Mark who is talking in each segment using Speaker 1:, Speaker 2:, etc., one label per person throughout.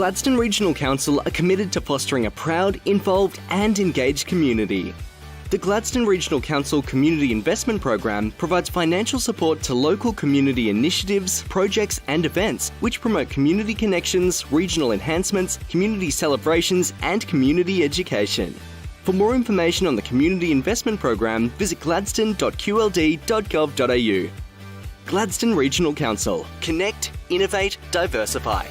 Speaker 1: Gladstone Regional Council are committed to fostering a proud, involved and engaged community. The Gladstone Regional Council Community Investment Program provides financial support to local community initiatives, projects and events which promote community connections, regional enhancements, community celebrations and community education. For more information on the Community Investment Program, visit gladstone.qld.gov.au. Gladstone Regional Council. Connect, innovate, diversify.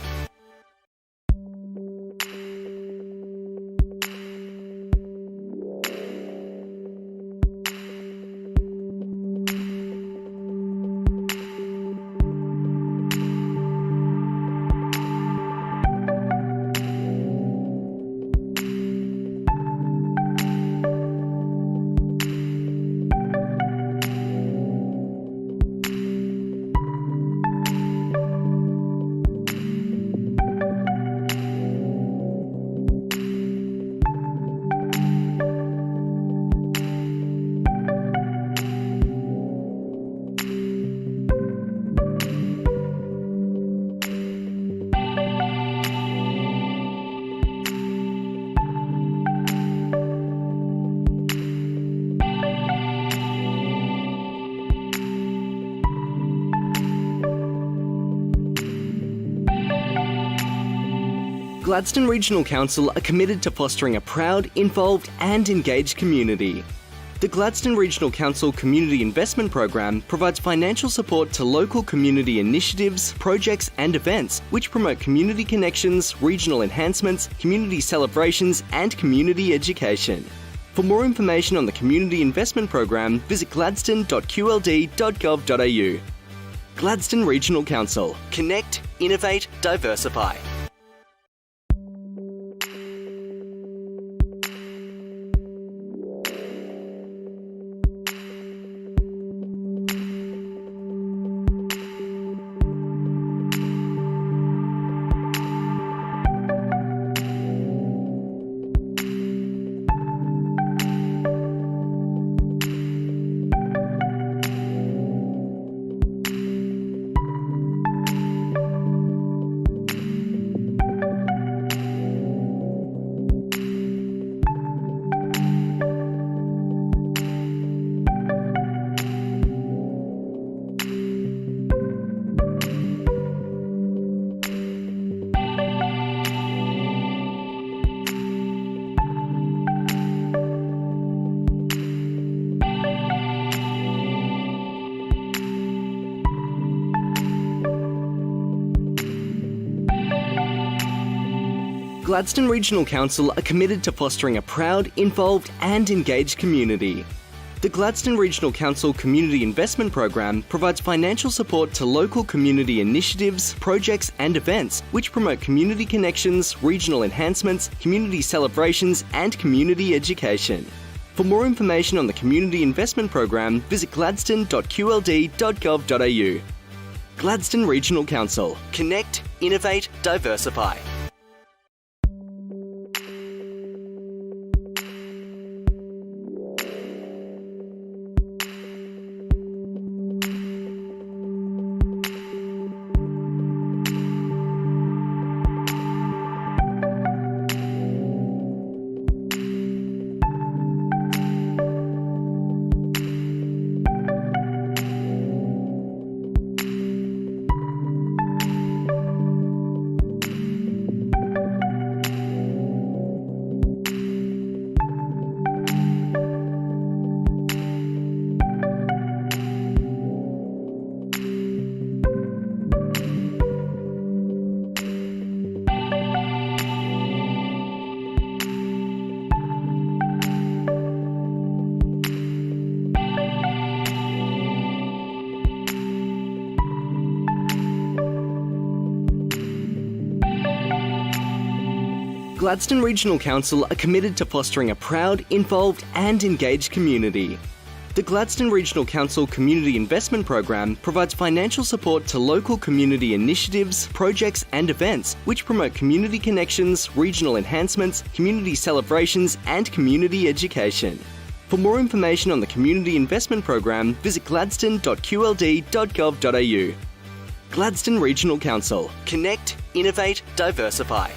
Speaker 1: Gladstone Regional Council are committed to fostering a proud, involved and engaged community. The Gladstone Regional Council Community Investment Program provides financial support to local community initiatives, projects and events which promote community connections, regional enhancements, community celebrations and community education. For more information on the Community Investment Program, visit gladstone.qld.gov.au. Gladstone Regional Council. Connect, innovate, diversify. Gladstone Regional Council are committed to fostering a proud, involved and engaged community. The Gladstone Regional Council Community Investment Program provides financial support to local community initiatives, projects and events which promote community connections, regional enhancements, community celebrations and community education. For more information on the Community Investment Program, visit gladstone.qld.gov.au. Gladstone Regional Council. Connect, innovate, diversify. Gladstone Regional Council are committed to fostering a proud, involved and engaged community. The Gladstone Regional Council Community Investment Program provides financial support to local community initiatives, projects and events which promote community connections, regional enhancements, community celebrations and community education. For more information on the Community Investment Program, visit gladstone.qld.gov.au. Gladstone Regional Council. Connect, innovate, diversify.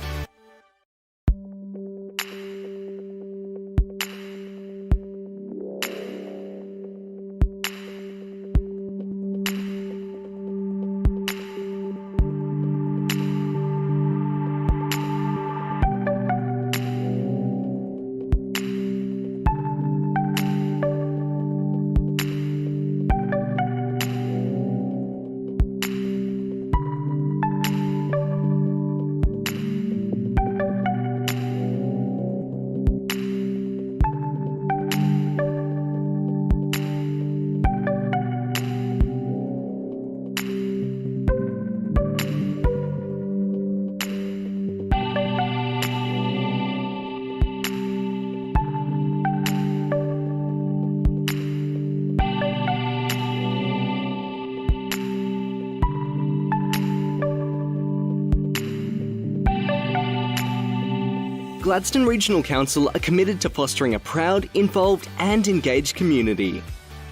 Speaker 1: Gladstone Regional Council are committed to fostering a proud, involved and engaged community.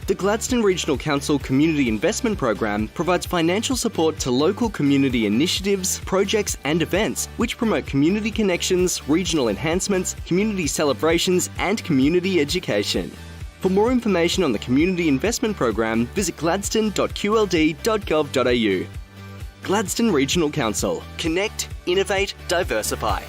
Speaker 1: The Gladstone Regional Council Community Investment Program provides financial support to local community initiatives, projects and events which promote community connections, regional enhancements, community celebrations and community education. For more information on the Community Investment Program, visit gladstone.qld.gov.au. Gladstone Regional Council. Connect, innovate, diversify.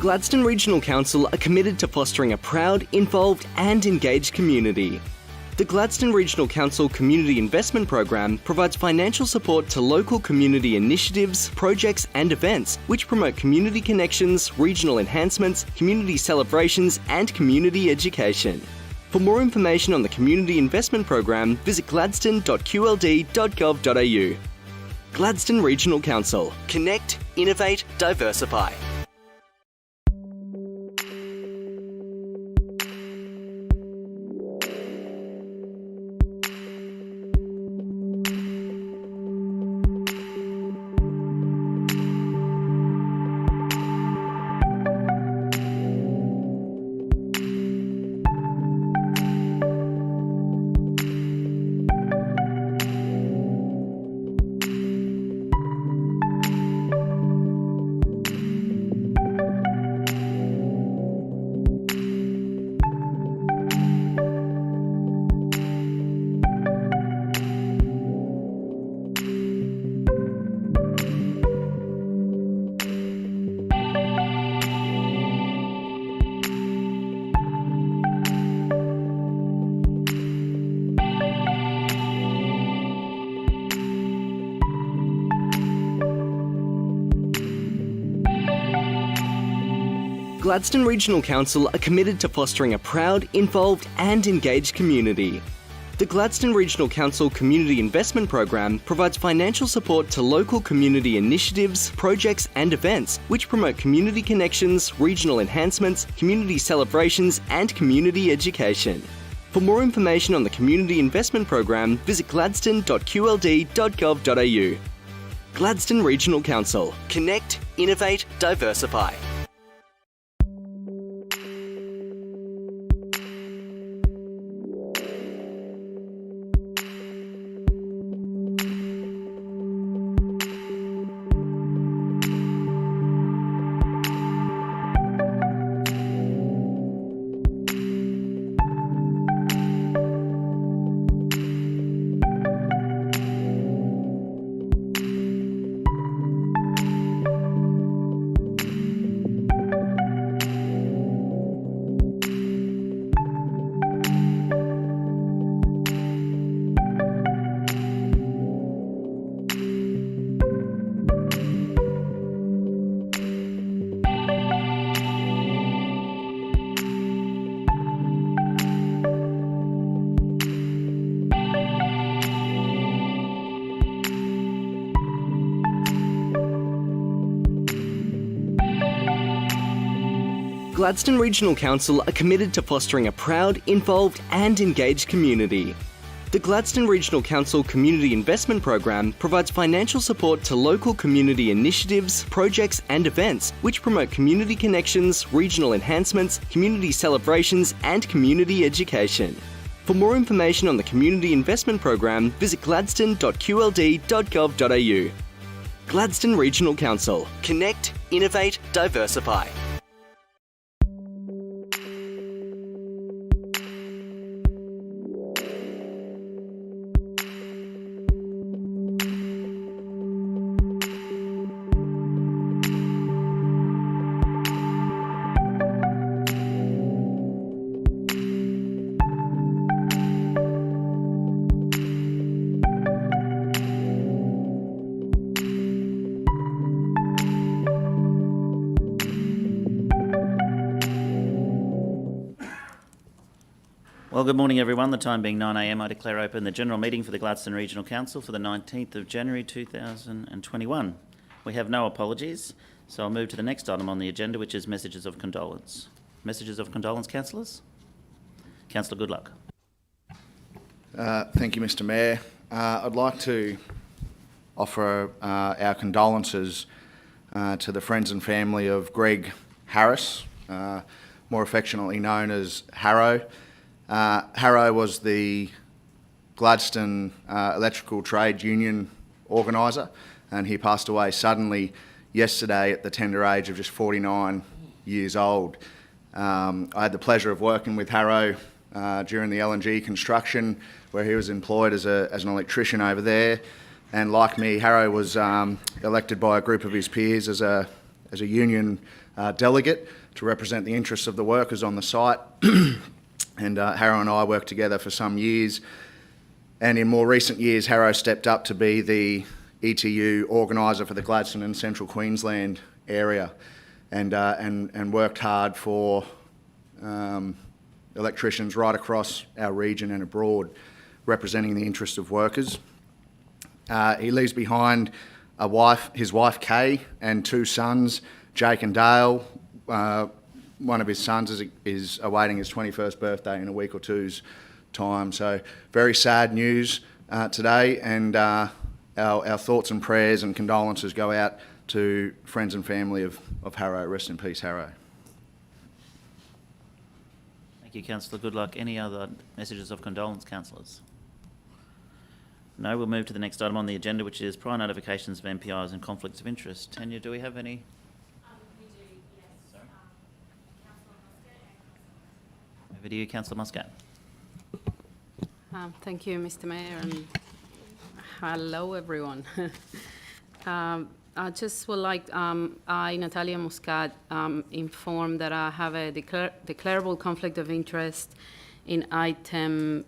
Speaker 1: Gladstone Regional Council are committed to fostering a proud, involved and engaged community. The Gladstone Regional Council Community Investment Program provides financial support to local community initiatives, projects and events which promote community connections, regional enhancements, community celebrations and community education. For more information on the Community Investment Program, visit gladstone.qld.gov.au. Gladstone Regional Council. Connect, innovate, diversify. Gladstone Regional Council are committed to fostering a proud, involved and engaged community. The Gladstone Regional Council Community Investment Program provides financial support to local community initiatives, projects and events which promote community connections, regional enhancements, community celebrations and community education. For more information on the Community Investment Program, visit gladstone.qld.gov.au. Gladstone Regional Council. Connect, innovate, diversify. Gladstone Regional Council are committed to fostering a proud, involved and engaged community. The Gladstone Regional Council Community Investment Program provides financial support to local community initiatives, projects and events which promote community connections, regional enhancements, community celebrations and community education. For more information on the Community Investment Program, visit gladstone.qld.gov.au. Gladstone Regional Council. Connect, innovate, diversify.
Speaker 2: Well, good morning everyone. The time being 9 a.m, I declare open the general meeting for the Gladstone Regional Council for the 19th of January 2021. We have no apologies, so I'll move to the next item on the agenda, which is messages of condolence. Messages of condolence, councillors? Councillor Goodluck.
Speaker 3: Thank you, Mr Mayor. I'd like to offer our condolences to the friends and family of Greg Harris, more affectionately known as Harrow. Harrow was the Gladstone Electrical Trade Union organiser, and he passed away suddenly yesterday at the tender age of just 49 years old. I had the pleasure of working with Harrow during the LNG construction, where he was employed as an electrician over there. And like me, Harrow was elected by a group of his peers as a union delegate to represent the interests of the workers on the site. And Harrow and I worked together for some years. And in more recent years, Harrow stepped up to be the ETU organiser for the Gladstone and Central Queensland area, and worked hard for electricians right across our region and abroad, representing the interests of workers. He leaves behind his wife Kay, and two sons, Jake and Dale. One of his sons is awaiting his 21st birthday in a week or two's time. So very sad news today, and our thoughts and prayers and condolences go out to friends and family of Harrow. Rest in peace, Harrow.
Speaker 2: Thank you, Councillor Goodluck. Any other messages of condolence, councillors? No, we'll move to the next item on the agenda, which is prior notifications of MPIs and conflicts of interest. Tanya, do we have any?
Speaker 4: We do, yes.
Speaker 2: Sorry?
Speaker 4: Councillor Muscat and
Speaker 2: Over to you, Councillor Muscat.
Speaker 5: Thank you, Mr Mayor, and hello everyone. I just would like, I, Natalia Muscat, inform that I have a declarable conflict of interest in item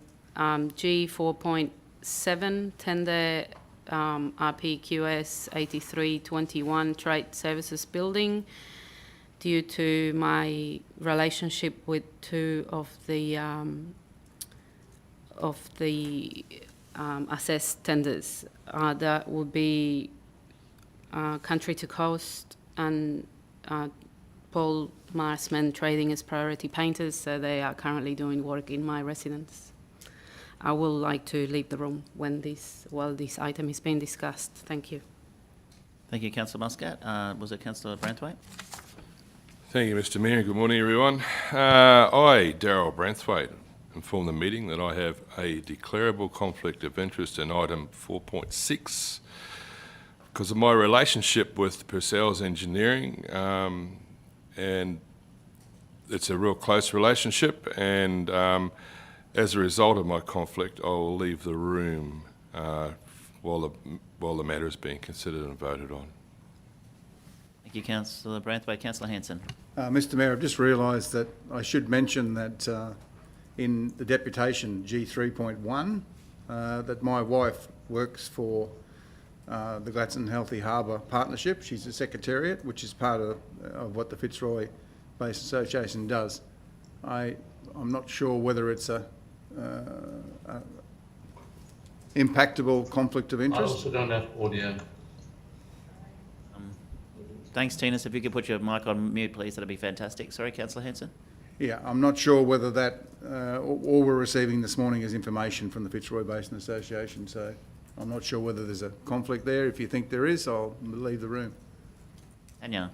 Speaker 5: G 4.7, tender RPQS 8321 Trade Services Building, due to my relationship with two of the assessed tenders. That would be Country to Coast and Paul Marsman Trading as Priority Painters, so they are currently doing work in my residence. I would like to leave the room while this item is being discussed. Thank you.
Speaker 2: Thank you, Councillor Muscat. Was it Councillor Branthwaite?
Speaker 6: Thank you, Mr Mayor. Good morning, everyone. I, Darryl Branthwaite, inform the meeting that I have a declarable conflict of interest in item 4.6 because of my relationship with Purcell's Engineering, and it's a real close relationship, and as a result of my conflict, I will leave the room while the matter is being considered and voted on.
Speaker 2: Thank you, Councillor Branthwaite. Councillor Hanson.
Speaker 7: Mr Mayor, I've just realised that I should mention that in the deputation G 3.1 that my wife works for the Gladstone Healthy Harbour Partnership. She's a secretariat, which is part of what the Fitzroy Basin Association does. I'm not sure whether it's a impactable conflict of interest.
Speaker 8: I also don't have audio.
Speaker 2: Thanks, Tina. So if you could put your mic on mute, please, that'd be fantastic. Sorry, Councillor Hanson.
Speaker 7: Yeah, I'm not sure whether that, all we're receiving this morning is information from the Fitzroy Basin Association, so I'm not sure whether there's a conflict there. If you think there is, I'll leave the room.
Speaker 2: Tanya.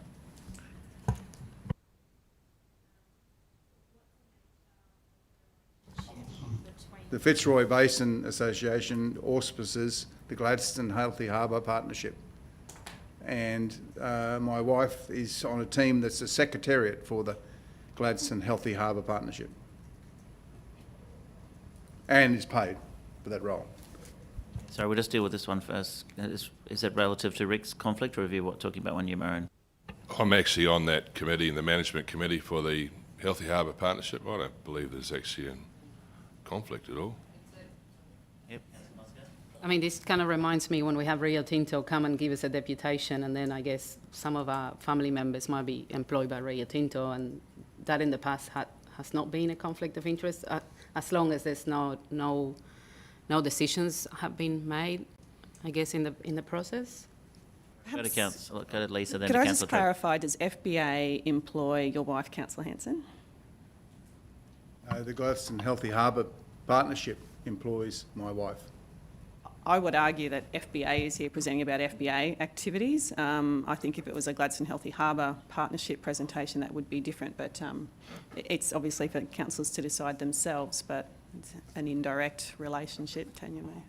Speaker 7: The Fitzroy Basin Association auspices the Gladstone Healthy Harbour Partnership. And my wife is on a team that's a secretariat for the Gladstone Healthy Harbour Partnership. And is paid for that role.
Speaker 2: Sorry, we'll just deal with this one first. Is it relative to Rick's conflict, or are you talking about one you're own?
Speaker 6: I'm actually on that committee, in the management committee for the Healthy Harbour Partnership. I don't believe there's actually a conflict at all.
Speaker 2: Yep.
Speaker 5: I mean, this kind of reminds me when we have Rio Tinto come and give us a deputation, and then I guess some of our family members might be employed by Rio Tinto, and that in the past has not been a conflict of interest, as long as there's no decisions have been made, I guess, in the process.
Speaker 2: Go to Lisa, then
Speaker 8: Could
Speaker 2: to
Speaker 8: I
Speaker 2: Councillor
Speaker 8: just
Speaker 2: Trevor.
Speaker 8: clarify, does FBA employ your wife, Councillor Hanson?
Speaker 7: The Gladstone Healthy Harbour Partnership employs my wife.
Speaker 8: I would argue that FBA is here presenting about FBA activities. I think if it was a Gladstone Healthy Harbour Partnership presentation, that would be different, but it's obviously for councillors to decide themselves, but it's an indirect relationship, Tanya may.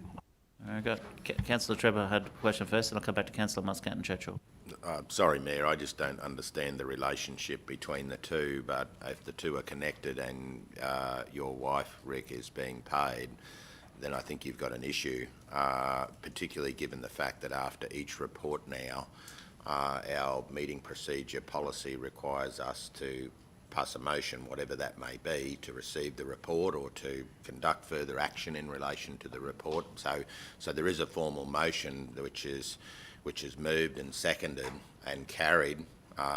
Speaker 2: I've got Councillor Trevor had a question first, and I'll come back to Councillor Muscat and Churchill.
Speaker 9: Sorry, Mayor, I just don't understand the relationship between the two, but if the two are connected and your wife, Rick, is being paid, then I think you've got an issue, particularly given the fact that after each report now, our meeting procedure policy requires us to pass a motion, whatever that may be, to receive the report or to conduct further action in relation to the report. So there is a formal motion which is moved and seconded and carried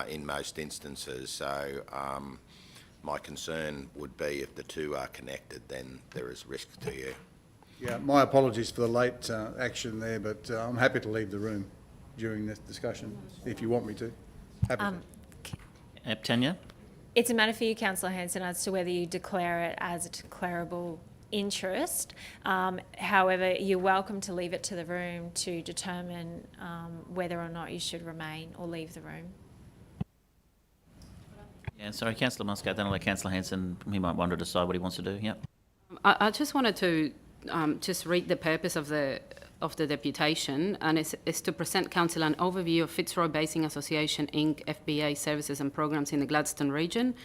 Speaker 9: in most instances. So my concern would be if the two are connected, then there is risk to you.
Speaker 7: Yeah, my apologies for the late action there, but I'm happy to leave the room during this discussion, if you want me to. Happy to.
Speaker 2: Tanya?
Speaker 4: It's a matter for you, Councillor Hanson, as to whether you declare it as a declarable interest. However, you're welcome to leave it to the room to determine whether or not you should remain or leave the room.
Speaker 2: Yeah, sorry, Councillor Muscat, then I'll let Councillor Hanson, he might want to decide what he wants to do. Yep.
Speaker 5: I just wanted to just read the purpose of the deputation, and it's to present Council an overview of Fitzroy Basin Association Inc. FBA services and programs in the Gladstone region.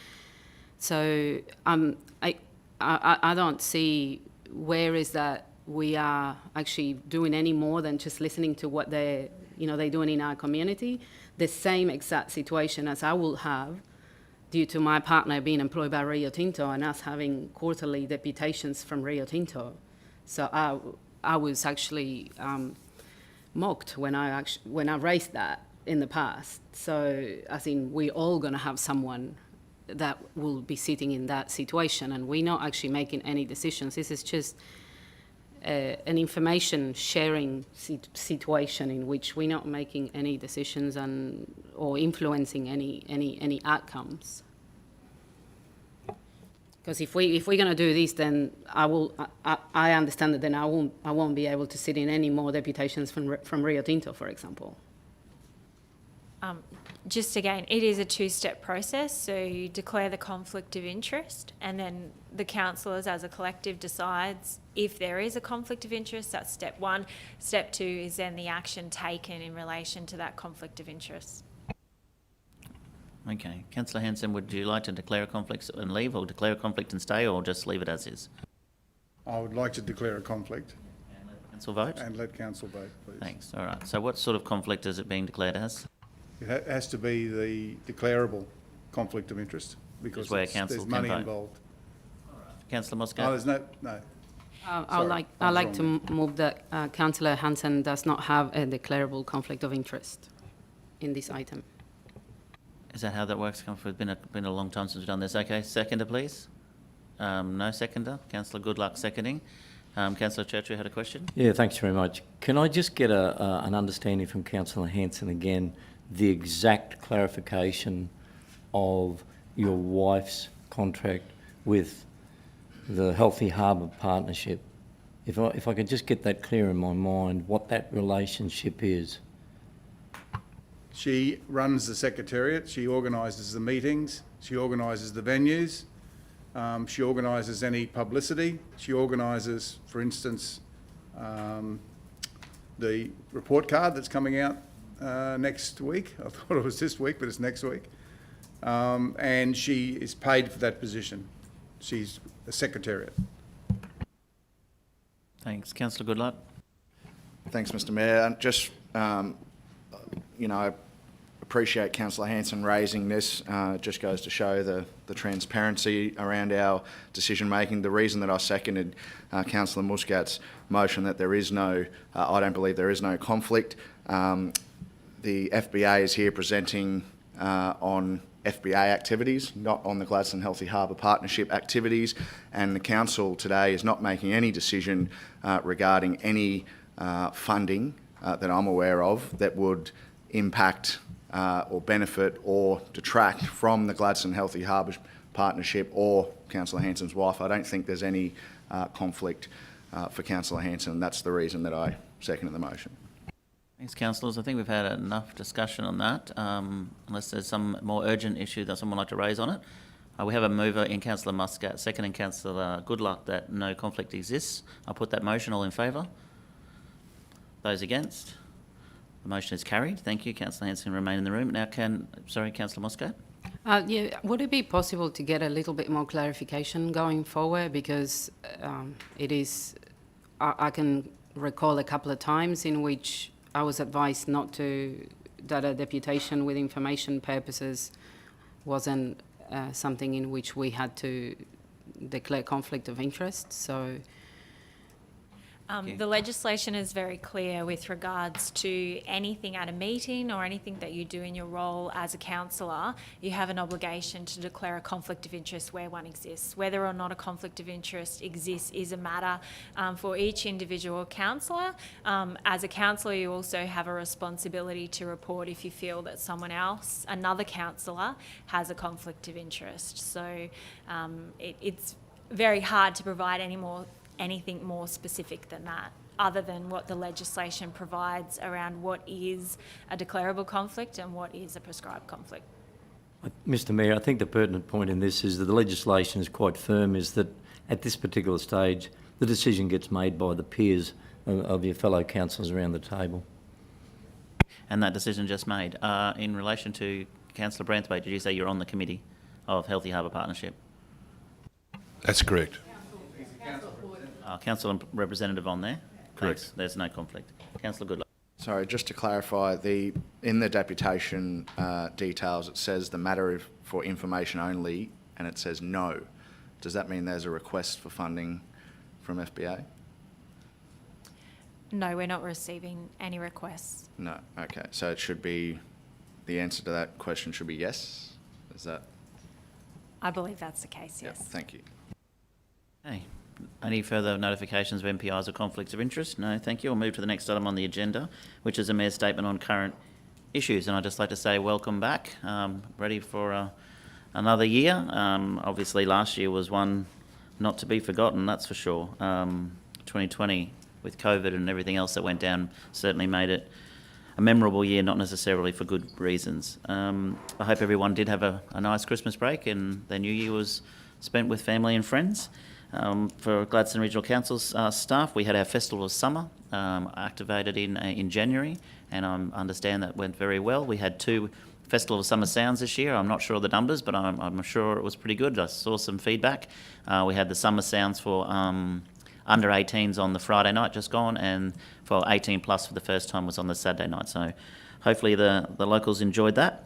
Speaker 5: So I don't see where is that we are actually doing any more than just listening to what they're doing in our community. The same exact situation as I will have due to my partner being employed by Rio Tinto and us having quarterly deputations from Rio Tinto. So I was actually mocked when I raised that in the past. So I think we're all going to have someone that will be sitting in that situation, and we're not actually making any decisions. This is just an information sharing situation in which we're not making any decisions or influencing any outcomes. Because if we're going to do this, then I understand that then I won't be able to sit in any more deputations from Rio Tinto, for example.
Speaker 4: Just again, it is a two-step process. So you declare the conflict of interest, and then the councillors as a collective decides if there is a conflict of interest. That's step one. Step two is then the action taken in relation to that conflict of interest.
Speaker 2: Okay. Councillor Hanson, would you like to declare a conflict and leave, or declare a conflict and stay, or just leave it as is?
Speaker 7: I would like to declare a conflict.
Speaker 2: And let Council vote?
Speaker 7: And let council vote, please.
Speaker 2: Thanks. All right. So what sort of conflict is it being declared as?
Speaker 7: It has to be the declarable conflict of interest because
Speaker 2: where council
Speaker 7: there's
Speaker 2: can
Speaker 7: money
Speaker 2: vote.
Speaker 7: involved.
Speaker 2: Councillor Muscat?
Speaker 7: No, there's no.
Speaker 5: I'd like to move that Councillor Hanson does not have a declarable conflict of interest in this item.
Speaker 2: Is that how that works? It's been a long time since we've done this. Okay, seconder, please. No seconder. Councillor Goodluck seconding. Councillor Churchill had a question.
Speaker 10: Yeah, thanks very much. Can I just get an understanding from Councillor Hanson again the exact clarification of your wife's contract with the Healthy Harbour Partnership. If I could just get that clear in my mind, what that relationship is.
Speaker 7: She runs the secretariat, she organises the meetings, she organises the venues, she organises any publicity, she organises, for instance, the report card that's coming out next week. I thought it was this week, but it's next week. And she is paid for that position. She's a secretariat.
Speaker 2: Thanks. Councillor Goodluck.
Speaker 3: Thanks, Mr Mayor. And just, I appreciate Councillor Hanson raising this. It just goes to show the transparency around our decision-making. The reason that I seconded Councillor Muscat's motion that there is no, I don't believe there is no conflict. The FBA is here presenting on FBA activities, not on the Gladstone Healthy Harbour Partnership activities, and the Council today is not making any decision regarding any funding that I'm aware of that would impact or benefit or detract from the Gladstone Healthy Harbour Partnership or Councillor Hanson's wife. I don't think there's any conflict for Councillor Hanson, and that's the reason that I seconded the motion.
Speaker 2: Thanks, councillors. I think we've had enough discussion on that, unless there's some more urgent issue that someone would like to raise on it. We have a mover in Councillor Muscat, second in Councillor Goodluck, that no conflict exists. I'll put that motion. All in favour? Those against? The motion is carried. Thank you. Councillor Hanson remain in the room. Now Councillor Muscat.
Speaker 5: Would it be possible to get a little bit more clarification going forward? Because it is, I can recall a couple of times in which I was advised that a deputation with information purposes wasn't something in which we had to declare conflict of interest. So
Speaker 4: the legislation is very clear with regards to anything at a meeting or anything that you do in your role as a councillor. You have an obligation to declare a conflict of interest where one exists. Whether or not a conflict of interest exists is a matter for each individual councillor. As a councillor, you also have a responsibility to report if you feel that someone else, another councillor, has a conflict of interest. So it's very hard to provide anything more specific than that, other than what the legislation provides around what is a declarable conflict and what is a prescribed conflict.
Speaker 10: Mr Mayor, I think the pertinent point in this is that the legislation is quite firm, is that at this particular stage, the decision gets made by the peers of your fellow councillors around the table.
Speaker 2: And that decision just made. In relation to Councillor Branthwaite, did you say you're on the committee of Healthy Harbour Partnership?
Speaker 6: That's correct.
Speaker 2: Council representative on there?
Speaker 6: Correct.
Speaker 2: Thanks. There's no conflict. Councillor Goodluck.
Speaker 3: Sorry, just to clarify, in the deputation details, it says the matter for information only, and it says no. Does that mean there's a request for funding from FBA?
Speaker 4: No, we're not receiving any requests.
Speaker 3: No. Okay. So it should be, the answer to that question should be yes? Is that?
Speaker 4: I believe that's the case, yes.
Speaker 3: Yeah, thank you.
Speaker 2: Okay. Any further notifications of MPIs or conflicts of interest? No, thank you. We'll move to the next item on the agenda, which is a Mayor's statement on current issues. And I'd just like to say welcome back. Ready for another year. Obviously, last year was one not to be forgotten, that's for sure. 2020, with COVID and everything else that went down, certainly made it a memorable year, not necessarily for good reasons. I hope everyone did have a nice Christmas break and their New Year was spent with family and friends. For Gladstone Regional Council's staff, we had our Festival of Summer activated in January, and I understand that went very well. We had 2 Festival of Summer Sounds this year. I'm not sure of the numbers, but I'm sure it was pretty good. I saw some feedback. We had the Summer Sounds for under 18s on the Friday night just gone, and for 18 plus for the first time was on the Saturday night. So hopefully the locals enjoyed that.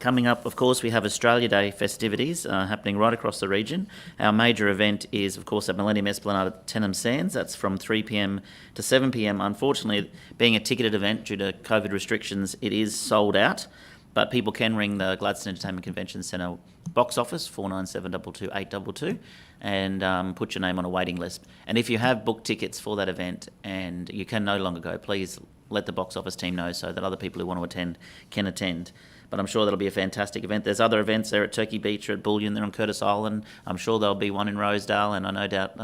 Speaker 2: Coming up, of course, we have Australia Day festivities happening right across the region. Our major event is, of course, at Millennium Esplanade at Tenham Sands. That's from 3 p.m. to 7 p.m. Unfortunately, being a ticketed event due to COVID restrictions, it is sold out. But people can ring the Gladstone Entertainment Convention Centre box office, 49722822, 822, and put your name on a waiting list. And if you have booked tickets for that event and you can no longer go, please let the box office team know so that other people who want to attend can attend. But I'm sure that'll be a fantastic event. There's other events there at Turkey Beach or at Bullion, there on Curtis Island. I'm sure there'll be one in Rosedale, and I no doubt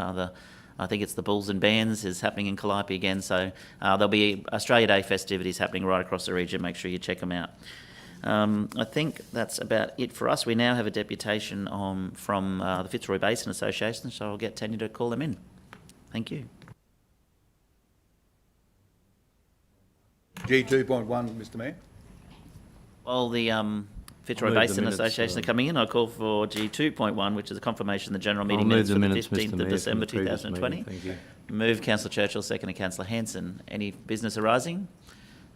Speaker 2: I think it's the Bulls and Bands is happening in Calliope again. So there'll be Australia Day festivities happening right across the region. Make sure you check them out. I think that's about it for us. We now have a deputation from the Fitzroy Basin Association, so I'll get Tanya to call them in. Thank you.
Speaker 7: G2.1, Mr Mayor.
Speaker 2: While the Fitzroy Basin Association are coming in, I call for G2.1, which is a confirmation of the general meeting minutes for the 15th of December 2020.
Speaker 10: Thank you.
Speaker 2: Move Councillor Churchill, second Councillor Hanson. Any business arising?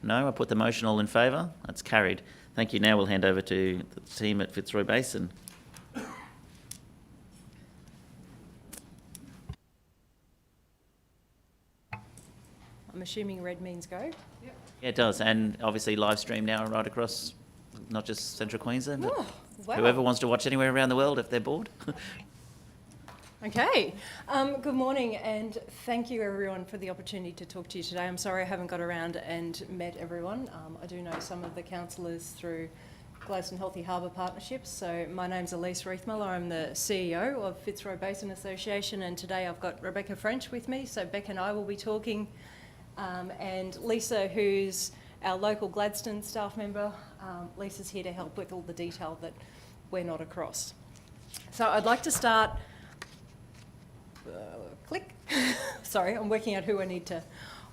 Speaker 2: No. I put the motion. All in favour? That's carried. Thank you. Now we'll hand over to the team at Fitzroy Basin.
Speaker 11: I'm assuming red means go.
Speaker 2: Yeah, it does. And obviously live stream now right across, not just Central Queensland, but
Speaker 11: Wow.
Speaker 2: whoever wants to watch anywhere around the world if they're bored.
Speaker 11: Okay. Good morning, and thank you everyone for the opportunity to talk to you today. I'm sorry I haven't got around and met everyone. I do know some of the councillors through Gladstone Healthy Harbour Partnerships. So my name's Elise Reithmiller. I'm the CEO of Fitzroy Basin Association, and today I've got Rebecca French with me. So Beck and I will be talking, and Lisa, who's our local Gladstone staff member. Lisa's here to help with all the detail that we're not across. So I'd like to start. Click. Sorry, I'm working out who I need to.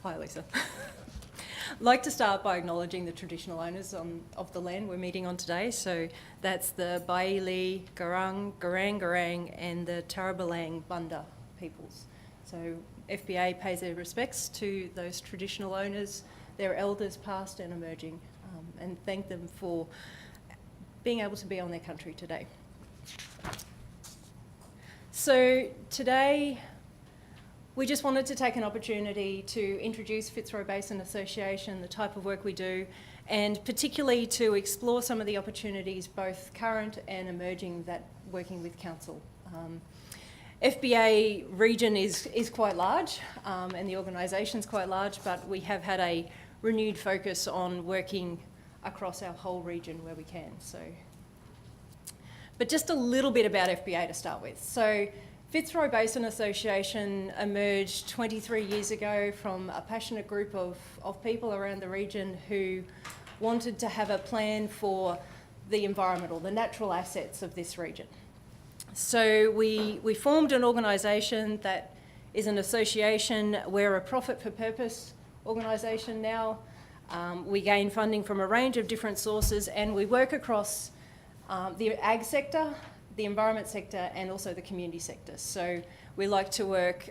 Speaker 11: Hi, Lisa. I'd like to start by acknowledging the traditional owners of the land we're meeting on today. So that's the Baili, Garang, Garang, and the Tarabalang Bunda peoples. So FBA pays their respects to those traditional owners, their elders past and emerging, and thank them for being able to be on their country today. So today, we just wanted to take an opportunity to introduce Fitzroy Basin Association, the type of work we do, and particularly to explore some of the opportunities, both current and emerging, that working with council. FBA region is quite large, and the organisation's quite large, but we have had a renewed focus on working across our whole region where we can. But just a little bit about FBA to start with. So Fitzroy Basin Association emerged 23 years ago from a passionate group of people around the region who wanted to have a plan for the environmental, the natural assets of this region. So we formed an organisation that is an association. We're a profit for purpose organisation now. We gain funding from a range of different sources, and we work across the ag sector, the environment sector, and also the community sector. So we like to work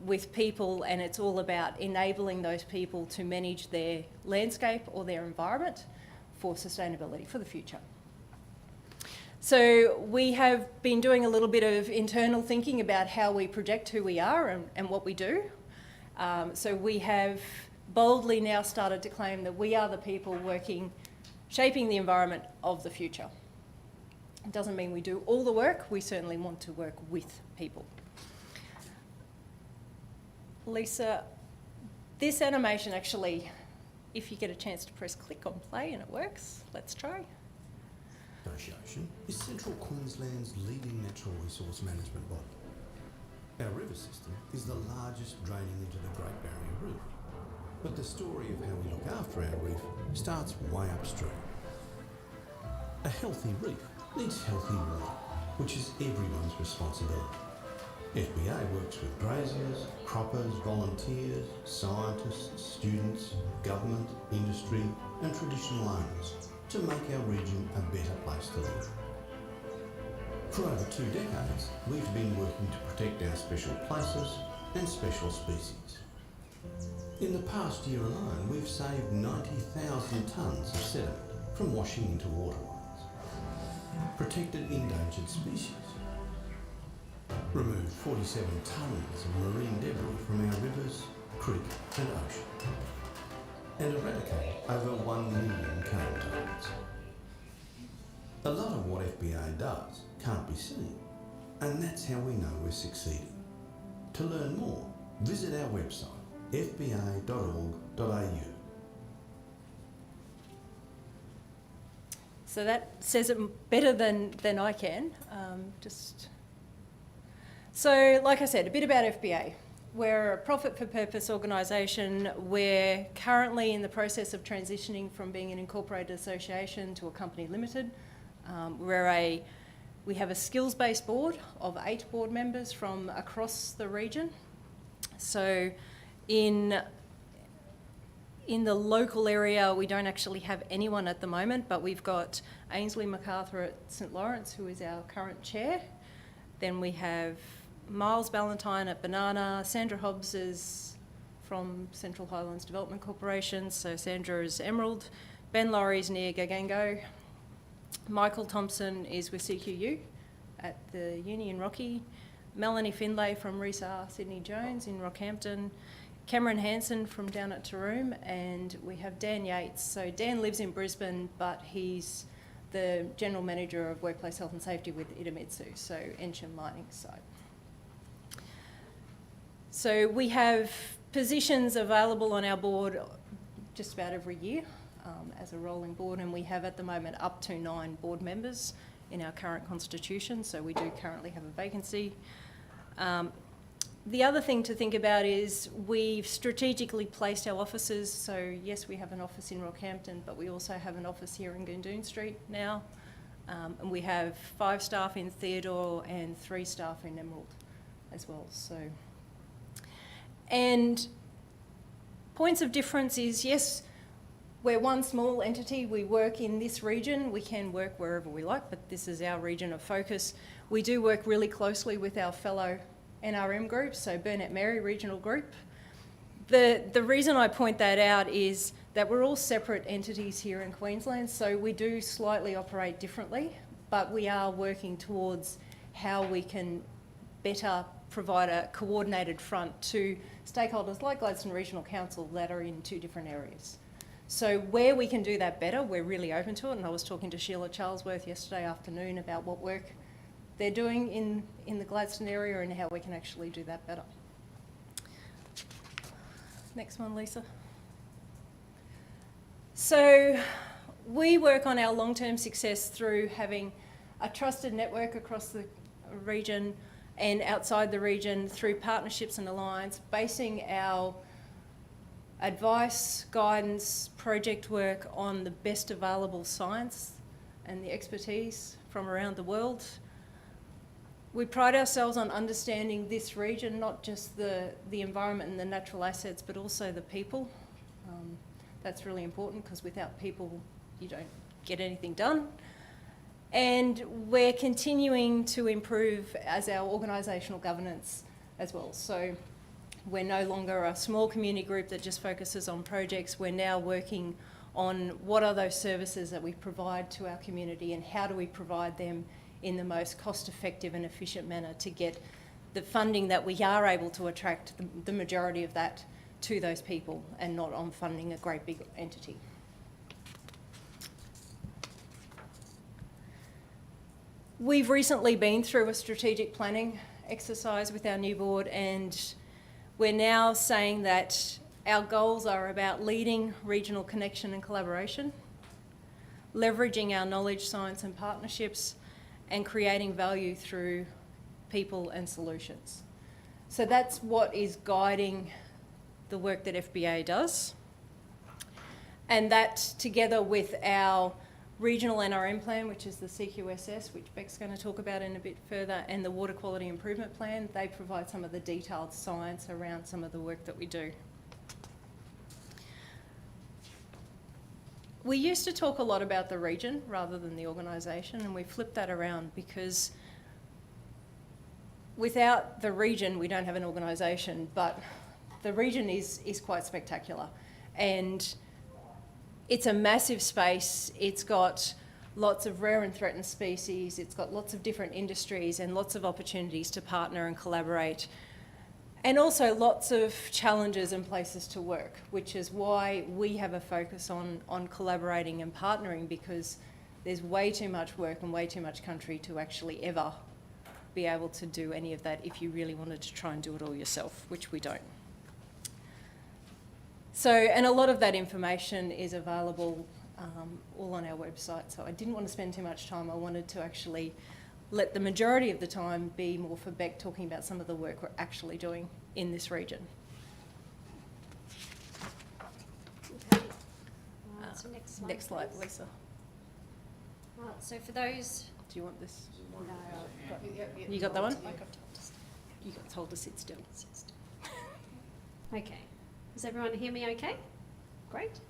Speaker 11: with people, and it's all about enabling those people to manage their landscape or their environment for sustainability for the future. So we have been doing a little bit of internal thinking about how we project who we are and what we do. So we have boldly now started to claim that we are the people shaping the environment of the future. It doesn't mean we do all the work. We certainly want to work with people. Lisa, this animation actually, if you get a chance to press click on play and it works, let's try.
Speaker 12: Association is Central Queensland's leading natural resource management body. Our river system is the largest draining into the Great Barrier Reef. But the story of how we look after our reef starts way upstream. A healthy reef needs healthy water, which is everyone's responsibility. FBA works with graziers, croppers, volunteers, scientists, students, government, industry and traditional owners to make our region a better place to live. For over 2 decades, we've been working to protect our special places and special species. In the past year alone, we've saved 90,000 tonnes of sediment from washing into waterways, protected endangered species, removed 47 tonnes of marine debris from our rivers, creek and ocean, and eradicated over 1 million cane toads. A lot of what FBA does can't be seen, and that's how we know we're succeeding. To learn more, visit our website fba.org.au
Speaker 11: So that says it better than I can. So, like I said, a bit about FBA. We're a profit-for-purpose organisation. We're currently in the process of transitioning from being an incorporated association to a company limited. We have a skills-based board of 8 board members from across the region. So in the local area, we don't actually have anyone at the moment, but we've got Ainsley MacArthur at St Lawrence, who is our current chair. Then we have Miles Ballantyne at Banana. Sandra Hobbs is from Central Highlands Development Corporation, so Sandra is Emerald. Ben Laurie's near Gagango. Michael Thompson is with CQU at the uni in Rocky. Melanie Findlay from Risa Sydney Jones in Rockhampton. Cameron Hansen from down at Taroom, and we have Dan Yates. So Dan lives in Brisbane, but he's the General Manager of Workplace Health and Safety with Idemitsu, so Ensham mining site. So we have positions available on our board just about every year as a rolling board, and we have at the moment up to 9 board members in our current constitution, so we do currently have a vacancy. The other thing to think about is we've strategically placed our offices. So yes, we have an office in Rockhampton, but we also have an office here in Goondoon Street now. And we have 5 staff in Theodore and 3 staff in Emerald as well. So, and points of difference is, yes, we're one small entity. We work in this region. We can work wherever we like, but this is our region of focus. We do work really closely with our fellow NRM groups, so Burnett Mary Regional Group. The reason I point that out is that we're all separate entities here in Queensland, so we do slightly operate differently, but we are working towards how we can better provide a coordinated front to stakeholders like Gladstone Regional Council that are in 2 different areas. So where we can do that better, we're really open to it, and I was talking to Sheila Charlesworth yesterday afternoon about what work they're doing in the Gladstone area and how we can actually do that better. Next one, Lisa. So we work on our long-term success through having a trusted network across the region and outside the region through partnerships and alliance, basing our advice, guidance, project work on the best available science and the expertise from around the world. We pride ourselves on understanding this region, not just the environment and the natural assets, but also the people. That's really important because without people, you don't get anything done. And we're continuing to improve as our organisational governance as well. So we're no longer a small community group that just focuses on projects. We're now working on what are those services that we provide to our community and how do we provide them in the most cost-effective and efficient manner to get the funding that we are able to attract, the majority of that, to those people and not on funding a great big entity. We've recently been through a strategic planning exercise with our new board, and we're now saying that our goals are about leading regional connection and collaboration, leveraging our knowledge, science and partnerships, and creating value through people and solutions. So that's what is guiding the work that FBA does. And that, together with our regional NRM plan, which is the CQSS, which Beck's going to talk about in a bit further, and the water quality improvement plan, they provide some of the detailed science around some of the work that we do. We used to talk a lot about the region rather than the organisation, and we flipped that around because without the region, we don't have an organisation, but the region is quite spectacular. And it's a massive space. It's got lots of rare and threatened species. It's got lots of different industries and lots of opportunities to partner and collaborate. And also lots of challenges and places to work, which is why we have a focus on collaborating and partnering, because there's way too much work and way too much country to actually ever be able to do any of that if you really wanted to try and do it all yourself, which we don't. So, and a lot of that information is available all on our website. So I didn't want to spend too much time. I wanted to actually let the majority of the time be more for Beck talking about some of the work we're actually doing in this region.
Speaker 13: Okay. So next slide,
Speaker 11: Next slide,
Speaker 13: please.
Speaker 11: Lisa.
Speaker 13: So for those...
Speaker 11: Do you want this?
Speaker 13: No, I've got...
Speaker 11: You got that one?
Speaker 13: I got told to stop.
Speaker 11: You got told to sit still.
Speaker 13: Okay. Does everyone hear me okay? Great.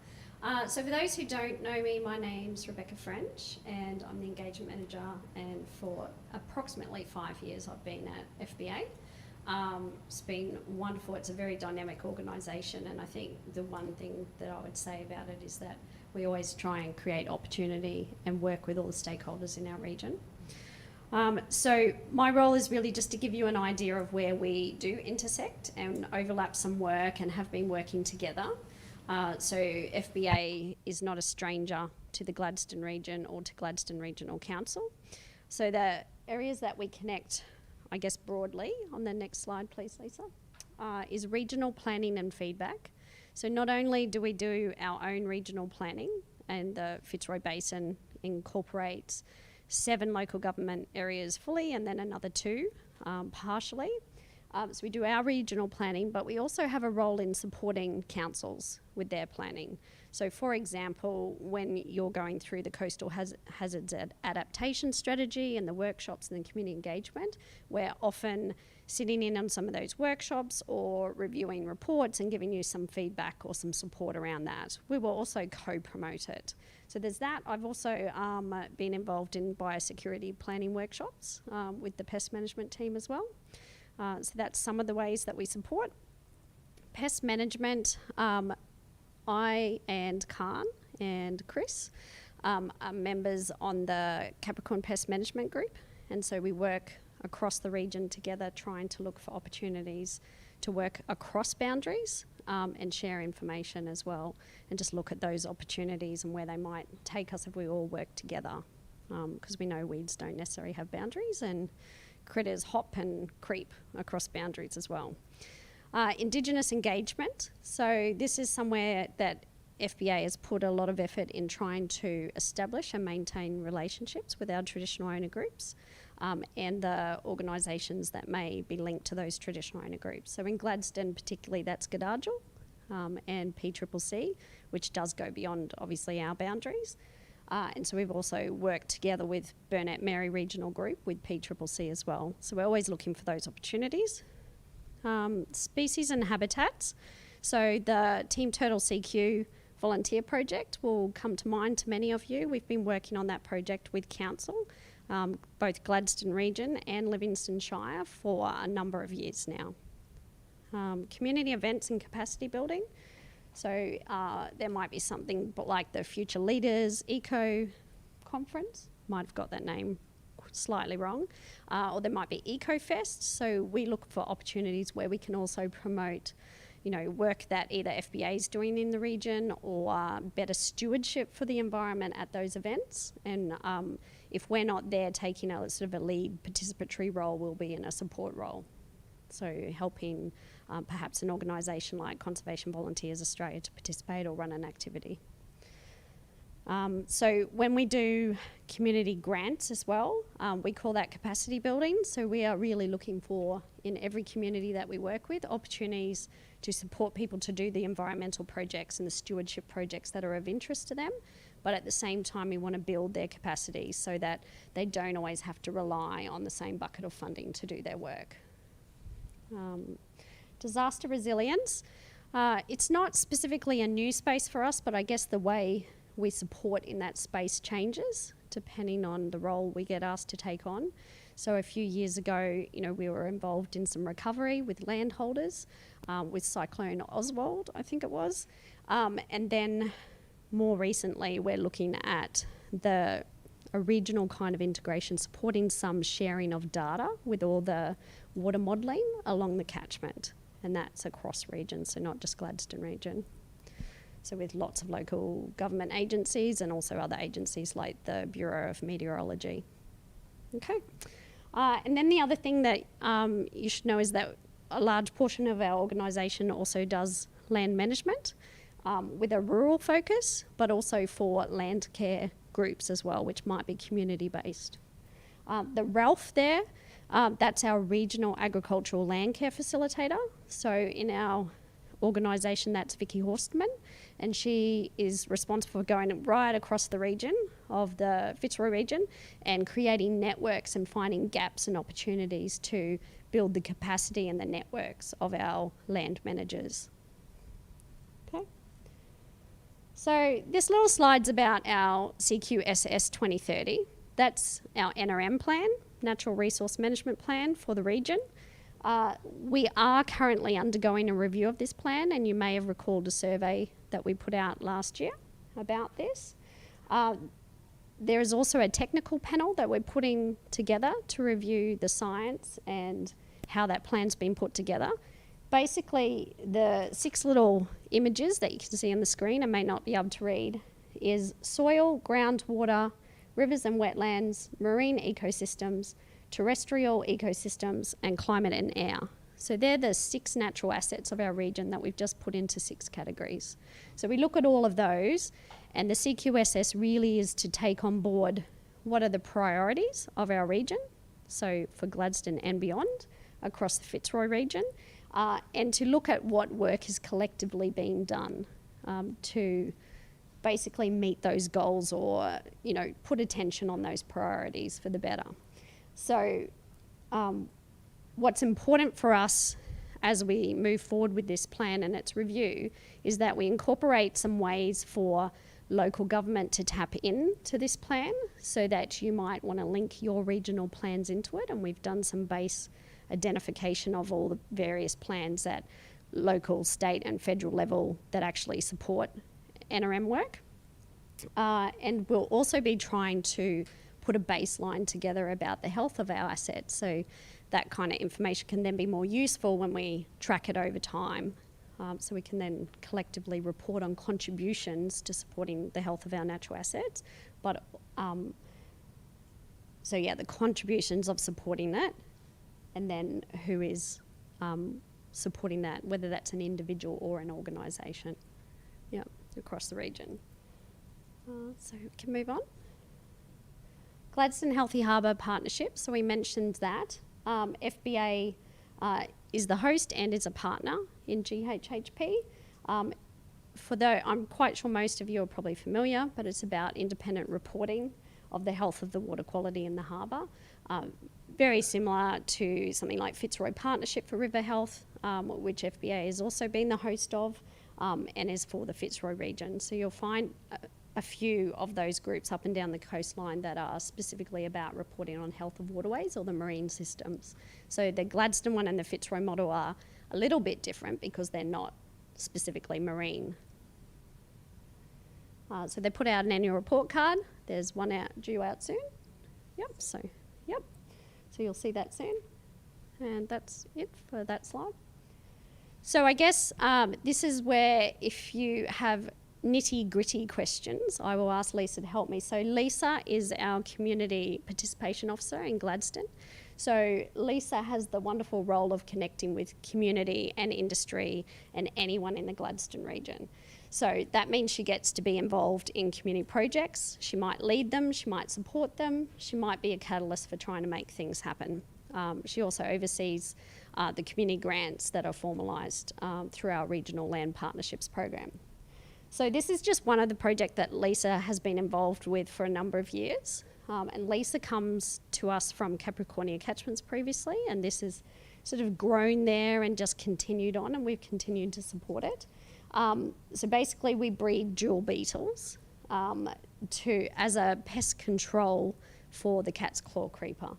Speaker 13: So for those who don't know me, my name's Rebecca French and I'm the Engagement Manager, and for approximately 5 years I've been at FBA. It's been wonderful. It's a very dynamic organisation, and I think the one thing that I would say about it is that we always try and create opportunity and work with all the stakeholders in our region. So my role is really just to give you an idea of where we do intersect and overlap some work and have been working together. So FBA is not a stranger to the Gladstone region or to Gladstone Regional Council. So the areas that we connect, I guess broadly, on the next slide please Lisa, is regional planning and feedback. So not only do we do our own regional planning, and the Fitzroy Basin incorporates 7 local government areas fully and then another 2 partially. So we do our regional planning, but we also have a role in supporting councils with their planning. So for example, when you're going through the coastal hazards adaptation strategy and the workshops and the community engagement, we're often sitting in on some of those workshops or reviewing reports and giving you some feedback or some support around that. We will also co-promote it. So there's that. I've also been involved in biosecurity planning workshops with the pest management team as well. So that's some of the ways that we support. Pest management, I and Khan and Chris are members on the Capricorn Pest Management Group, and so we work across the region together trying to look for opportunities to work across boundaries and share information as well, and just look at those opportunities and where they might take us if we all work together, because we know weeds don't necessarily have boundaries and critters hop and creep across boundaries as well. Indigenous engagement. So this is somewhere that FBA has put a lot of effort in trying to establish and maintain relationships with our traditional owner groups and the organisations that may be linked to those traditional owner groups. So in Gladstone particularly, that's Gadadjal and PCCC, which does go beyond obviously our boundaries. And so we've also worked together with Burnett Mary Regional Group with PCCC as well. So we're always looking for those opportunities. Species and habitats. So the Team Turtle CQ volunteer project will come to mind to many of you. We've been working on that project with council, both Gladstone Region and Livingston Shire, for a number of years now. Community events and capacity building. So there might be something but like the Future Leaders Eco Conference, might have got that name slightly wrong, or there might be EcoFest. So we look for opportunities where we can also promote, you know, work that either FBA is doing in the region or better stewardship for the environment at those events. And if we're not there taking a sort of a lead participatory role, we'll be in a support role. So helping perhaps an organisation like Conservation Volunteers Australia to participate or run an activity. So when we do community grants as well, we call that capacity building. So we are really looking for, in every community that we work with, opportunities to support people to do the environmental projects and the stewardship projects that are of interest to them. But at the same time, we want to build their capacity so that they don't always have to rely on the same bucket of funding to do their work. Disaster resilience. It's not specifically a new space for us, but I guess the way we support in that space changes depending on the role we get asked to take on. So a few years ago, you know, we were involved in some recovery with landholders, with Cyclone Oswald, I think it was. And then more recently, we're looking at a regional kind of integration, supporting some sharing of data with all the water modelling along the catchment. And that's across regions, so not just Gladstone region. So with lots of local government agencies and also other agencies like the Bureau of Meteorology. Okay. And then the other thing that you should know is that a large portion of our organisation also does land management. with a rural focus, but also for land care groups as well, which might be community-based. The RALF there, that's our Regional Agricultural Land Care Facilitator. So in our organisation, that's Vicky Horstman, and she is responsible for going right across the region of the Fitzroy region and creating networks and finding gaps and opportunities to build the capacity and the networks of our land managers. Okay. So this little slide's about our CQSS 2030. That's our NRM plan, Natural Resource Management Plan for the region. We are currently undergoing a review of this plan, and you may have recalled a survey that we put out last year about this. There is also a technical panel that we're putting together to review the science and how that plan's been put together. Basically, the 6 little images that you can see on the screen and may not be able to read is soil, groundwater, rivers and wetlands, marine ecosystems, terrestrial ecosystems, and climate and air. So they're the 6 natural assets of our region that we've just put into 6 categories. So we look at all of those, and the CQSS really is to take on board what are the priorities of our region, so for Gladstone and beyond, across the Fitzroy region, and to look at what work is collectively being done to basically meet those goals or, you know, put attention on those priorities for the better. So what's important for us as we move forward with this plan and its review is that we incorporate some ways for local government to tap into this plan, so that you might want to link your regional plans into it, and we've done some base identification of all the various plans at local, state and federal level that actually support NRM work. And we'll also be trying to put a baseline together about the health of our assets, so that kind of information can then be more useful when we track it over time, so we can then collectively report on contributions to supporting the health of our natural assets. But so yeah, the contributions of supporting that, and then who is supporting that, whether that's an individual or an organisation, yeah, across the region. So we can move on. Gladstone Healthy Harbour Partnership, so we mentioned that. FBA is the host and is a partner in GHHP. I'm quite sure most of you are probably familiar, but it's about independent reporting of the health of the water quality in the harbour. Very similar to something like Fitzroy Partnership for River Health, which FBA has also been the host of, and is for the Fitzroy region. So you'll find a few of those groups up and down the coastline that are specifically about reporting on health of waterways or the marine systems. So the Gladstone one and the Fitzroy model are a little bit different because they're not specifically marine. So they put out an annual report card. There's one due out soon. Yep. So you'll see that soon. And that's it for that slide. So I guess this is where, if you have nitty-gritty questions, I will ask Lisa to help me. So Lisa is our Community Participation Officer in Gladstone. So Lisa has the wonderful role of connecting with community and industry and anyone in the Gladstone region. So that means she gets to be involved in community projects. She might lead them, she might support them, she might be a catalyst for trying to make things happen. She also oversees the community grants that are formalised through our Regional Land Partnerships program. So this is just one of the projects that Lisa has been involved with for a number of years. And Lisa comes to us from Capricornia Catchments previously, and this has sort of grown there and just continued on, and we've continued to support it. So basically we breed jewel beetles as a pest control for the cat's claw creeper.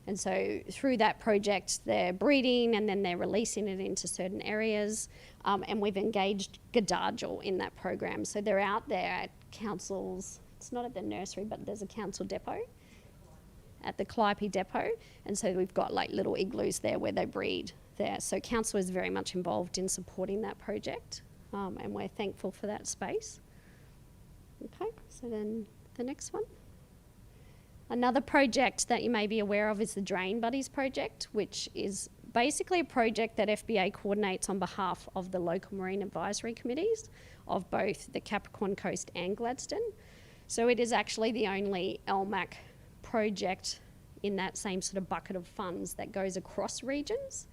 Speaker 13: And so through that project, they're breeding and then they're releasing it into certain areas. And we've engaged Gaddargel in that program. So they're out there at councils. It's not at the nursery, but there's a council depot at the Calliope depot. And so we've got like little igloos there where they breed there. So council is very much involved in supporting that project. And we're thankful for that space. Okay, so then the next one. Another project that you may be aware of is the Drain Buddies project, which is basically a project that FBA coordinates on behalf of the local marine advisory committees of both the Capricorn Coast and Gladstone. So it is actually the only LMAC project in that same sort of bucket of funds that goes across regions.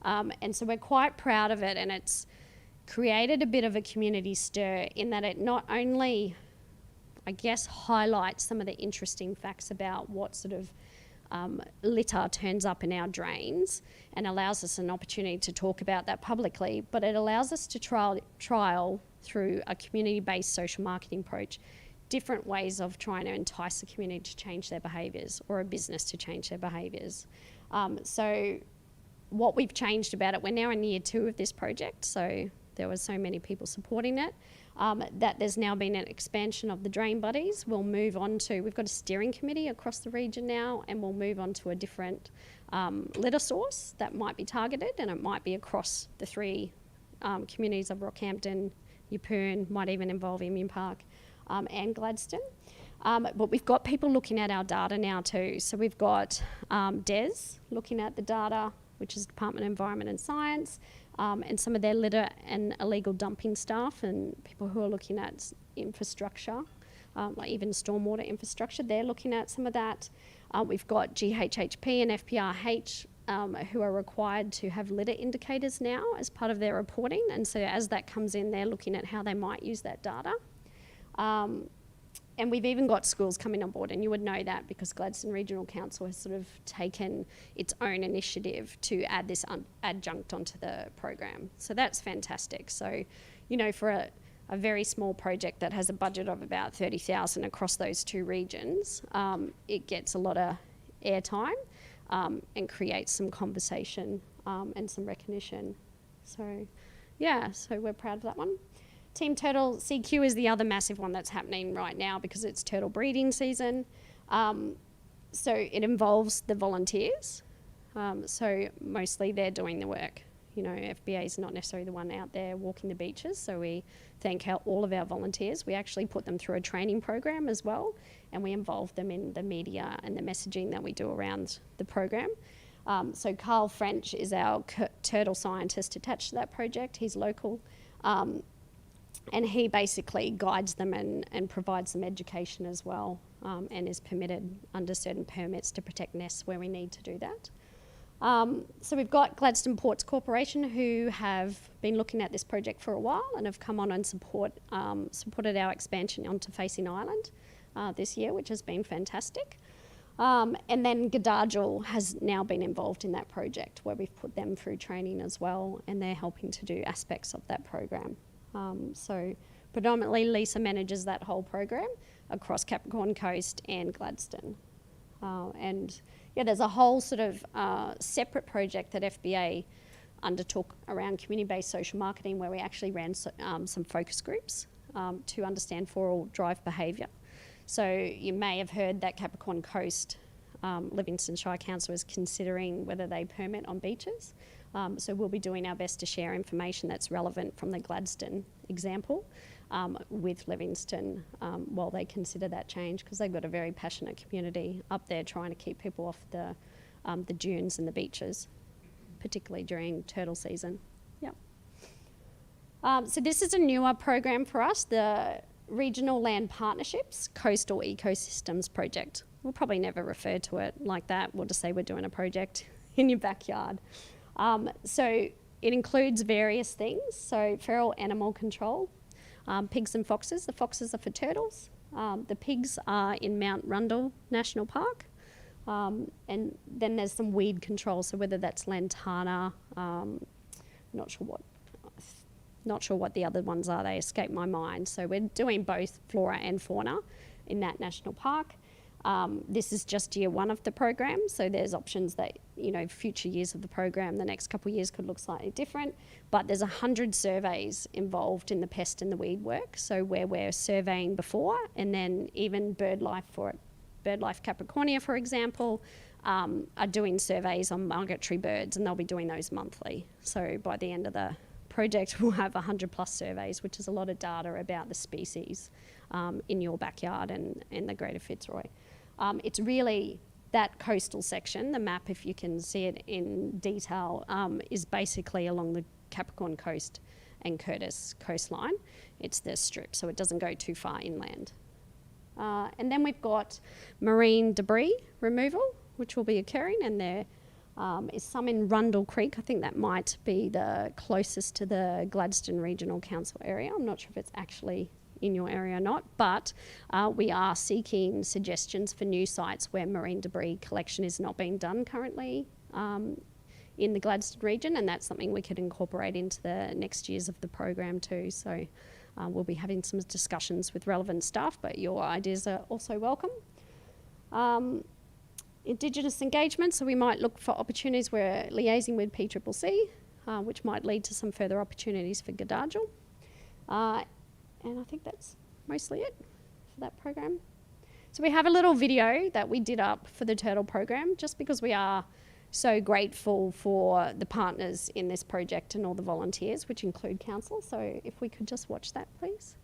Speaker 13: And so we're quite proud of it, and it's created a bit of a community stir in that it not only, I guess, highlights some of the interesting facts about what sort of litter turns up in our drains and allows us an opportunity to talk about that publicly, but it allows us to trial through a community-based social marketing approach different ways of trying to entice the community to change their behaviours or a business to change their behaviours. So what we've changed about it, we're now in year 2 of this project, so there were so many people supporting it, that there's now been an expansion of the Drain Buddies. We'll move on to, we've got a steering committee across the region now, and we'll move on to a different litter source that might be targeted, and it might be across the 3 communities of Rockhampton, Yeppoon, might even involve Emu Park, and Gladstone. But we've got people looking at our data now too. So we've got DES looking at the data, which is Department of Environment and Science, and some of their litter and illegal dumping staff and people who are looking at infrastructure, like even stormwater infrastructure, they're looking at some of that. We've got GHHP and FPRH who are required to have litter indicators now as part of their reporting, and so as that comes in, they're looking at how they might use that data. And we've even got schools coming on board, and you would know that because Gladstone Regional Council has sort of taken its own initiative to add this adjunct onto the program. So that's fantastic. So, you know, for a very small project that has a budget of about 30,000 across those 2 regions, it gets a lot of airtime and creates some conversation and some recognition. So, yeah, so we're proud of that one. Team Turtle CQ is the other massive one that's happening right now because it's turtle breeding season. So it involves the volunteers. So mostly they're doing the work. You know, FBA is not necessarily the one out there walking the beaches, so we thank all of our volunteers. We actually put them through a training program as well, and we involve them in the media and the messaging that we do around the program. So Carl French is our turtle scientist attached to that project. He's local. And he basically guides them and provides them education as well, and is permitted under certain permits to protect nests where we need to do that. So we've got Gladstone Ports Corporation who have been looking at this project for a while and have come on and supported our expansion onto Facing Island this year, which has been fantastic. And then Gaddarjul has now been involved in that project where we've put them through training as well, and they're helping to do aspects of that program. So predominantly Lisa manages that whole program across Capricorn Coast and Gladstone. And yeah, there's a whole sort of separate project that FBA undertook around community-based social marketing where we actually ran some focus groups to understand four-wheel drive behaviour. So you may have heard that Capricorn Coast, Livingston Shire Council is considering whether they permit on beaches. So we'll be doing our best to share information that's relevant from the Gladstone example with Livingston while they consider that change, because they've got a very passionate community up there trying to keep people off the dunes and the beaches, particularly during turtle season. Yep. So this is a newer program for us, the Regional Land Partnerships Coastal Ecosystems Project. We'll probably never refer to it like that. We'll just say we're doing a project in your backyard. So it includes various things. So feral animal control, pigs and foxes. The foxes are for turtles. The pigs are in Mount Rundle National Park. And then there's some weed control. So whether that's lantana, not sure what the other ones are. They escape my mind. So we're doing both flora and fauna in that national park. This is just year one of the program, so there's options that, you know, future years of the program, the next couple of years could look slightly different, but there's 100 surveys involved in the pest and the weed work, so where we're surveying before, and then even BirdLife Capricornia, for example, are doing surveys on migratory birds, and they'll be doing those monthly. So by the end of the project, we'll have 100 plus surveys, which is a lot of data about the species in your backyard and the Greater Fitzroy. It's really that coastal section, the map, if you can see it in detail, is basically along the Capricorn coast and Curtis coastline. It's the strip, so it doesn't go too far inland. And then we've got marine debris removal, which will be occurring, and there is some in Rundle Creek. I think that might be the closest to the Gladstone Regional Council area. I'm not sure if it's actually in your area or not, but we are seeking suggestions for new sites where marine debris collection is not being done currently in the Gladstone region, and that's something we could incorporate into the next years of the program too. So we'll be having some discussions with relevant staff, but your ideas are also welcome. Indigenous engagement, so we might look for opportunities where liaising with PCCC, which might lead to some further opportunities for Gadajal. And I think that's mostly it for that program. So we have a little video that we did up for the Turtle program, just because we are so grateful for the partners in this project and all the volunteers, which include council. So if we could just watch that, please.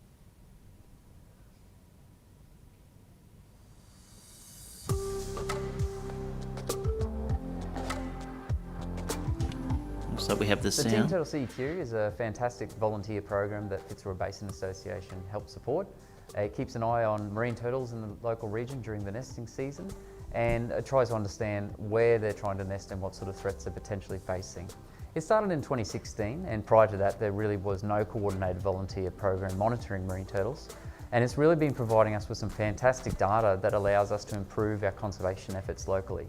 Speaker 2: So we have the
Speaker 14: The Team
Speaker 2: sound.
Speaker 14: Turtle CQ is a fantastic volunteer program that Fitzroy Basin Association helps support. It keeps an eye on marine turtles in the local region during the nesting season, and it tries to understand where they're trying to nest and what sort of threats they're potentially facing. It started in 2016, and prior to that there really was no coordinated volunteer program monitoring marine turtles, and it's really been providing us with some fantastic data that allows us to improve our conservation efforts locally.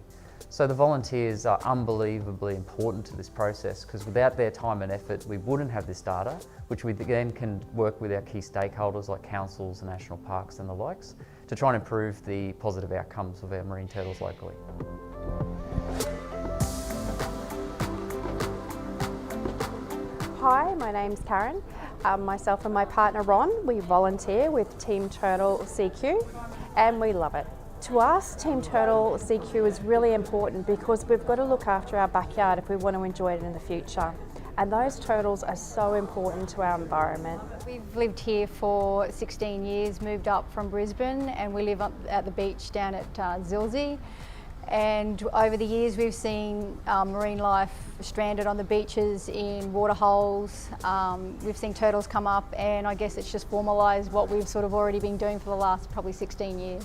Speaker 14: So the volunteers are unbelievably important to this process, because without their time and effort we wouldn't have this data, which we then can work with our key stakeholders like councils, national parks and the likes to try and improve the positive outcomes of our marine turtles locally.
Speaker 15: Hi, my name's Karen. Myself and my partner Ron, we volunteer with Team Turtle CQ and we love it. To us, Team Turtle CQ is really important because we've got to look after our backyard if we want to enjoy it in the future. And those turtles are so important to our environment.
Speaker 16: We've lived here for 16 years, moved up from Brisbane, and we live up at the beach down at Zilsey. And over the years we've seen marine life stranded on the beaches in water holes. We've seen turtles come up, and I guess it's just formalised what we've sort of already been doing for the last probably 16 years.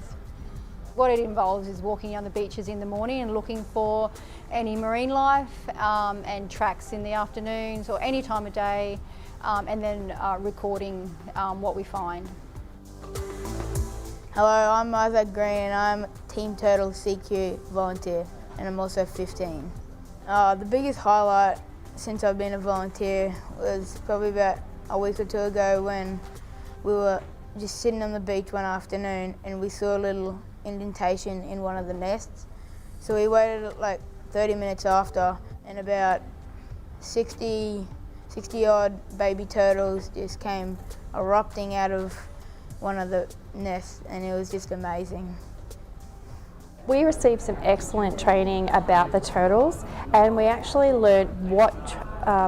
Speaker 16: What it involves is walking on the beaches in the morning and looking for any marine life and tracks in the afternoons or any time of day, and then recording what we find.
Speaker 17: Hello, I'm Isaac Green and I'm Team Turtle CQ volunteer, and I'm also 15. The biggest highlight since I've been a volunteer was probably about a week or two ago when we were just sitting on the beach one afternoon and we saw a little indentation in one of the nests. So we waited like 30 minutes after, and about 60 odd baby turtles just came erupting out of one of the nests, and it was just amazing.
Speaker 15: We received some excellent training about the turtles, and we actually learned what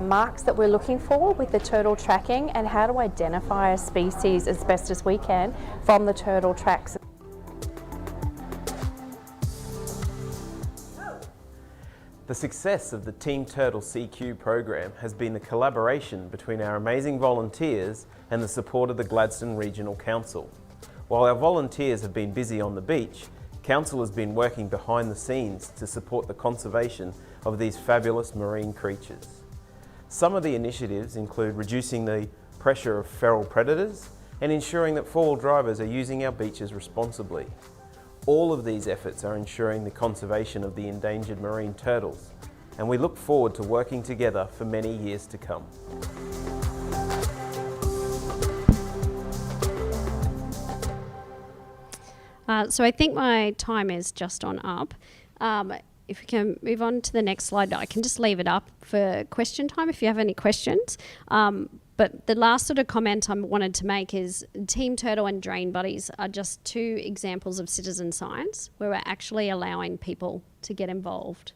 Speaker 15: marks that we're looking for with the turtle tracking and how to identify a species as best as we can from the turtle tracks.
Speaker 18: The success of the Team Turtle CQ program has been the collaboration between our amazing volunteers and the support of the Gladstone Regional Council. While our volunteers have been busy on the beach, Council has been working behind the scenes to support the conservation of these fabulous marine creatures. Some of the initiatives include reducing the pressure of feral predators and ensuring that four-wheel drivers are using our beaches responsibly. All of these efforts are ensuring the conservation of the endangered marine turtles, and we look forward to working together for many years to come.
Speaker 13: So I think my time is just on up. If we can move on to the next slide, I can just leave it up for question time if you have any questions. But the last sort of comment I wanted to make is Team Turtle and Drain Buddies are just two examples of citizen science where we're actually allowing people to get involved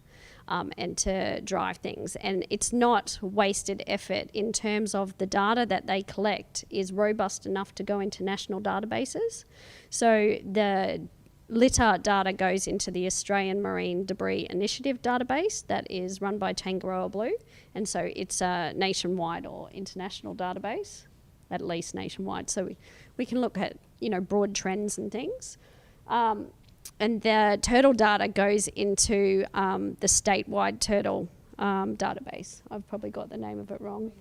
Speaker 13: and to drive things. And it's not wasted effort in terms of the data that they collect is robust enough to go into national databases. So the litter data goes into the Australian Marine Debris Initiative database that is run by Tangaroa Blue, and so it's a nationwide or international database, at least nationwide. So we can look at, you know, broad trends and things. And the turtle data goes into the statewide turtle database. I've probably got the name of it wrong.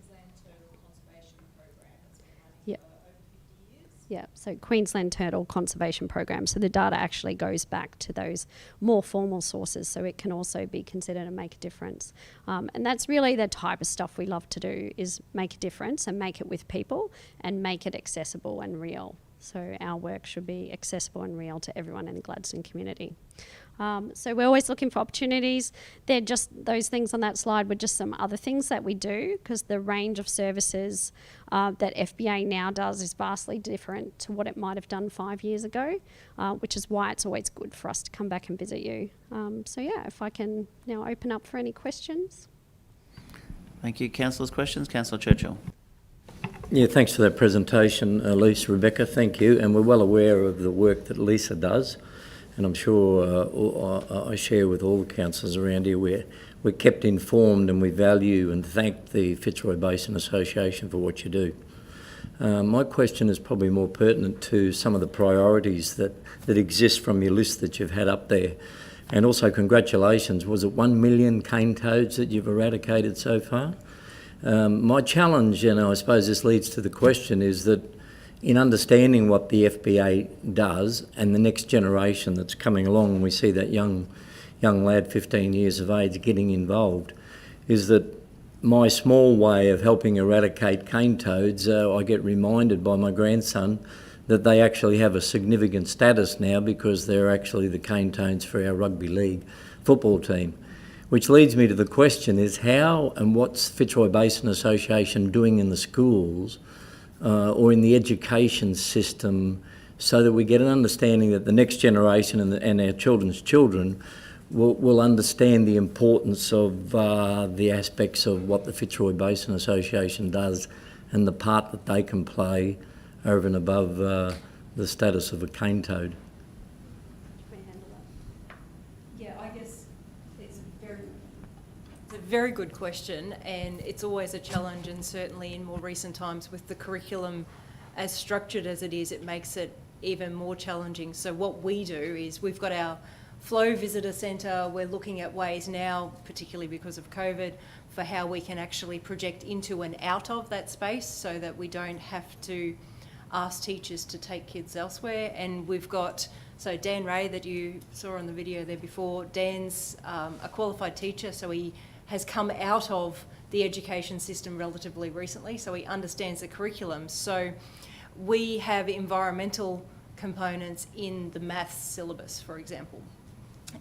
Speaker 13: Yeah, so Queensland Turtle Conservation Program. So the data actually goes back to those more formal sources, so it can also be considered and make a difference. And that's really the type of stuff we love to do, is make a difference and make it with people and make it accessible and real. So our work should be accessible and real to everyone in the Gladstone community. So we're always looking for opportunities. They're just, those things on that slide were just some other things that we do, because the range of services that FBA now does is vastly different to what it might have done 5 years ago, which is why it's always good for us to come back and visit you. So yeah, if I can now open up for any questions.
Speaker 2: Thank you. Councillors, questions? Councillor Churchill.
Speaker 10: Yeah, thanks for that presentation, Lisa, Rebecca, thank you. And we're well aware of the work that Lisa does, and I'm sure I share with all the councillors around here. We're kept informed, and we value and thank the Fitzroy Basin Association for what you do. My question is probably more pertinent to some of the priorities that exist from your list that you've had up there. And also congratulations, was it 1 million cane toads that you've eradicated so far? My challenge, and I suppose this leads to the question, is that in understanding what the FBA does and the next generation that's coming along, and we see that young lad, 15 years of age, getting involved, is that my small way of helping eradicate cane toads, I get reminded by my grandson that they actually have a significant status now because they're actually the cane toads for our rugby league football team. Which leads me to the question is how and what's Fitzroy Basin Association doing in the schools or in the education system so that we get an understanding that the next generation and our children's children will understand the importance of the aspects of what the Fitzroy Basin Association does and the part that they can play over and above the status of a cane toad.
Speaker 11: Very good question, and it's always a challenge, and certainly in more recent times with the curriculum as structured as it is, it makes it even more challenging. So what we do is we've got our Flow Visitor Centre. We're looking at ways now, particularly because of COVID, for how we can actually project into and out of that space so that we don't have to ask teachers to take kids elsewhere. And we've got, so Dan Ray that you saw on the video there before, Dan's a qualified teacher, so he has come out of the education system relatively recently, so he understands the curriculum. So we have environmental components in the maths syllabus, for example.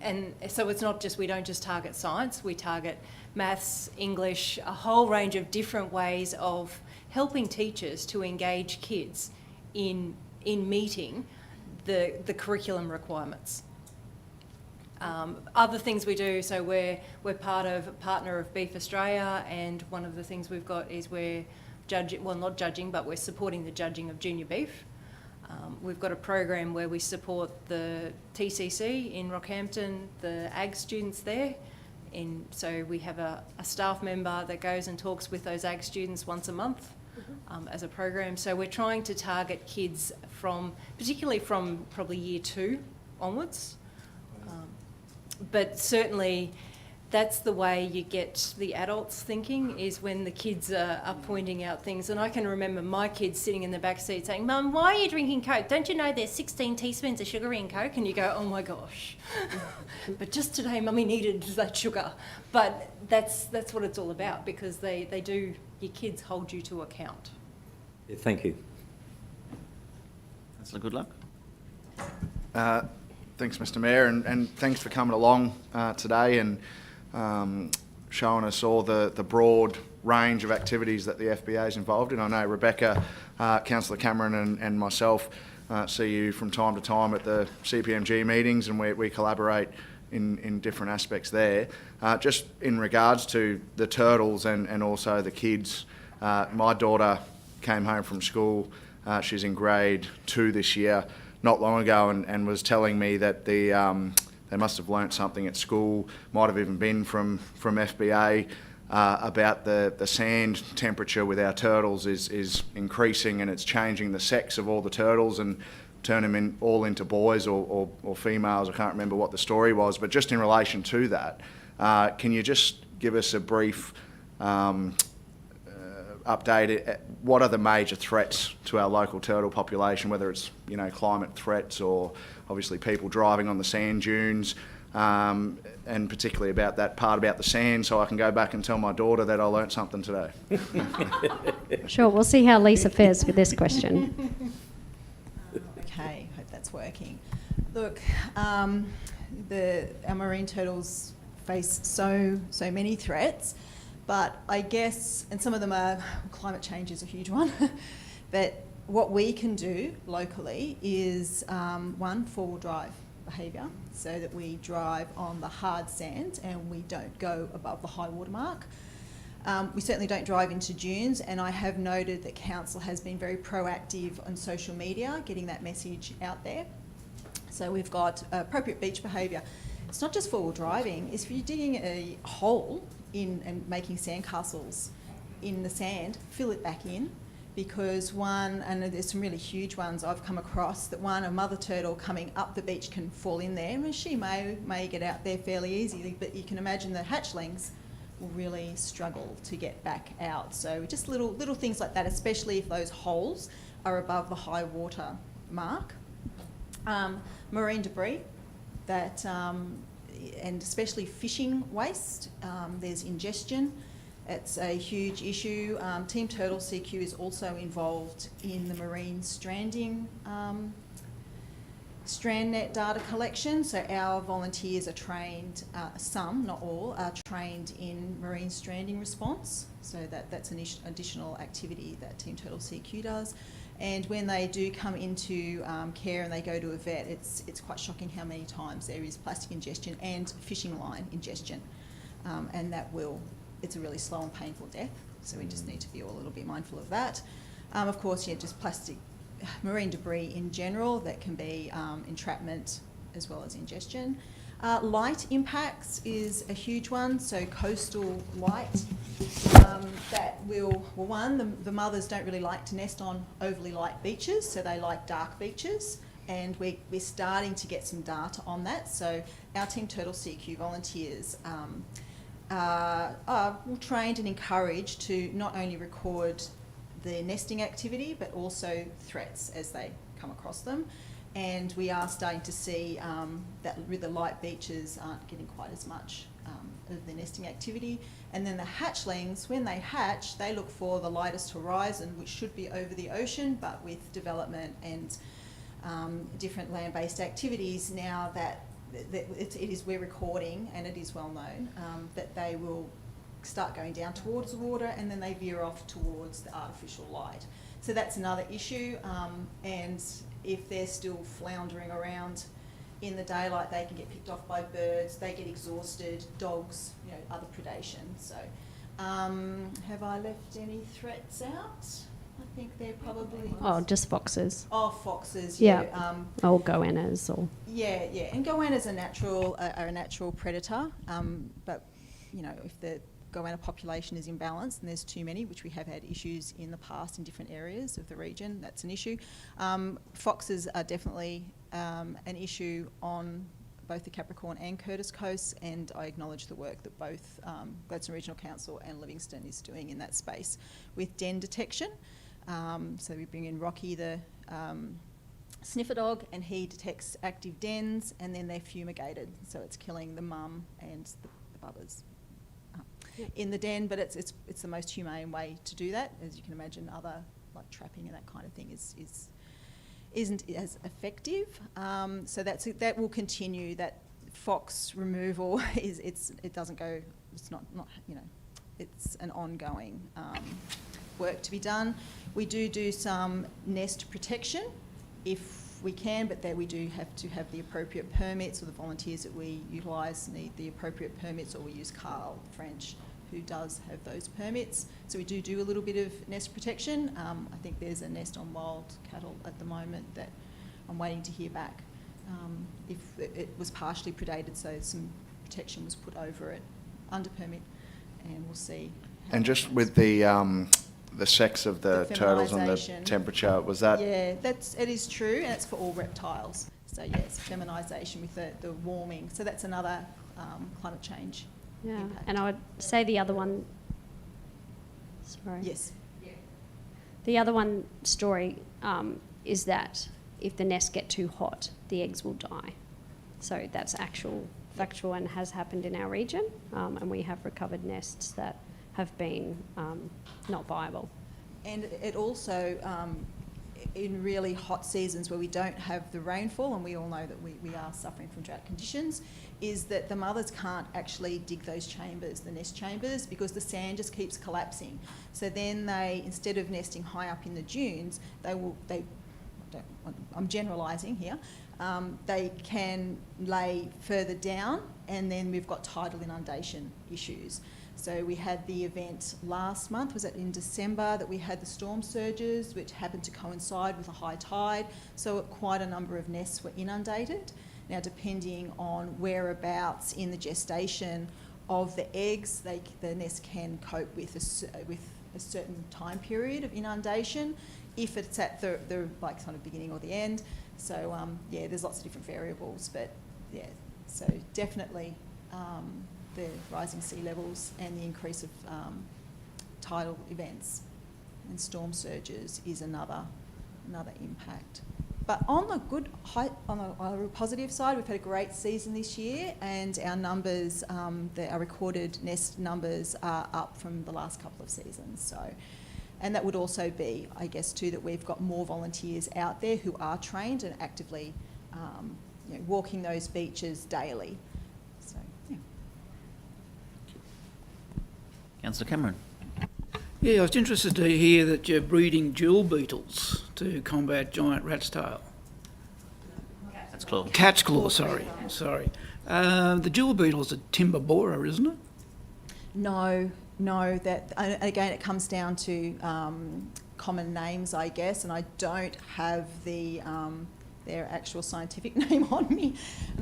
Speaker 11: And so it's not just, we don't just target science, we target maths, English, a whole range of different ways of helping teachers to engage kids in meeting the curriculum requirements. Other things we do, so we're partner of Beef Australia, and one of the things we've got is we're judging, well not judging, but we're supporting the judging of junior beef. We've got a program where we support the TCC in Rockhampton, the ag students there. So we have a staff member that goes and talks with those ag students once a month as a program. So we're trying to target kids particularly from probably year 2 onwards. But certainly that's the way you get the adults thinking, is when the kids are pointing out things. And I can remember my kids sitting in the back seat saying, "Mum, why are you drinking Coke? Don't you know there's 16 teaspoons of sugar in Coke?" And you go, "Oh my gosh." But just today Mummy needed that sugar. But that's what it's all about, because they do, your kids hold you to account.
Speaker 10: Yeah, thank you.
Speaker 2: Councillor Goodluck.
Speaker 3: Thanks, Mr Mayor, and thanks for coming along today and showing us all the broad range of activities that the FBA is involved in. I know Rebecca, Councillor Cameron and myself see you from time to time at the CPMG meetings, and we collaborate in different aspects there. Just in regards to the turtles and also the kids, my daughter came home from school, she's in grade 2 this year, not long ago and was telling me that they must have learnt something at school, might have even been from FBA, about the sand temperature with our turtles is increasing, and it's changing the sex of all the turtles and turn them all into boys or females. I can't remember what the story was, but just in relation to that, can you just give us a brief update? What are the major threats to our local turtle population, whether it's climate threats or obviously people driving on the sand dunes, and particularly about that part about the sand, so I can go back and tell my daughter that I learnt something today.
Speaker 19: Sure, we'll see how Lisa fares with this question.
Speaker 20: Okay, hope that's working. Look, our marine turtles face so many threats, but I guess, and some of them are, climate change is a huge one, but what we can do locally is, one, four-wheel drive behaviour, so that we drive on the hard sand and we don't go above the high water mark. We certainly don't drive into dunes, and I have noted that Council has been very proactive on social media, getting that message out there. So we've got appropriate beach behaviour. It's not just four-wheel driving. If you're digging a hole in and making sandcastles in the sand, fill it back in, because one, and there's some really huge ones I've come across, that one, a mother turtle coming up the beach can fall in there, and she may get out there fairly easily, but you can imagine the hatchlings will really struggle to get back out. So just little things like that, especially if those holes are above the high water mark. Marine debris, that and especially fishing waste. There's ingestion. It's a huge issue. Team Turtle CQ is also involved in the marine stranding strand net data collection. So our volunteers are trained, some, not all, are trained in marine stranding response. So that's an additional activity that Team Turtle CQ does. And when they do come into care and they go to a vet, it's quite shocking how many times there is plastic ingestion and fishing line ingestion. And it's a really slow and painful death. So we just need to be all a little bit mindful of that. Of course, just plastic, marine debris in general, that can be entrapment as well as ingestion. Light impacts is a huge one, so coastal light that will, the mothers don't really like to nest on overly light beaches, so they like dark beaches, and we're starting to get some data on that. So our Team Turtle CQ volunteers are trained and encouraged to not only record the nesting activity, but also threats as they come across them. And we are starting to see that with the light beaches aren't getting quite as much of the nesting activity. And then the hatchlings, when they hatch, they look for the lightest horizon, which should be over the ocean, but with development and different land-based activities now that we're recording, and it is well known, that they will start going down towards the water and then they veer off towards the artificial light. So that's another issue, and if they're still floundering around in the daylight, they can get picked off by birds, they get exhausted, dogs, other predation. So have I left any threats out? I think they're probably...
Speaker 19: Oh, just foxes.
Speaker 20: Oh, foxes,
Speaker 19: yeah.
Speaker 20: Or
Speaker 19: goannas, or...
Speaker 20: Yeah, and goannas are a natural predator, but, if the goanna population is imbalanced and there's too many, which we have had issues in the past in different areas of the region, that's an issue. Foxes are definitely an issue on both the Capricorn and Curtis coasts, and I acknowledge the work that both Gladstone Regional Council and Livingston is doing in that space with den detection. So we bring in Rocky, the sniffer dog, and he detects active dens, and then they're fumigated, so it's killing the mum and the bubbers in the den. But it's the most humane way to do that. As you can imagine, other like trapping and that kind of thing isn't as effective. So that will continue. That fox removal it's an ongoing work to be done. We do some nest protection if we can, but we do have to have the appropriate permits, or the volunteers that we utilise need the appropriate permits, or we use Carl French, who does have those permits. So we do a little bit of nest protection. I think there's a nest on wild cattle at the moment that I'm waiting to hear back if it was partially predated, so some protection was put over it under permit, and we'll see.
Speaker 3: And just with the sex of the turtles and the
Speaker 20: feminisation.
Speaker 3: temperature, was that?
Speaker 20: Yeah, it is true, and it's for all reptiles. So yes, feminisation with the warming. So that's another climate change impact.
Speaker 19: And I would say the other one. Sorry.
Speaker 20: Yes.
Speaker 19: The other one story is that if the nests get too hot, the eggs will die. So that's factual and has happened in our region, and we have recovered nests that have been not viable.
Speaker 20: And it also, in really hot seasons where we don't have the rainfall, and we all know that we are suffering from drought conditions, is that the mothers can't actually dig those chambers, the nest chambers, because the sand just keeps collapsing. So then they, instead of nesting high up in the dunes, I'm generalising here, they can lay further down, and then we've got tidal inundation issues. So we had the event last month, was it in December, that we had the storm surges, which happened to coincide with a high tide. So quite a number of nests were inundated. Now, depending on whereabouts in the gestation of the eggs, the nest can cope with a certain time period of inundation, if it's at the like kind of beginning or the end. So yeah, there's lots of different variables, but yeah, so definitely the rising sea levels and the increase of tidal events and storm surges is another impact. But on the on a positive side, we've had a great season this year, and our numbers, our recorded nest numbers, are up from the last couple of seasons. So, and that would also be, I guess, too, that we've got more volunteers out there who are trained and actively walking those beaches daily. So, yeah.
Speaker 2: Councillor Cameron.
Speaker 21: Yeah, I was interested to hear that you're breeding jewel beetles to combat giant rat's tail.
Speaker 2: Cat's claw.
Speaker 21: Cat's claw, sorry. The jewel beetle's a timber borer, isn't it?
Speaker 20: No, that, and again, it comes down to common names, I guess, and I don't have their actual scientific name on me.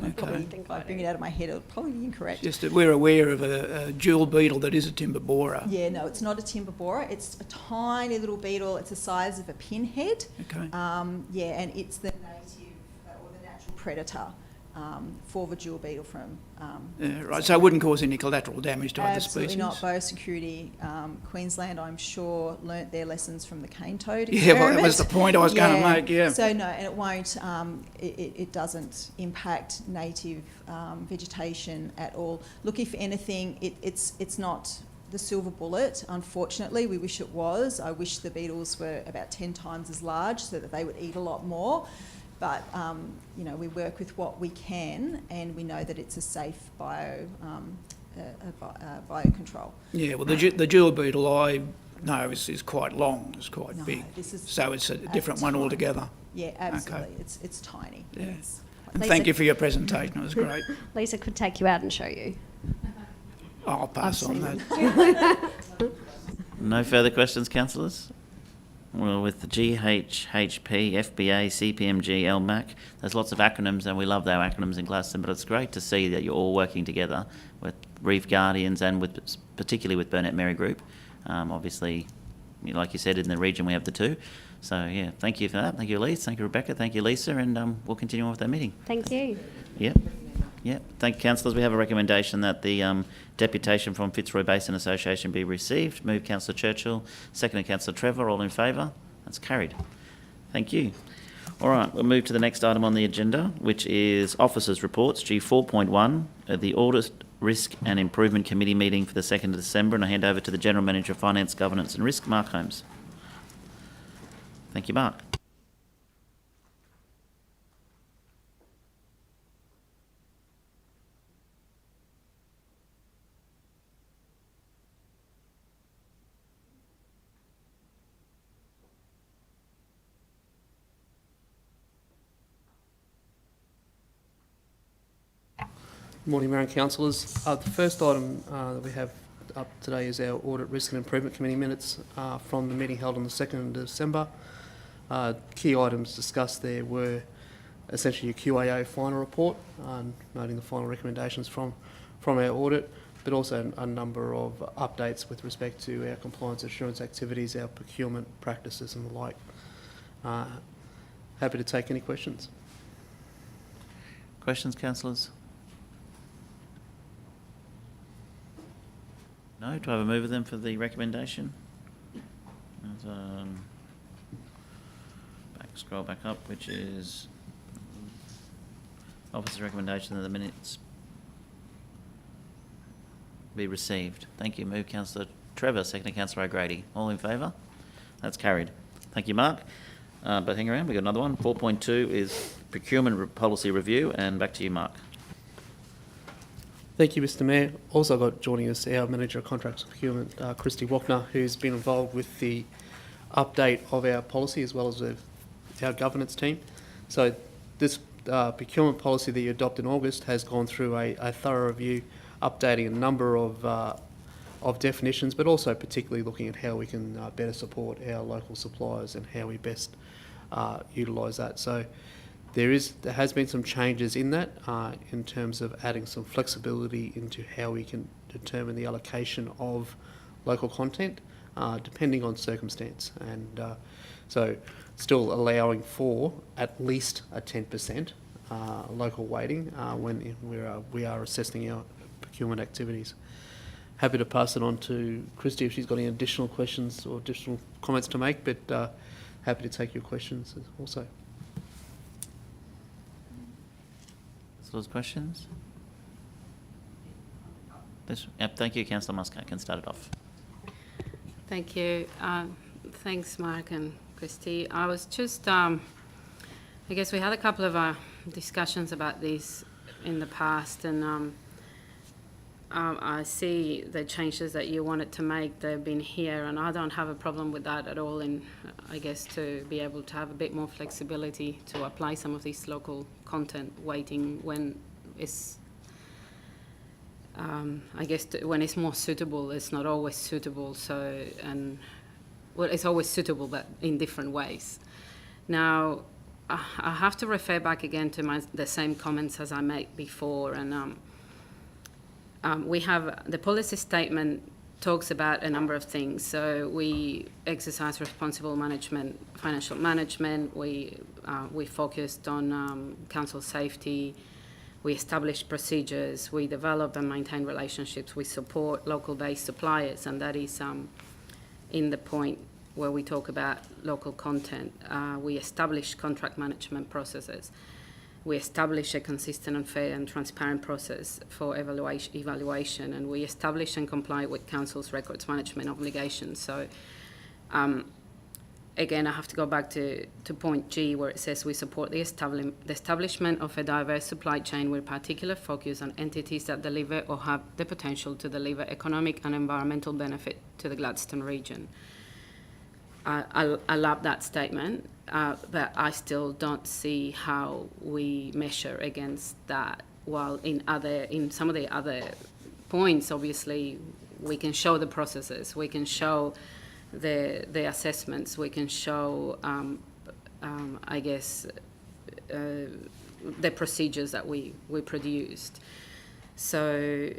Speaker 21: Okay.
Speaker 20: If I bring it out of my head, it'll probably be incorrect.
Speaker 21: Just that we're aware of a jewel beetle that is a timber borer.
Speaker 20: Yeah, no, it's not a timber borer. It's a tiny little beetle. It's the size of a pinhead.
Speaker 21: Okay.
Speaker 20: Yeah, and it's the native or the natural predator for the jewel beetle from...
Speaker 21: right, so it wouldn't cause any collateral damage to other species?
Speaker 20: Absolutely not. Biosecurity Queensland, I'm sure, learnt their lessons from the cane toad
Speaker 21: Yeah,
Speaker 20: experiment.
Speaker 21: well, that was the point I was going to make, yeah.
Speaker 20: So no, and it won't, it doesn't impact native vegetation at all. Look, if anything, it's not the silver bullet, unfortunately. We wish it was. I wish the beetles were about 10 times as large so that they would eat a lot more. But, we work with what we can, and we know that it's a safe biocontrol.
Speaker 21: Yeah, well, the jewel beetle I know is quite long, it's quite big. So it's a different one altogether.
Speaker 20: Yeah, absolutely.
Speaker 21: Okay.
Speaker 20: It's tiny.
Speaker 21: Yeah.
Speaker 20: Yes.
Speaker 21: And thank you for your presentation, it was great.
Speaker 19: Lisa could take you out and show you.
Speaker 21: I'll pass on that.
Speaker 2: No further questions, councillors? Well, with the GHHP, FBA, CPMG, LMAC, there's lots of acronyms, and we love our acronyms in Gladstone, but it's great to see that you're all working together with Reef Guardians and particularly with Burnett Mary Group. Obviously, like you said, in the region we have the two. So, yeah, thank you for that. Thank you, Elise. Thank you, Rebecca. Thank you, Lisa. And we'll continue on with our meeting.
Speaker 19: Thank you.
Speaker 2: Yep. Thank you, councillors. We have a recommendation that the deputation from Fitzroy Basin Association be received. Move Councillor Churchill, seconded Councillor Trevor. All in favour? That's carried. Thank you. All right, we'll move to the next item on the agenda, which is Officers' Reports, G4.1, the Audit, Risk and Improvement Committee meeting for the 2nd of December, and I hand over to the General Manager of Finance, Governance and Risk, Mark Holmes. Thank you, Mark.
Speaker 22: Good morning, Mayor and Councillors. The first item that we have up today is our Audit, Risk and Improvement Committee minutes from the meeting held on the 2nd of December. Key items discussed there were essentially your QAO final report, noting the final recommendations from our audit, but also a number of updates with respect to our compliance assurance activities, our procurement practices and the like. Happy to take any questions.
Speaker 2: Questions, councillors? No? Do I have a mover then for the recommendation? Scroll back up, which is officer's recommendation that the minutes be received. Thank you. Move Councillor Trevor, seconded Councillor O'Grady. All in favour? That's carried. Thank you, Mark. But hang around, we've got another one. 4.2 is procurement policy review, and back to you, Mark.
Speaker 22: Thank you, Mr Mayor. Also got joining us our Manager of Contracts and Procurement, Christy Wachner, who's been involved with the update of our policy as well as our governance team. So this procurement policy that you adopted in August has gone through a thorough review, updating a number of definitions, but also particularly looking at how we can better support our local suppliers and how we best utilise that. So there has been some changes in that in terms of adding some flexibility into how we can determine the allocation of local content depending on circumstance, and so still allowing for at least a 10% local weighting when we are assessing our procurement activities. Happy to pass it on to Christy if she's got any additional questions or additional comments to make, but happy to take your questions also.
Speaker 2: Those questions? Yep, thank you, Councillor Muscat. Can start it off.
Speaker 5: Thank you. Thanks, Mark and Christy. I was just, I guess we had a couple of discussions about this in the past, and I see the changes that you wanted to make. They've been here, and I don't have a problem with that at all. And I guess to be able to have a bit more flexibility to apply some of this local content weighting when it's, I guess when it's more suitable. It's not always suitable. So, and well, it's always suitable, but in different ways. Now, I have to refer back again to the same comments as I made before, and we have the policy statement talks about a number of things. So we exercise responsible management, financial management. We focused on council safety. We establish procedures. We develop and maintain relationships. We support local-based suppliers, and that is in the point where we talk about local content. We establish contract management processes. We establish a consistent and fair and transparent process for evaluation, and we establish and comply with Council's records management obligations. So, again, I have to go back to point G, where it says we support the establishment of a diverse supply chain with particular focus on entities that deliver or have the potential to deliver economic and environmental benefit to the Gladstone region. I love that statement. But I still don't see how we measure against that. While in some of the other points, obviously, we can show the processes, we can show the assessments, we can show, I guess, the procedures that we produced. So,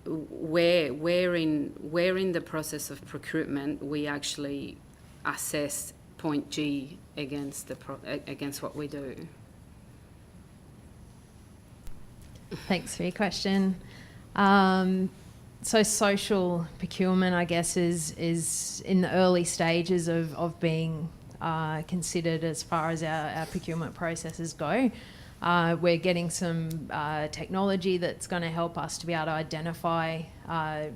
Speaker 5: where in the process of procurement we actually assess point G against against what we do.
Speaker 4: Thanks for your question. So social procurement, I guess, is in the early stages of being considered as far as our procurement processes go. We're getting some technology that's going to help us to be able to identify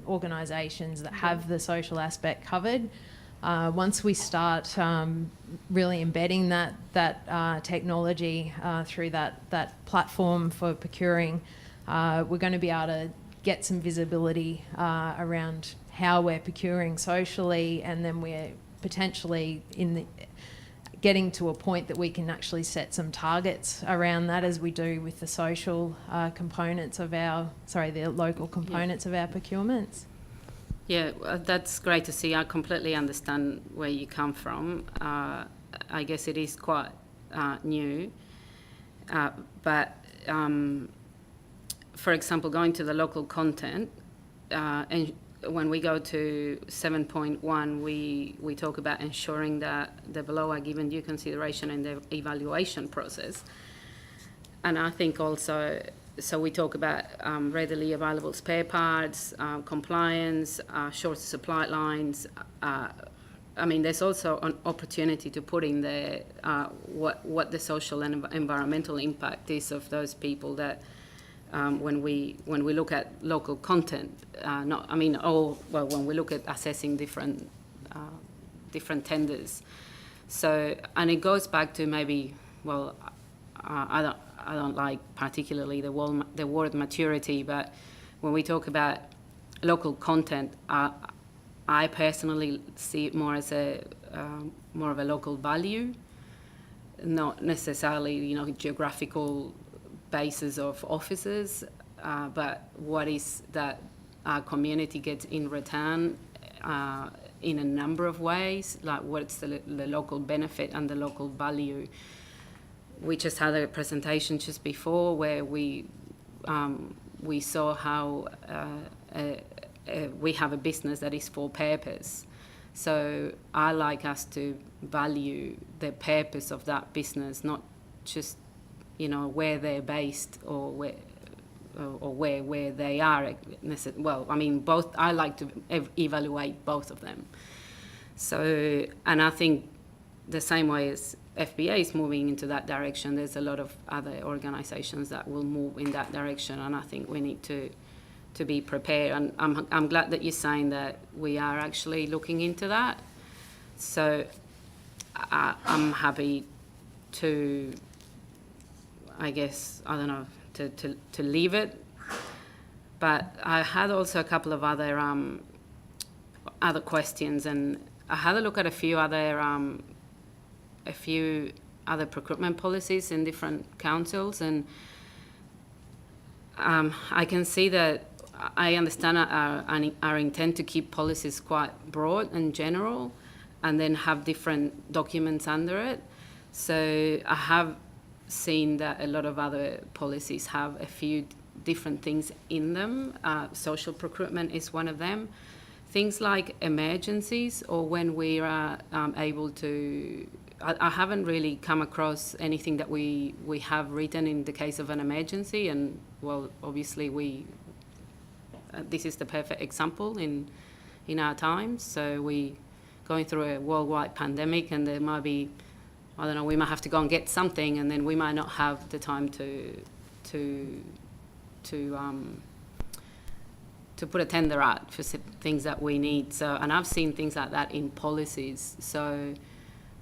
Speaker 4: organisations that have the social aspect covered. Once we start really embedding that technology through that platform for procuring, we're going to be able to get some visibility around how we're procuring socially, and then we're potentially getting to a point that we can actually set some targets around that, as we do with the social components of the local components of our procurements.
Speaker 5: Yeah, that's great to see. I completely understand where you come from. I guess it is quite new. But for example, going to the local content, and when we go to 7.1, we talk about ensuring that the below are given due consideration in the evaluation process. And I think also, so we talk about readily available spare parts, compliance, short supply lines. I mean, there's also an opportunity to put in there what the social and environmental impact is of those people that when we look at local content, when we look at assessing different tenders. So, and it goes back to maybe, I don't like particularly the word maturity, but when we talk about local content, I personally see it more as more of a local value, not necessarily geographical basis of offices, but what is that our community gets in return in a number of ways, like what's the local benefit and the local value. We just had a presentation just before where we saw how we have a business that is for purpose. So I like us to value the purpose of that business, not just where they're based or where they are. Well, I mean, both. I like to evaluate both of them. So, and I think the same way as FBA is moving into that direction, there's a lot of other organisations that will move in that direction, and I think we need to be prepared. And I'm glad that you're saying that we are actually looking into that. So I'm happy to, I guess, I don't know, to leave it. But I had also a couple of other questions, and I had a look at a few other procurement policies in different councils, and I can see that I understand our intent to keep policies quite broad and general, and then have different documents under it. So I have seen that a lot of other policies have a few different things in them. Social procurement is one of them. Things like emergencies, or when we are able to, I haven't really come across anything that we have written in the case of an emergency, and well, obviously this is the perfect example in our times. So we going through a worldwide pandemic, and there might be, I don't know, we might have to go and get something, and then we might not have the time to put a tender out for things that we need. So, and I've seen things like that in policies. So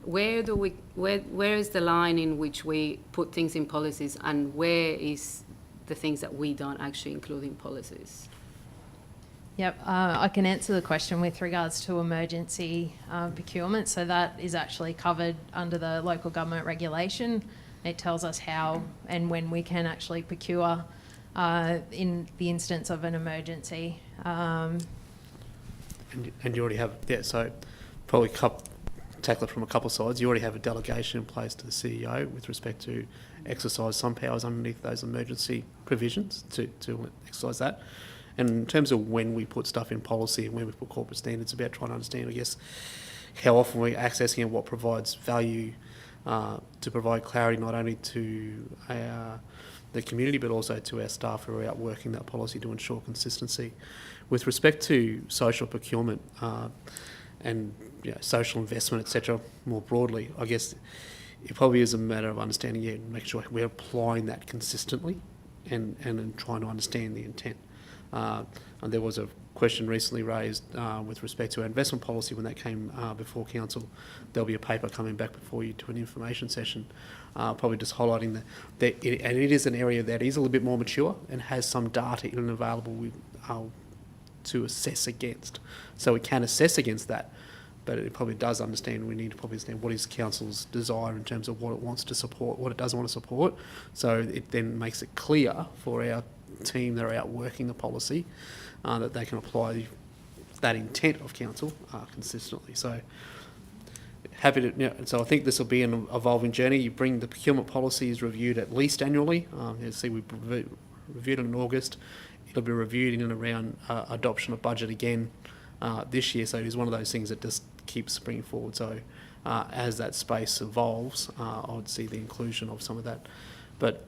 Speaker 5: where is the line in which we put things in policies, and where is the things that we don't actually include in policies?
Speaker 4: Yep, I can answer the question with regards to emergency procurement. So that is actually covered under the local government regulation. It tells us how and when we can actually procure in the instance of an emergency.
Speaker 22: And you already have, so probably tackle it from a couple of sides. You already have a delegation in place to the CEO with respect to exercise some powers underneath those emergency provisions to exercise that. And in terms of when we put stuff in policy and when we put corporate standards, about trying to understand, I guess, how often we're accessing and what provides value to provide clarity not only to the community but also to our staff who are out working that policy to ensure consistency. With respect to social procurement and social investment, etc., more broadly, I guess it probably is a matter of understanding, and making sure we're applying that consistently and trying to understand the intent. And there was a question recently raised with respect to our investment policy when that came before council. There'll be a paper coming back before you to an information session, probably just highlighting that and it is an area that is a little bit more mature and has some data in and available to assess against. So we can assess against that, but it probably does understand, we need to probably understand what is council's desire in terms of what it wants to support, what it doesn't want to support. So it then makes it clear for our team that are out working the policy that they can apply that intent of council consistently. So happy to, so I think this will be an evolving journey. You bring the procurement policies reviewed at least annually. You see, we reviewed it in August. It'll be reviewed in and around adoption of budget again this year. So it is one of those things that just keeps bringing forward. So as that space evolves, I would see the inclusion of some of that. But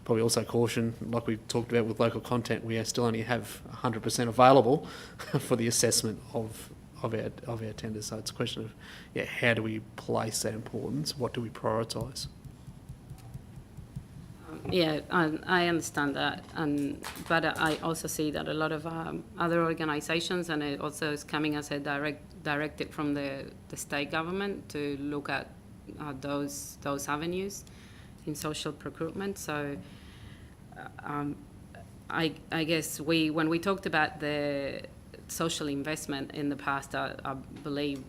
Speaker 22: probably also caution, like we've talked about with local content, we still only have 100% available for the assessment of our tenders. So it's a question of, how do we place that importance? What do we prioritise?
Speaker 5: Yeah, I understand that, but I also see that a lot of other organisations, and it also is coming as a directive from the state government to look at those avenues in social procurement. So I guess when we talked about the social investment in the past, I believe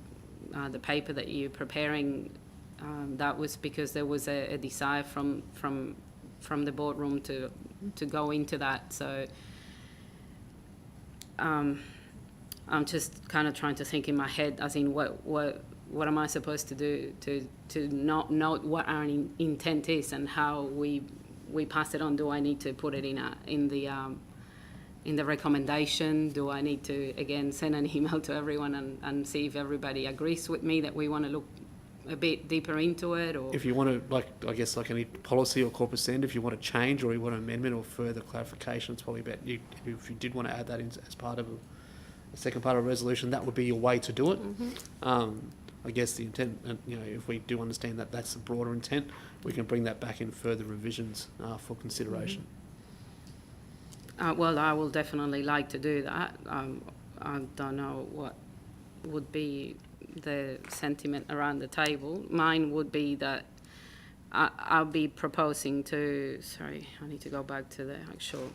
Speaker 5: the paper that you're preparing, that was because there was a desire from the boardroom to go into that. So I'm just kind of trying to think in my head, as in what am I supposed to do to not note what our intent is and how we pass it on. Do I need to put it in the recommendation? Do I need to again send an email to everyone and see if everybody agrees with me that we want to look a bit deeper into it? Or
Speaker 22: if you want to, like any policy or corporate standard, if you want to change or you want an amendment or further clarification, it's probably about you. If you did want to add that in as part of a second part of a resolution, that would be your way to do it. I guess the intent, if we do understand that that's the broader intent, we can bring that back in further revisions for consideration.
Speaker 5: Well, I will definitely like to do that. I don't know what would be the sentiment around the table. Mine would be that I'll be proposing to, sorry, I need to go back to the actual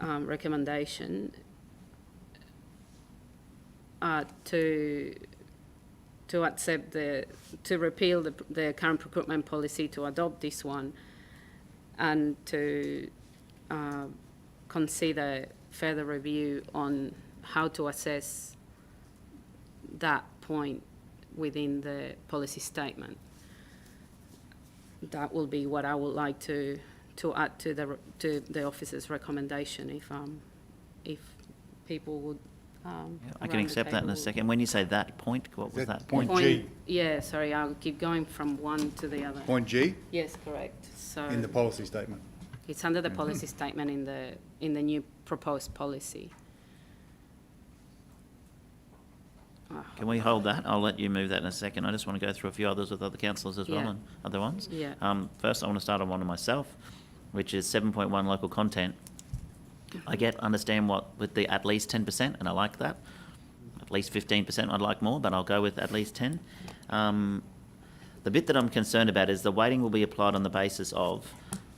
Speaker 5: recommendation, to accept to repeal the current procurement policy, to adopt this one, and to consider further review on how to assess that point within the policy statement. That will be what I would like to add to the office's recommendation, if people would.
Speaker 2: I can accept that in a second. When you say that point, what was that point?
Speaker 7: Point G.
Speaker 5: Yeah, sorry, I'll keep going from one to the other.
Speaker 7: Point G?
Speaker 5: Yes, correct. So
Speaker 7: in the policy statement.
Speaker 5: It's under the policy statement in the new proposed policy.
Speaker 2: Can we hold that? I'll let you move that in a second. I just want to go through a few others with other councillors as well,
Speaker 5: Yeah.
Speaker 2: and other ones.
Speaker 5: Yeah.
Speaker 2: First, I want to start on one of myself, which is 7.1 local content. I understand what with the at least 10%, and I like that. At least 15%, I'd like more, but I'll go with at least 10. The bit that I'm concerned about is the weighting will be applied on the basis of,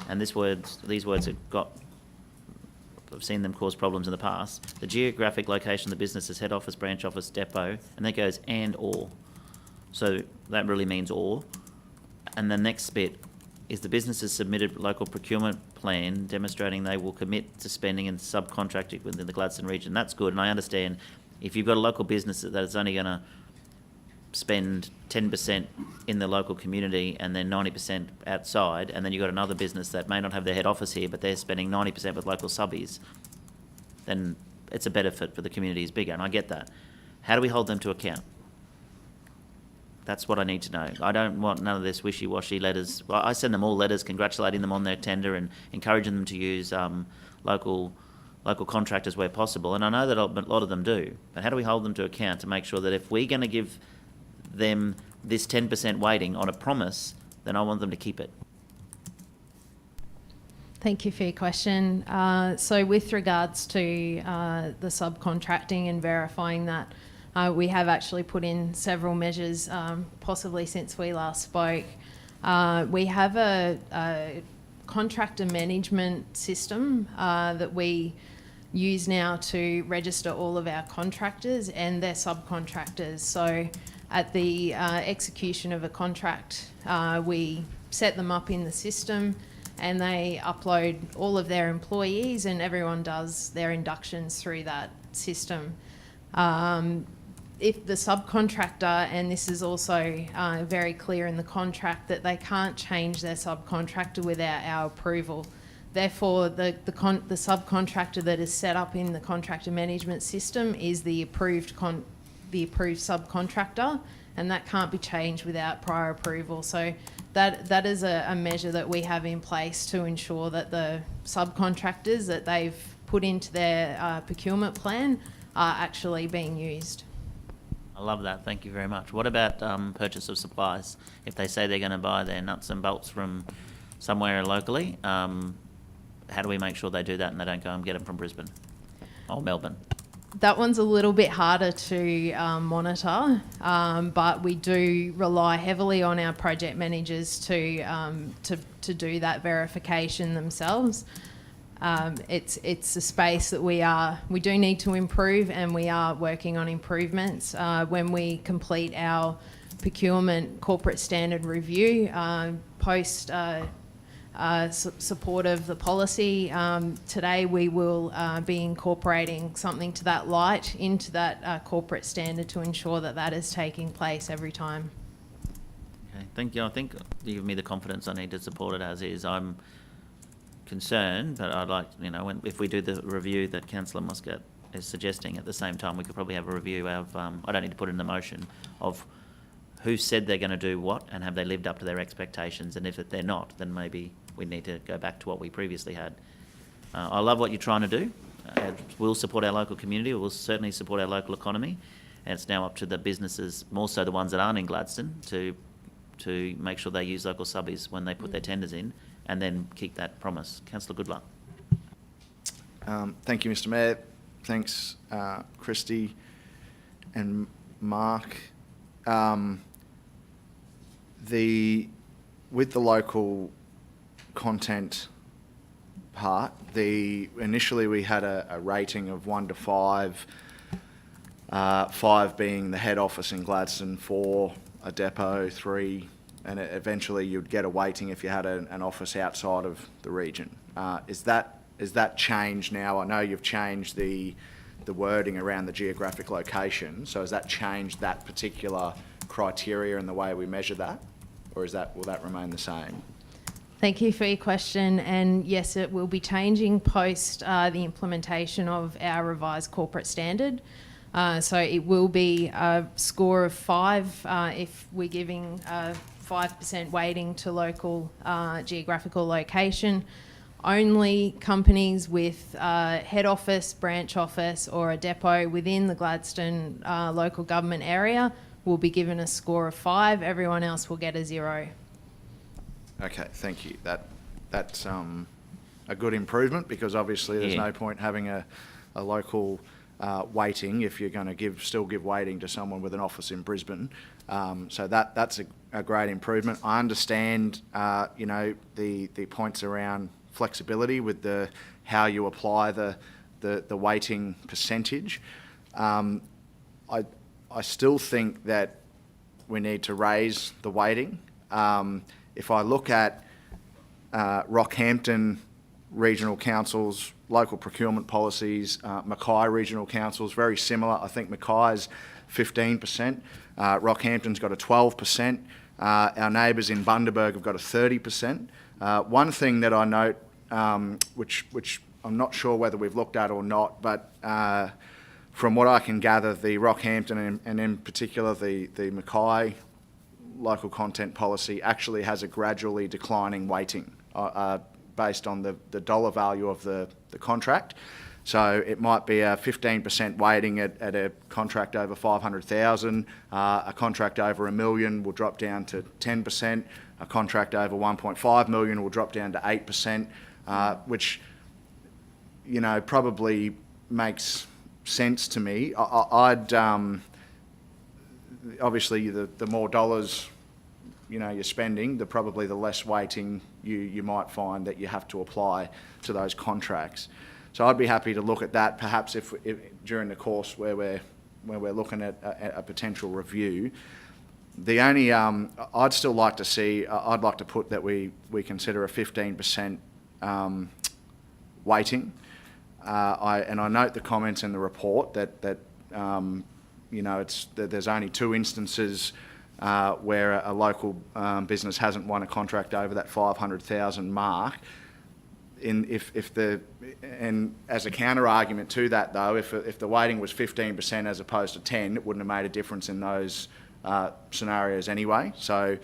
Speaker 2: and these words I've seen them cause problems in the past, the geographic location of the business's head office, branch office, depot, and then it goes and or. So that really means or. And the next bit is the businesses submitted local procurement plan demonstrating they will commit to spending and subcontracting within the Gladstone region. That's good, and I understand if you've got a local business that is only going to spend 10% in the local community and then 90% outside, and then you've got another business that may not have their head office here, but they're spending 90% with local subbies, then it's a benefit for the community is bigger, and I get that. How do we hold them to account? That's what I need to know. I don't want none of this wishy-washy letters. Well, I send them all letters congratulating them on their tender and encouraging them to use local contractors where possible, and I know that a lot of them do, but how do we hold them to account to make sure that if we're going to give them this 10% weighting on a promise, then I want them to keep it?
Speaker 1: Thank you for your question. So with regards to the subcontracting and verifying that, we have actually put in several measures, possibly since we last spoke. We have a contractor management system that we use now to register all of our contractors and their subcontractors. So at the execution of a contract, we set them up in the system and they upload all of their employees, and everyone does their inductions through that system. if the subcontractor, and this is also very clear in the contract, that they can't change their subcontractor without our approval. Therefore, the subcontractor that is set up in the contractor management system is the approved subcontractor, and that can't be changed without prior approval. So that is a measure that we have in place to ensure that the subcontractors that they've put into their procurement plan are actually being used.
Speaker 2: I love that. Thank you very much. What about purchase of supplies? If they say they're going to buy their nuts and bolts from somewhere locally, how do we make sure they do that and they don't go and get them from Brisbane or Melbourne?
Speaker 1: That one's a little bit harder to monitor, but we do rely heavily on our project managers to do that verification themselves. It's a space that we do need to improve, and we are working on improvements. When we complete our procurement corporate standard review, post support of the policy, today we will be incorporating something to that light into that corporate standard to ensure that that is taking place every time.
Speaker 2: Okay, thank you. I think you give me the confidence I need to support it as is. I'm concerned, but I'd like, if we do the review that Councillor Muscat is suggesting, at the same time we could probably have a review of, I don't need to put in the motion, of who said they're going to do what and have they lived up to their expectations, and if they're not, then maybe we need to go back to what we previously had. I love what you're trying to do. We'll support our local community, we'll certainly support our local economy, and it's now up to the businesses, more so the ones that aren't in Gladstone, to make sure they use local subbies when they put their tenders in, and then keep that promise. Councillor Goodluck.
Speaker 3: Thank you, Mr Mayor. Thanks, Christy and Mark. With the local content part, initially we had a rating of 1 to 5, 5 being the head office in Gladstone, 4 a depot, 3, and eventually you'd get a weighting if you had an office outside of the region. Is that changed now? I know you've changed the wording around the geographic location, so has that changed that particular criteria and the way we measure that, or will that remain the same?
Speaker 1: Thank you for your question, and yes, it will be changing post the implementation of our revised corporate standard. So it will be a score of 5 if we're giving 5% weighting to local geographical location. Only companies with head office, branch office or a depot within the Gladstone local government area will be given a score of 5. Everyone else will get a 0.
Speaker 3: Okay, thank you. That's a good improvement, because obviously there's no point having a local weighting if you're going to still give weighting to someone with an office in Brisbane. So that's a great improvement. I understand, the points around flexibility with how you apply the weighting percentage. I still think that we need to raise the weighting. If I look at Rockhampton Regional Council's local procurement policies, Mackay Regional Council's very similar. I think Mackay's 15%, Rockhampton's got a 12%, our neighbours in Bundaberg have got a 30%. One thing that I note, which I'm not sure whether we've looked at or not, but from what I can gather, the Rockhampton and in particular the Mackay local content policy actually has a gradually declining weighting based on the dollar value of the contract. So it might be a 15% weighting at a contract over 500,000, a contract over $1 million will drop down to 10%, a contract over 1.5 million will drop down to 8%, which probably makes sense to me. I'd obviously the more dollars you're spending, probably the less weighting you might find that you have to apply to those contracts. So I'd be happy to look at that, perhaps if during the course where we're looking at a potential review. The only I'd still like to see, I'd like to put that we consider a 15% weighting. I note the comments in the report that there's only 2 instances where a local business hasn't won a contract over that 500,000 mark. And as a counter argument to that, though, if the weighting was 15% as opposed to 10, it wouldn't have made a difference in those scenarios anyway. So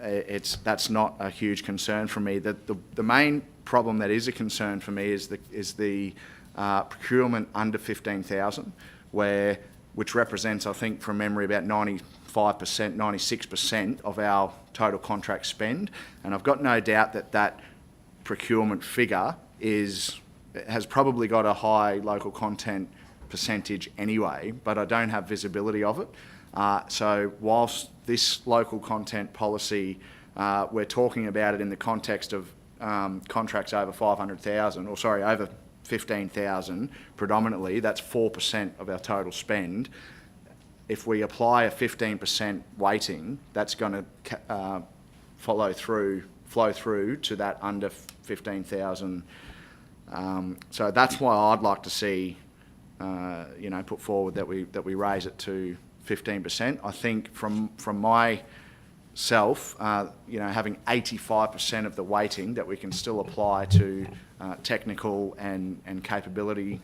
Speaker 3: that's not a huge concern for me. The main problem that is a concern for me is the procurement under 15,000, which represents, I think, from memory, about 95%, 96% of our total contract spend. And I've got no doubt that procurement figure has probably got a high local content percentage anyway, but I don't have visibility of it. So whilst this local content policy, we're talking about it in the context of contracts over 500,000, or sorry, over 15,000 predominantly, that's 4% of our total spend. If we apply a 15% weighting, that's going to flow through to that under 15,000. So that's why I'd like to see, put forward that we raise it to 15%. I think from myself, having 85% of the weighting that we can still apply to technical and capability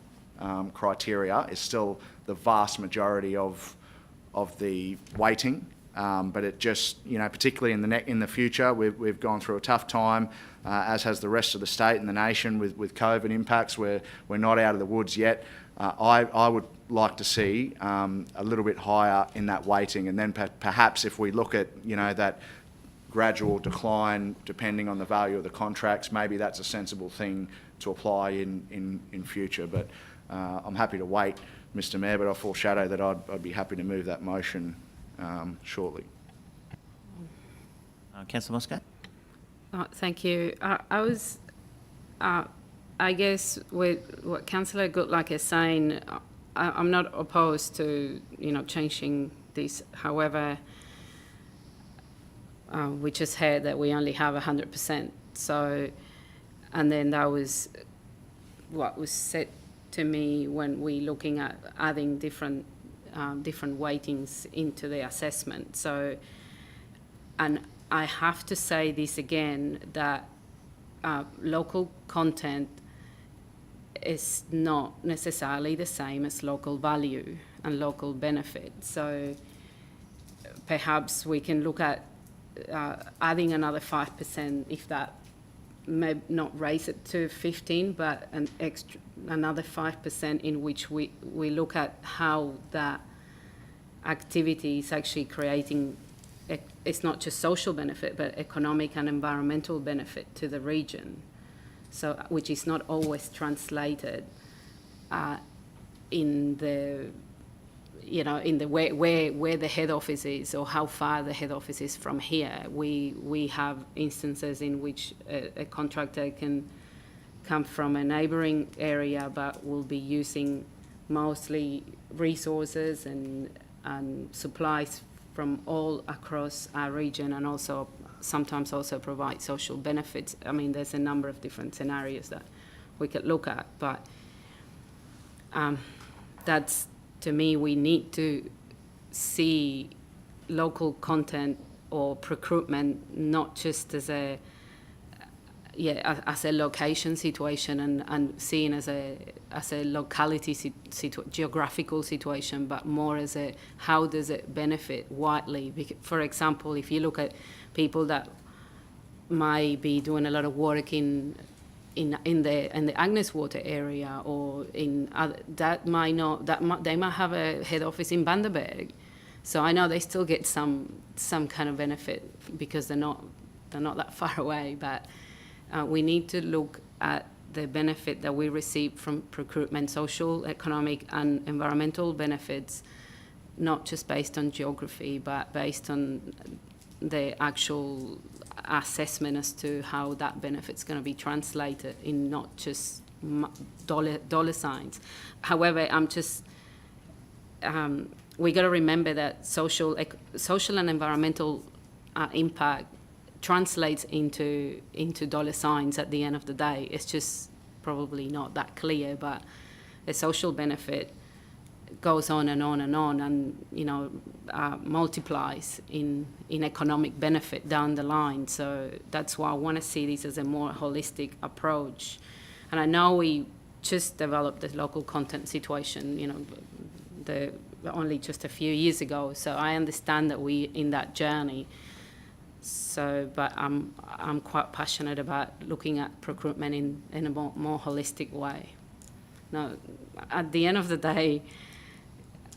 Speaker 3: criteria is still the vast majority of the weighting. But it just, particularly in the future, we've gone through a tough time, as has the rest of the state and the nation with COVID impacts. We're not out of the woods yet. I would like to see a little bit higher in that weighting, and then perhaps if we look at that gradual decline depending on the value of the contracts, maybe that's a sensible thing to apply in future. But I'm happy to wait, Mr. Mayor, but I'll foreshadow that I'd be happy to move that motion shortly.
Speaker 2: Councillor Muscat?
Speaker 5: Thank you. I guess with what Councillor Goodluck is saying, I'm not opposed to changing this. However, we just heard that we only have 100%. So, and then that was what was said to me when we looking at adding different weightings into the assessment. So, and I have to say this again, that local content is not necessarily the same as local value and local benefit. So perhaps we can look at adding another 5%, if that may not raise it to 15, but another 5% in which we look at how that activity is actually creating, it's not just social benefit, but economic and environmental benefit to the region. So, which is not always translated in the, in the where the head office is or how far the head office is from here. We have instances in which a contractor can come from a neighbouring area, but will be using mostly resources and supplies from all across our region, and also sometimes also provide social benefits. I mean, there's a number of different scenarios that we could look at, but that's, to me, we need to see local content or procurement not just as a location situation and seen as a locality geographical situation, but more as a how does it benefit widely. For example, if you look at people that might be doing a lot of work in the Agnes Water area, or in other, they might have a head office in Bundaberg, so I know they still get some kind of benefit because they're not that far away, but. We need to look at the benefit that we receive from procurement, social, economic and environmental benefits, not just based on geography, but based on the actual assessment as to how that benefit's going to be translated in not just dollar signs. However, we got to remember that social and environmental impact translates into dollar signs at the end of the day. It's just probably not that clear, but a social benefit goes on and on and on, and multiplies in economic benefit down the line. So that's why I want to see this as a more holistic approach. And I know we just developed the local content situation, only just a few years ago. So I understand that we in that journey. So, but I'm quite passionate about looking at procurement in a more holistic way. Now, at the end of the day,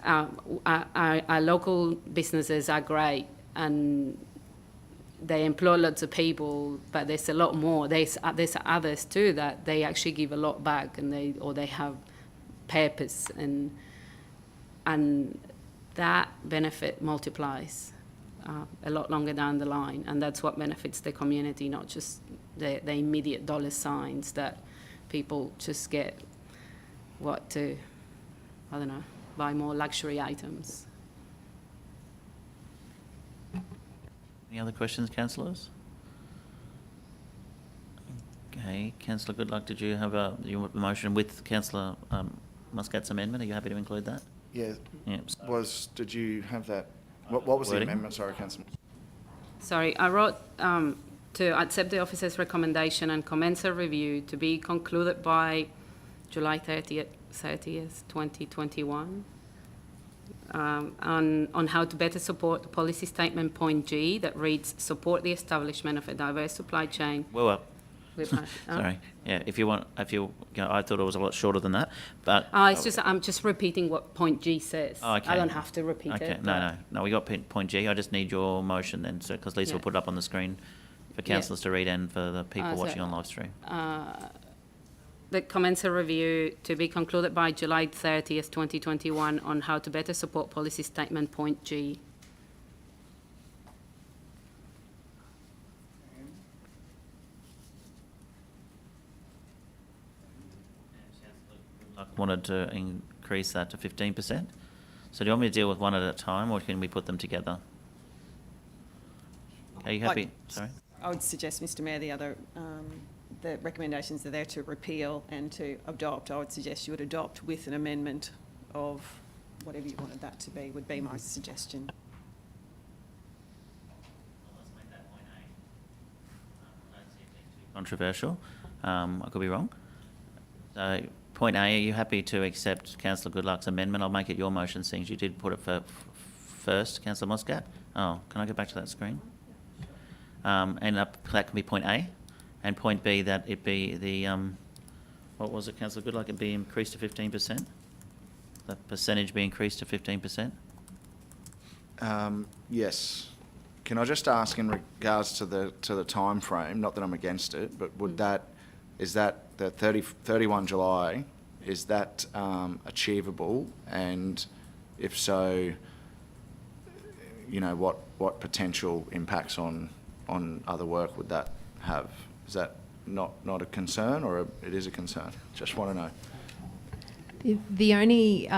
Speaker 5: our local businesses are great and they employ lots of people, but there's a lot more. There's others too that they actually give a lot back, and they have purpose, and that benefit multiplies a lot longer down the line, and that's what benefits the community, not just the immediate dollar signs that people just get buy more luxury items.
Speaker 2: Any other questions, councillors? Okay, Councillor Goodluck, did you have a motion with Councillor Muscat's amendment? Are you happy to include that?
Speaker 3: Yeah.
Speaker 2: Yeah.
Speaker 3: Did you have that? What was the
Speaker 2: Wording?
Speaker 3: amendment? Sorry, Councillor.
Speaker 5: Sorry, I wrote to accept the officer's recommendation and commence a review to be concluded by July 30th, 2021. On how to better support the policy statement point G that reads, support the establishment of a diverse supply chain.
Speaker 2: Well. Sorry. Yeah, if you want, I thought it was a lot shorter than that, but.
Speaker 5: I'm just repeating what point G says.
Speaker 2: Oh, okay.
Speaker 5: I don't have to repeat it.
Speaker 2: Okay, no, we got point G. I just need your motion then, so, because Lisa will put it up on the screen for councillors to read and for the people watching on live stream.
Speaker 5: That commence a review to be concluded by July 30th, 2021 on how to better support policy statement point G.
Speaker 2: Wanted to increase that to 15%. So do you want me to deal with one at a time, or can we put them together? Are you happy? Sorry?
Speaker 8: I would suggest, Mr Mayor, the recommendations are there to repeal and to adopt. I would suggest you would adopt with an amendment of whatever you wanted that to be, would be my suggestion.
Speaker 2: Controversial. I could be wrong. So, point A, are you happy to accept Councillor Goodluck's amendment? I'll make it your motion, seeing you did put it first, Councillor Muscat. Oh, can I go back to that screen? And that can be point A. And point B, that it be the, what was it, Councillor Goodluck, it be increased to 15%? The percentage be increased to 15%?
Speaker 3: Yes. Can I just ask in regards to the time frame, not that I'm against it, but is that the 31 July, is that achievable? And if so, what potential impacts on other work would that have? Is that not a concern, or it is a concern? Just want to know.
Speaker 1: The only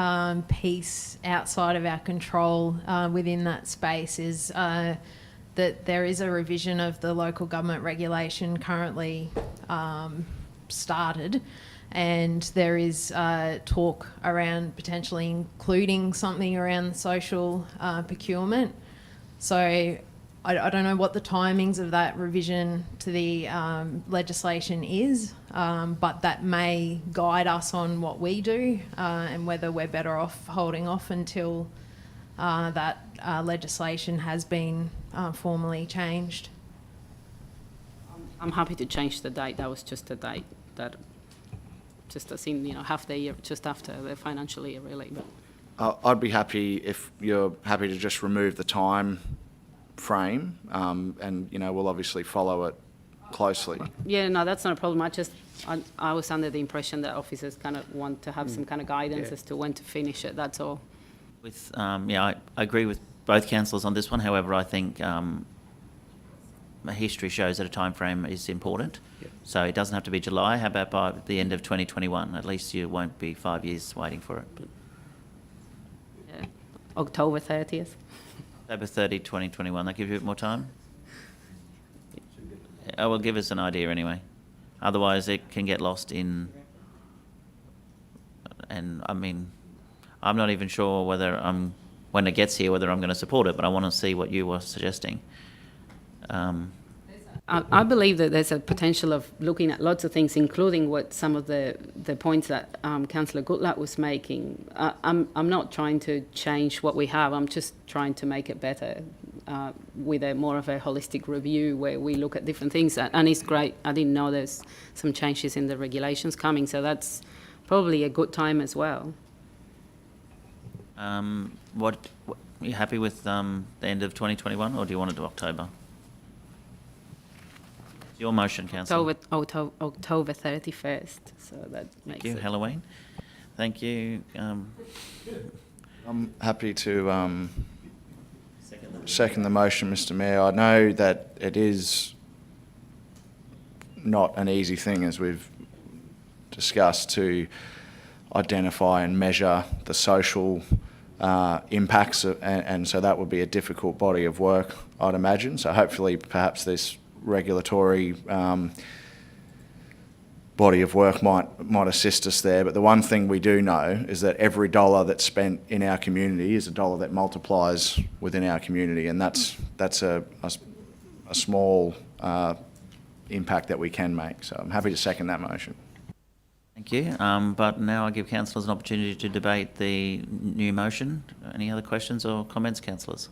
Speaker 1: piece outside of our control within that space is that there is a revision of the local government regulation currently started, and there is talk around potentially including something around social procurement. So I don't know what the timings of that revision to the legislation is, but that may guide us on what we do and whether we're better off holding off until that legislation has been formally changed.
Speaker 5: I'm happy to change the date. That was just a date that just as in, half the year, just after the financial year, really. But
Speaker 3: I'd be happy if you're happy to just remove the time frame, and we'll obviously follow it closely.
Speaker 5: Yeah, no, that's not a problem. I was under the impression that officers kind of want to have some kind of guidance as to when to finish it. That's all.
Speaker 2: With I agree with both councillors on this one. However, I think history shows that a time frame is important. Yep. So it doesn't have to be July. How about by the end of 2021? At least you won't be 5 years waiting for it. But
Speaker 5: yeah. October 30th.
Speaker 2: October 30, 2021. That gives you a bit more time? Well, give us an idea anyway. Otherwise, it can get lost in... And, I mean, I'm not even sure whether when it gets here, whether I'm going to support it, but I want to see what you were suggesting.
Speaker 5: I believe that there's a potential of looking at lots of things, including what some of the points that Councillor Goodluck was making. I'm not trying to change what we have. I'm just trying to make it better with a more of a holistic review where we look at different things. And it's great. I didn't know there's some changes in the regulations coming, so that's probably a good time as well.
Speaker 2: Are you happy with the end of 2021, or do you want it to October? Your motion, Councillor.
Speaker 5: October 31st, so that makes
Speaker 2: Thank you,
Speaker 5: it.
Speaker 2: Halloween. Thank you.
Speaker 3: I'm happy to second the motion, Mr Mayor. I know that it is not an easy thing, as we've discussed, to identify and measure the social impacts, and so that would be a difficult body of work, I'd imagine. So hopefully perhaps this regulatory body of work might assist us there. But the one thing we do know is that every dollar that's spent in our community is a dollar that multiplies within our community, and that's a small impact that we can make. So I'm happy to second that motion.
Speaker 2: Thank you. But now I give councillors an opportunity to debate the new motion. Any other questions or comments, councillors?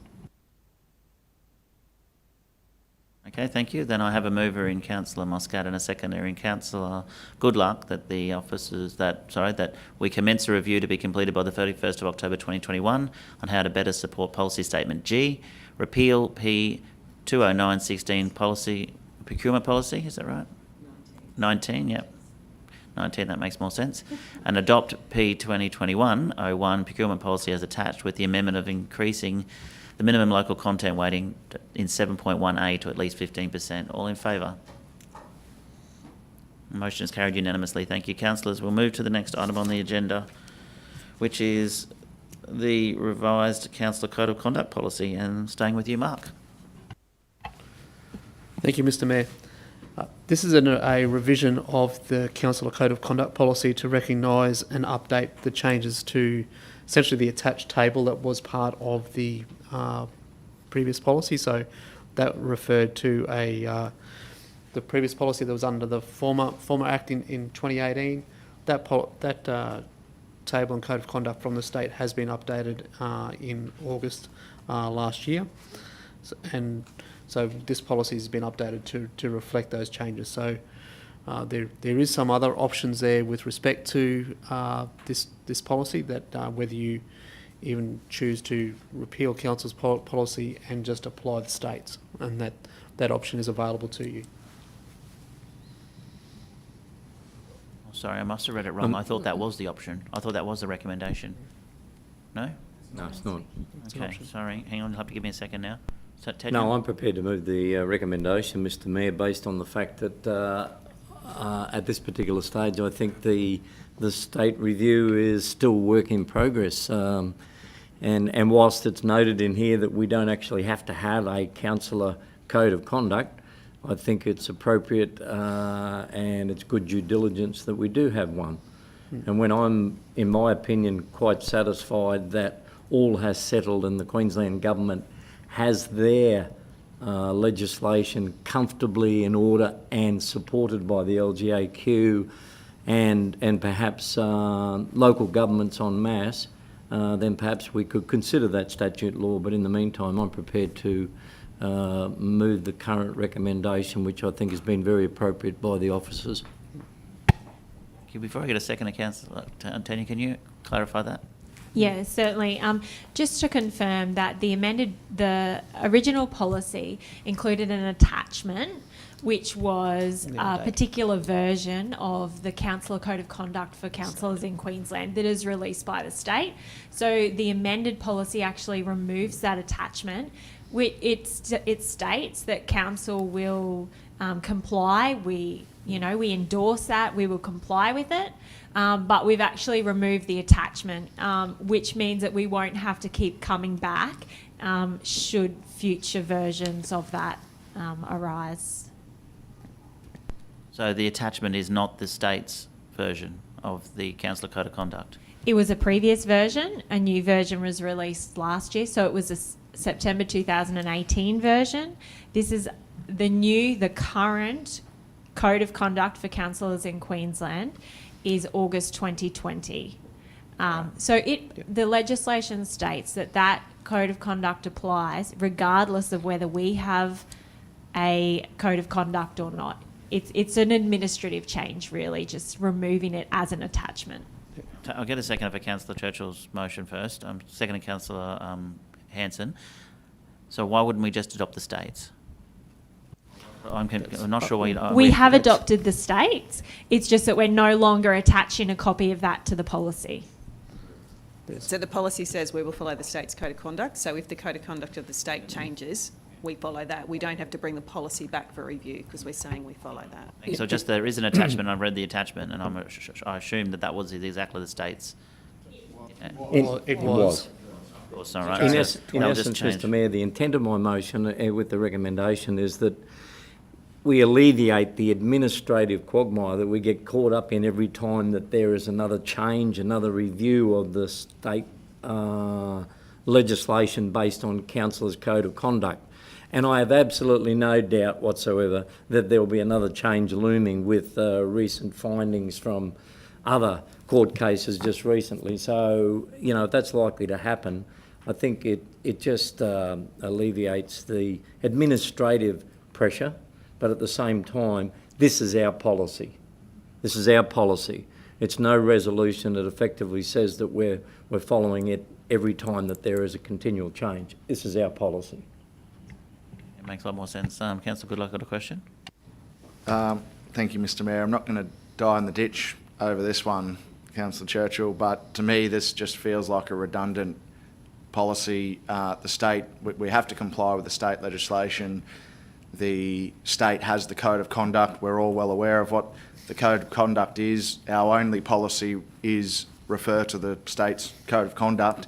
Speaker 2: Okay, thank you. Then I have a mover in Councillor Muscat and a seconder in Councillor Goodluck that that we commence a review to be completed by the 31st of October 2021 on how to better support policy statement G, repeal P 20916 procurement policy, is that right? 19, yep. 19, that makes more sense. And adopt P 2021-01 procurement policy as attached, with the amendment of increasing the minimum local content weighting in 7.1A to at least 15%. All in favour? The motion is carried unanimously. Thank you, councillors. We'll move to the next item on the agenda, which is the revised Councillor Code of Conduct policy. And staying with you, Mark.
Speaker 22: Thank you, Mr Mayor. This is a revision of the Councillor Code of Conduct policy to recognise and update the changes to essentially the attached table that was part of the previous policy. So that referred to the previous policy that was under the former Act in 2018. That table and Code of Conduct from the state has been updated in August last year. So this policy has been updated to reflect those changes. So there is some other options there with respect to this policy, that whether you even choose to repeal council's policy and just apply the state's, and that option is available to you.
Speaker 2: Sorry, I must have read it wrong. I thought that was the option. I thought that was the recommendation. No?
Speaker 10: No, it's not.
Speaker 2: Okay, sorry. Hang on, you'll have to give me a second now. So,
Speaker 10: No, I'm prepared to move the recommendation, Mr Mayor, based on the fact that at this particular stage, I think the state review is still work in progress. And whilst it's noted in here that we don't actually have to have a councillor code of conduct, I think it's appropriate and it's good due diligence that we do have one. And when I'm, in my opinion, quite satisfied that all has settled and the Queensland Government has their legislation comfortably in order and supported by the LGAQ and perhaps local governments en masse, then perhaps we could consider that statute law. But in the meantime, I'm prepared to move the current recommendation, which I think has been very appropriate by the officers.
Speaker 2: Okay, before I get a second, Councillor Tanya, can you clarify that?
Speaker 4: Yeah, certainly. Just to confirm that the original policy included an attachment which was a particular version of the Councillor Code of Conduct for councillors in Queensland that is released by the state. So the amended policy actually removes that attachment. It states that council will comply. We endorse that. We will comply with it. But we've actually removed the attachment, which means that we won't have to keep coming back should future versions of that arise.
Speaker 2: So the attachment is not the state's version of the Councillor Code of Conduct?
Speaker 4: It was a previous version. A new version was released last year, so it was a September 2018 version. This is the current Code of Conduct for councillors in Queensland is August 2020. The legislation states that Code of Conduct applies regardless of whether we have a Code of Conduct or not. It's an administrative change, really, just removing it as an attachment.
Speaker 2: I'll get a second for Councillor Churchill's motion first. Second to Councillor Hanson. So why wouldn't we just adopt the states? I'm not sure why
Speaker 4: we have adopted the states. It's just that we're no longer attaching a copy of that to the policy.
Speaker 8: So the policy says we will follow the state's Code of Conduct. So if the Code of Conduct of the state changes, we follow that. We don't have to bring the policy back for review because we're saying we follow that.
Speaker 2: So just there is an attachment. I've read the attachment, and I assume that was exactly the states.
Speaker 10: It was.
Speaker 2: All right.
Speaker 10: In essence, Mr Mayor, the intent of my motion with the recommendation is that we alleviate the administrative quagmire that we get caught up in every time that there is another change, another review of the state legislation based on Councillors' Code of Conduct. And I have absolutely no doubt whatsoever that there will be another change looming with recent findings from other court cases just recently. So, if that's likely to happen, I think it just alleviates the administrative pressure, but at the same time, this is our policy. This is our policy. It's no resolution that effectively says that we're following it every time that there is a continual change. This is our policy.
Speaker 2: It makes a lot more sense. Councillor Goodluck, got a question?
Speaker 3: Thank you, Mr Mayor. I'm not going to die in the ditch over this one, Councillor Churchill, but to me this just feels like a redundant policy. The state, we have to comply with the state legislation. The state has the Code of Conduct. We're all well aware of what the Code of Conduct is. Our only policy is refer to the state's Code of Conduct.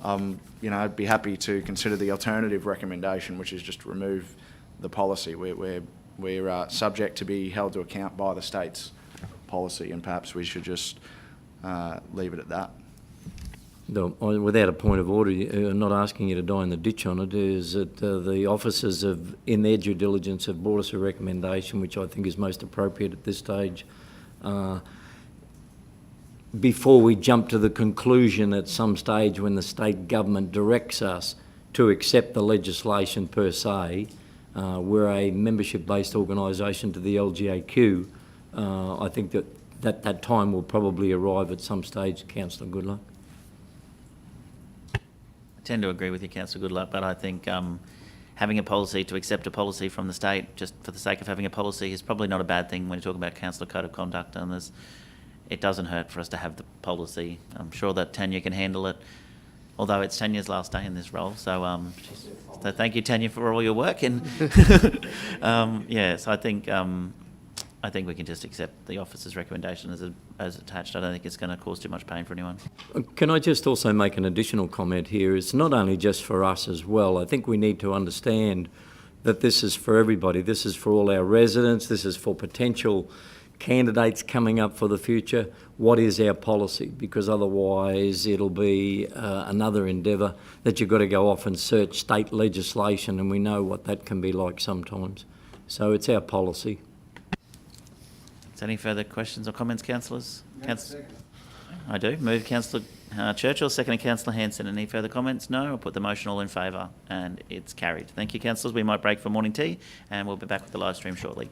Speaker 3: I'd be happy to consider the alternative recommendation, which is just to remove the policy. We're subject to be held to account by the state's policy, and perhaps we should just leave it at that.
Speaker 10: Without a point of order, not asking you to die in the ditch on it, is that the officers in their due diligence have brought us a recommendation which I think is most appropriate at this stage. Before we jump to the conclusion at some stage when the state government directs us to accept the legislation per se, we're a membership-based organisation to the LGAQ. I think that time will probably arrive at some stage, Councillor Goodluck.
Speaker 2: I tend to agree with you, Councillor Goodluck, but I think having a policy to accept a policy from the state just for the sake of having a policy is probably not a bad thing when you talk about Councillor Code of Conduct, and it doesn't hurt for us to have the policy. I'm sure that Tanya can handle it, although it's Tanya's last day in this role. So, so thank you, Tanya, for all your work. And so I think we can just accept the officer's recommendation as attached. I don't think it's going to cause too much pain for anyone.
Speaker 10: Can I just also make an additional comment here? It's not only just for us as well. I think we need to understand that this is for everybody. This is for all our residents. This is for potential candidates coming up for the future. What is our policy? Because otherwise it'll be another endeavour that you've got to go off and search state legislation, and we know what that can be like sometimes. So it's our policy.
Speaker 2: Is there any further questions or comments, councillors? I do. Move Councillor Churchill, second Councillor Hanson. Any further comments? No. I'll put the motion all in favour, and it's carried. Thank you, councillors. We might break for morning tea, and we'll be back with the live stream shortly.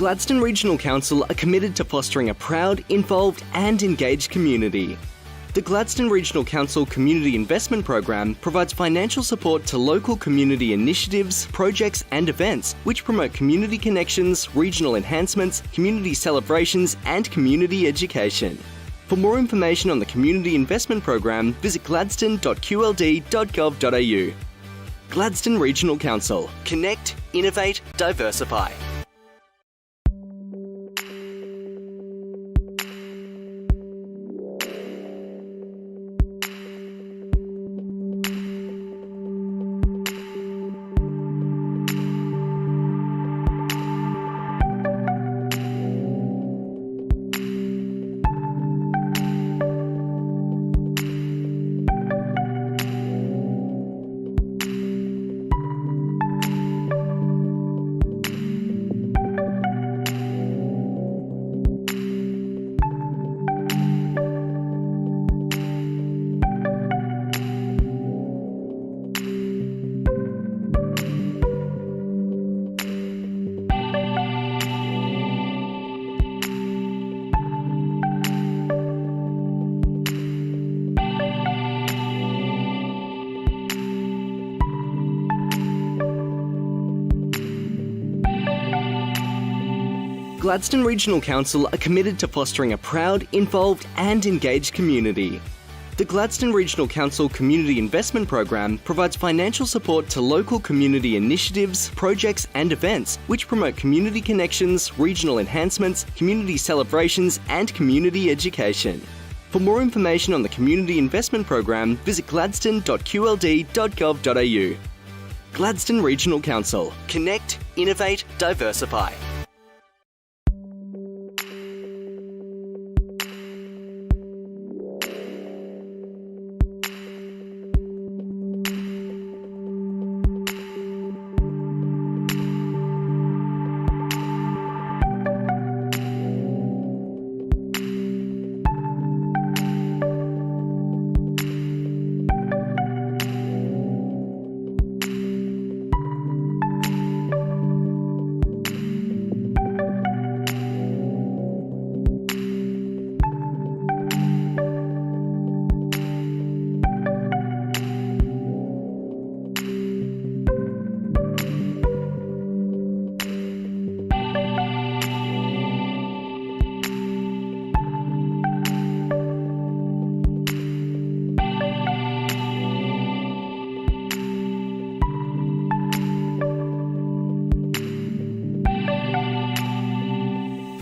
Speaker 6: Gladstone Regional Council are committed to fostering a proud, involved and engaged community. The Gladstone Regional Council Community Investment Program provides financial support to local community initiatives, projects and events which promote community connections, regional enhancements, community celebrations and community education. For more information on the Community Investment Program, visit gladstone.qld.gov.au. Gladstone Regional Council. Connect, innovate, diversify. Gladstone Regional Council are committed to fostering a proud, involved and engaged community. The Gladstone Regional Council Community Investment Program provides financial support to local community initiatives, projects and events which promote community connections, regional enhancements, community celebrations and community education. For more information on the Community Investment Program, visit gladstone.qld.gov.au. Gladstone Regional Council. Connect, innovate, diversify.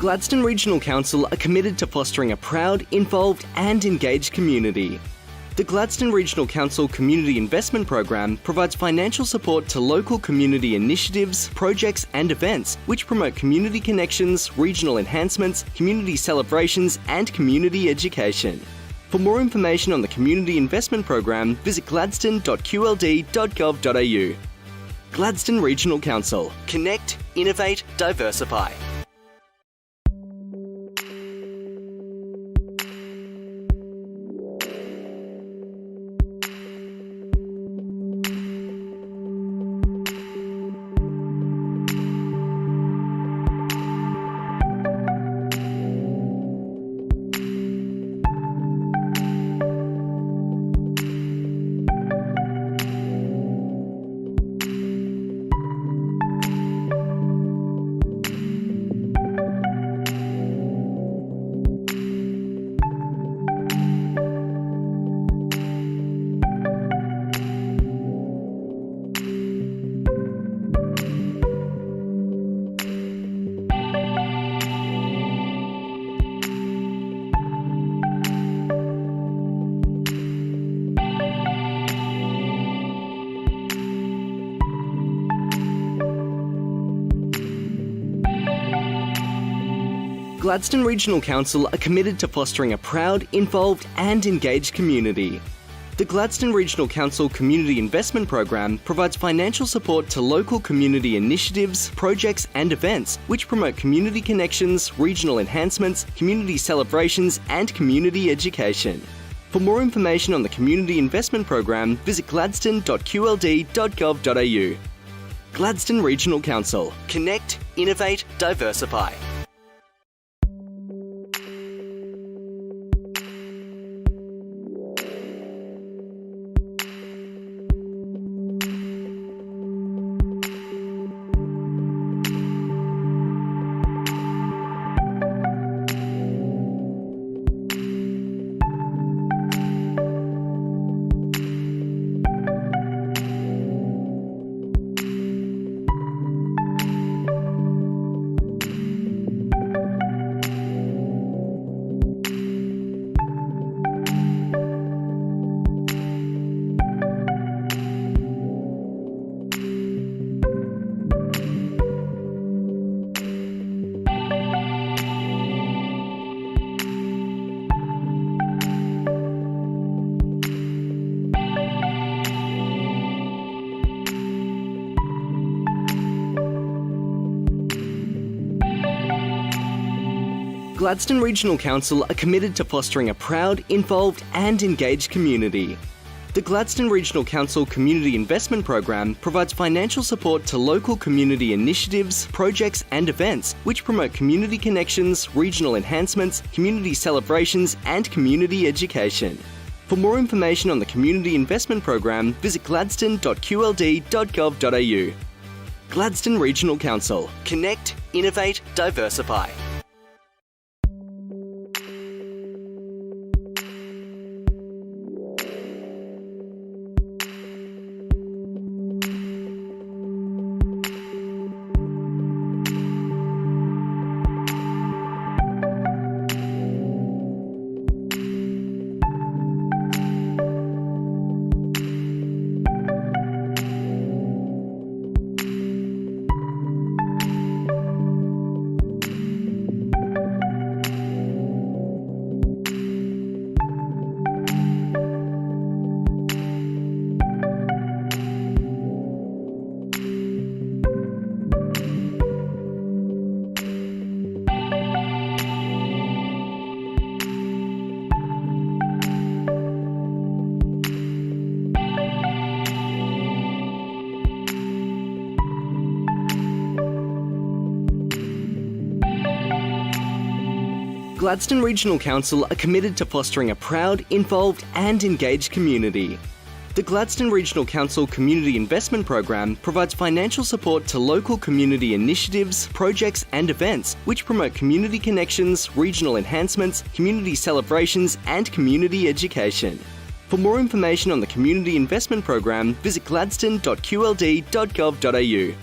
Speaker 6: Gladstone Regional Council are committed to fostering a proud, involved and engaged community. The Gladstone Regional Council Community Investment Program provides financial support to local community initiatives, projects and events which promote community connections, regional enhancements, community celebrations and community education. For more information on the Community Investment Program, visit gladstone.qld.gov.au. Gladstone Regional Council. Connect, innovate, diversify. Gladstone Regional Council are committed to fostering a proud, involved and engaged community. The Gladstone Regional Council Community Investment Program provides financial support to local community initiatives, projects and events which promote community connections, regional enhancements, community celebrations and community education. For more information on the Community Investment Program, visit gladstone.qld.gov.au. Gladstone Regional Council. Connect, innovate, diversify. Gladstone Regional Council are committed to fostering a proud, involved and engaged community. The Gladstone Regional Council Community Investment Program provides financial support to local community initiatives, projects and events which promote community connections, regional enhancements, community celebrations and community education. For more information on the Community Investment Program, visit gladstone.qld.gov.au. Gladstone Regional Council. Connect, innovate, diversify. Gladstone Regional Council are committed to fostering a proud, involved and engaged community. The Gladstone Regional Council Community Investment Program provides financial support to local community initiatives, projects and events which promote community connections, regional enhancements, community celebrations and community education. For more information on the Community Investment Program, visit gladstone.qld.gov.au.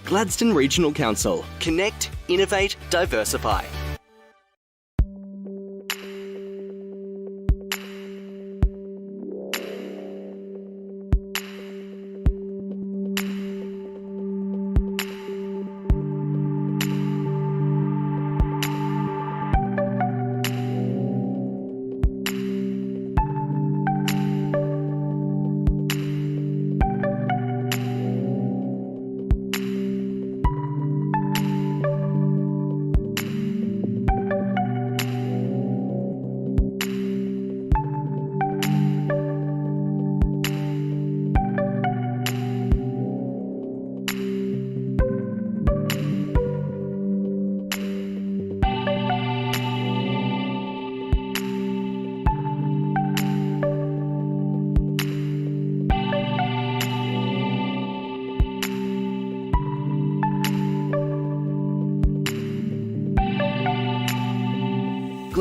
Speaker 6: Gladstone Regional Council. Connect, innovate, diversify.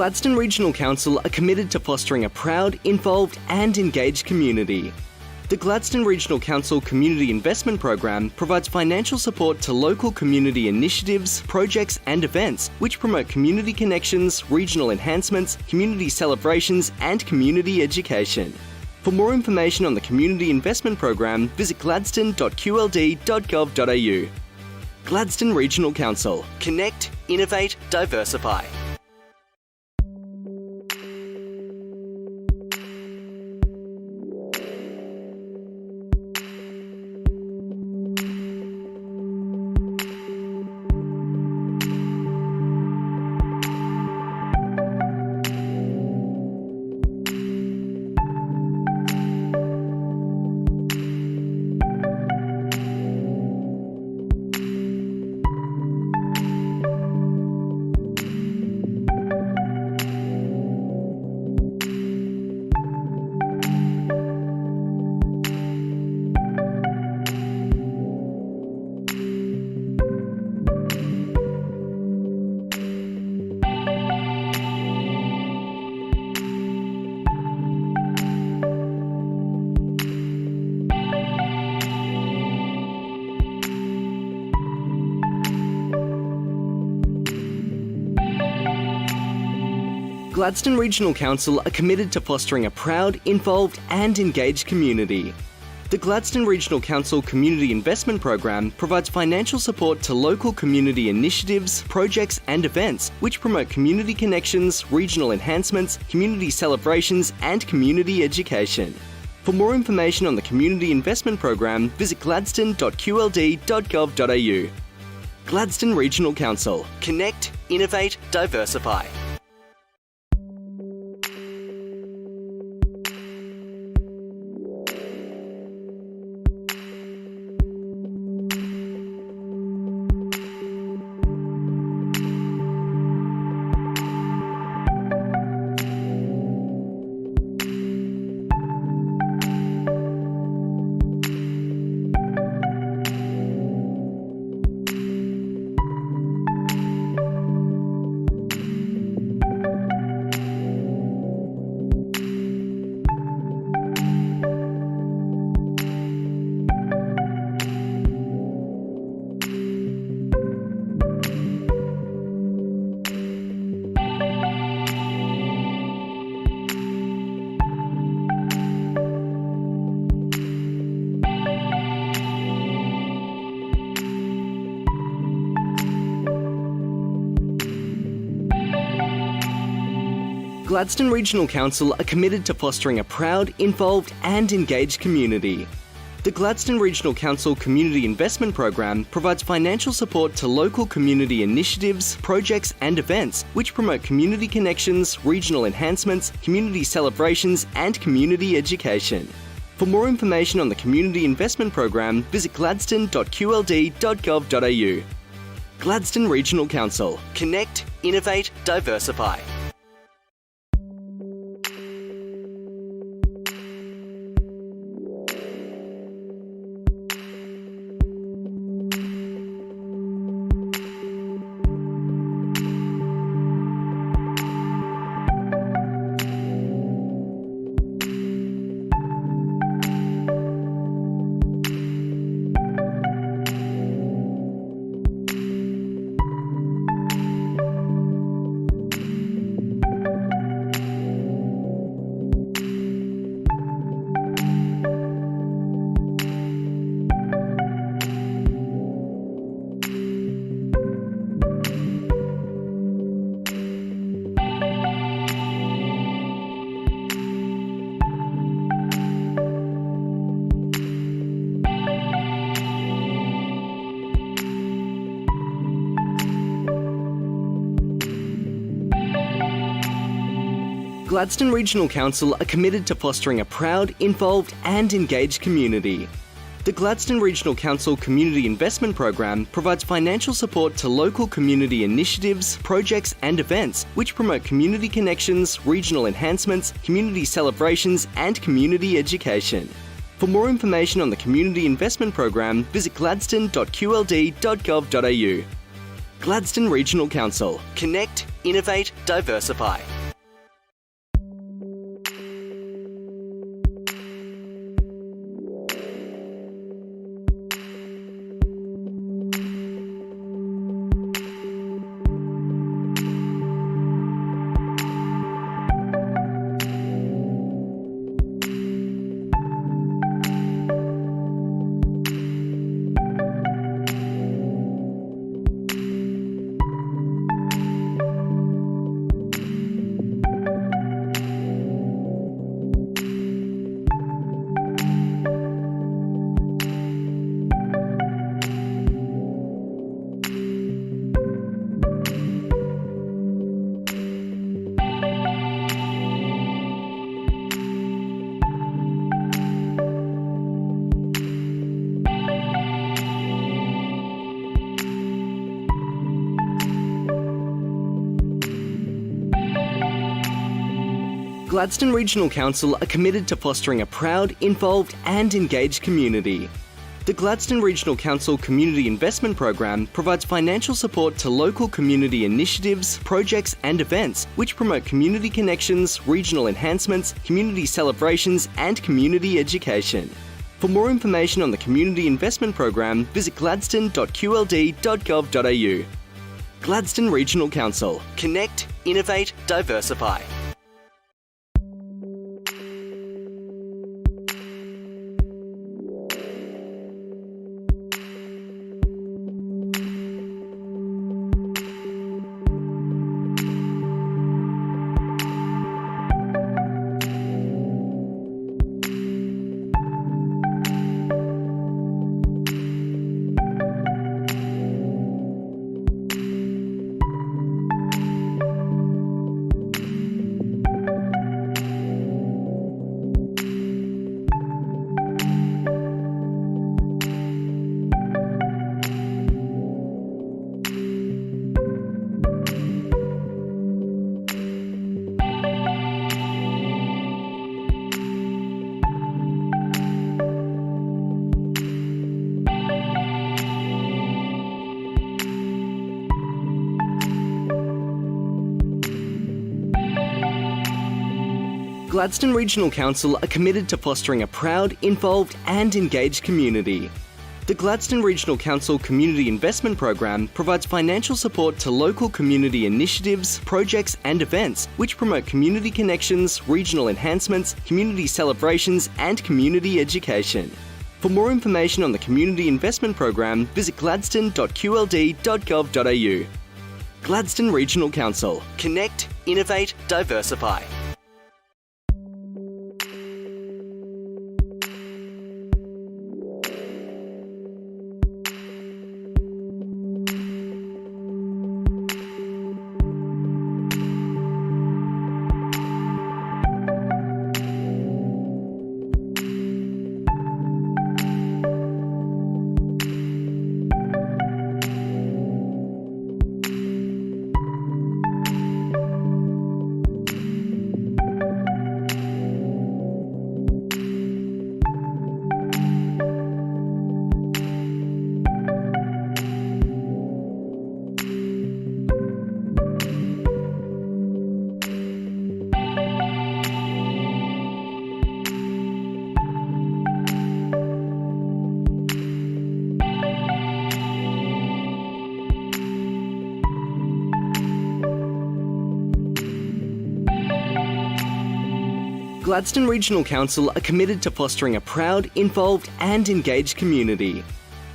Speaker 6: Gladstone Regional Council are committed to fostering a proud, involved and engaged community. The Gladstone Regional Council Community Investment Program provides financial support to local community initiatives, projects and events which promote community connections, regional enhancements, community celebrations and community education. For more information on the Community Investment Program, visit gladstone.qld.gov.au. Gladstone Regional Council. Connect, innovate, diversify. Gladstone Regional Council are committed to fostering a proud, involved and engaged community. The Gladstone Regional Council Community Investment Program provides financial support to local community initiatives, projects and events which promote community connections, regional enhancements, community celebrations and community education. For more information on the Community Investment Program, visit gladstone.qld.gov.au. Gladstone Regional Council. Connect, innovate, diversify. Gladstone Regional Council are committed to fostering a proud, involved and engaged community. The Gladstone Regional Council Community Investment Program provides financial support to local community initiatives, projects and events which promote community connections, regional enhancements, community celebrations and community education. For more information on the Community Investment Program, visit gladstone.qld.gov.au. Gladstone Regional Council. Connect, innovate, diversify. Gladstone Regional Council are committed to fostering a proud, involved and engaged community. The Gladstone Regional Council Community Investment Program provides financial support to local community initiatives, projects and events which promote community connections, regional enhancements, community celebrations and community education. For more information on the Community Investment Program, visit gladstone.qld.gov.au. Gladstone Regional Council. Connect, innovate, diversify. Gladstone Regional Council are committed to fostering a proud, involved and engaged community. The Gladstone Regional Council Community Investment Program provides financial support to local community initiatives, projects and events which promote community connections, regional enhancements, community celebrations and community education. For more information on the Community Investment Program, visit gladstone.qld.gov.au. Gladstone Regional Council. Connect, innovate, diversify. Gladstone Regional Council are committed to fostering a proud, involved and engaged community. The Gladstone Regional Council Community Investment Program provides financial support to local community initiatives, projects and events which promote community connections, regional enhancements, community celebrations and community education. For more information on the Community Investment Program, visit gladstone.qld.gov.au. Gladstone Regional Council. Connect, innovate, diversify. Gladstone Regional Council are committed to fostering a proud, involved and engaged community.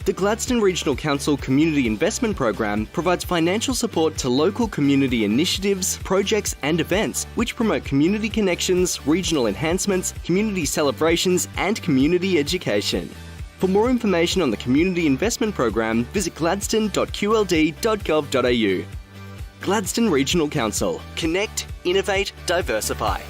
Speaker 6: The Gladstone Regional Council Community Investment Program provides financial support to local community initiatives, projects and events which promote community connections, regional enhancements, community celebrations and community education. For more information on the Community Investment Program, visit gladstone.qld.gov.au. Gladstone Regional Council. Connect, innovate, diversify.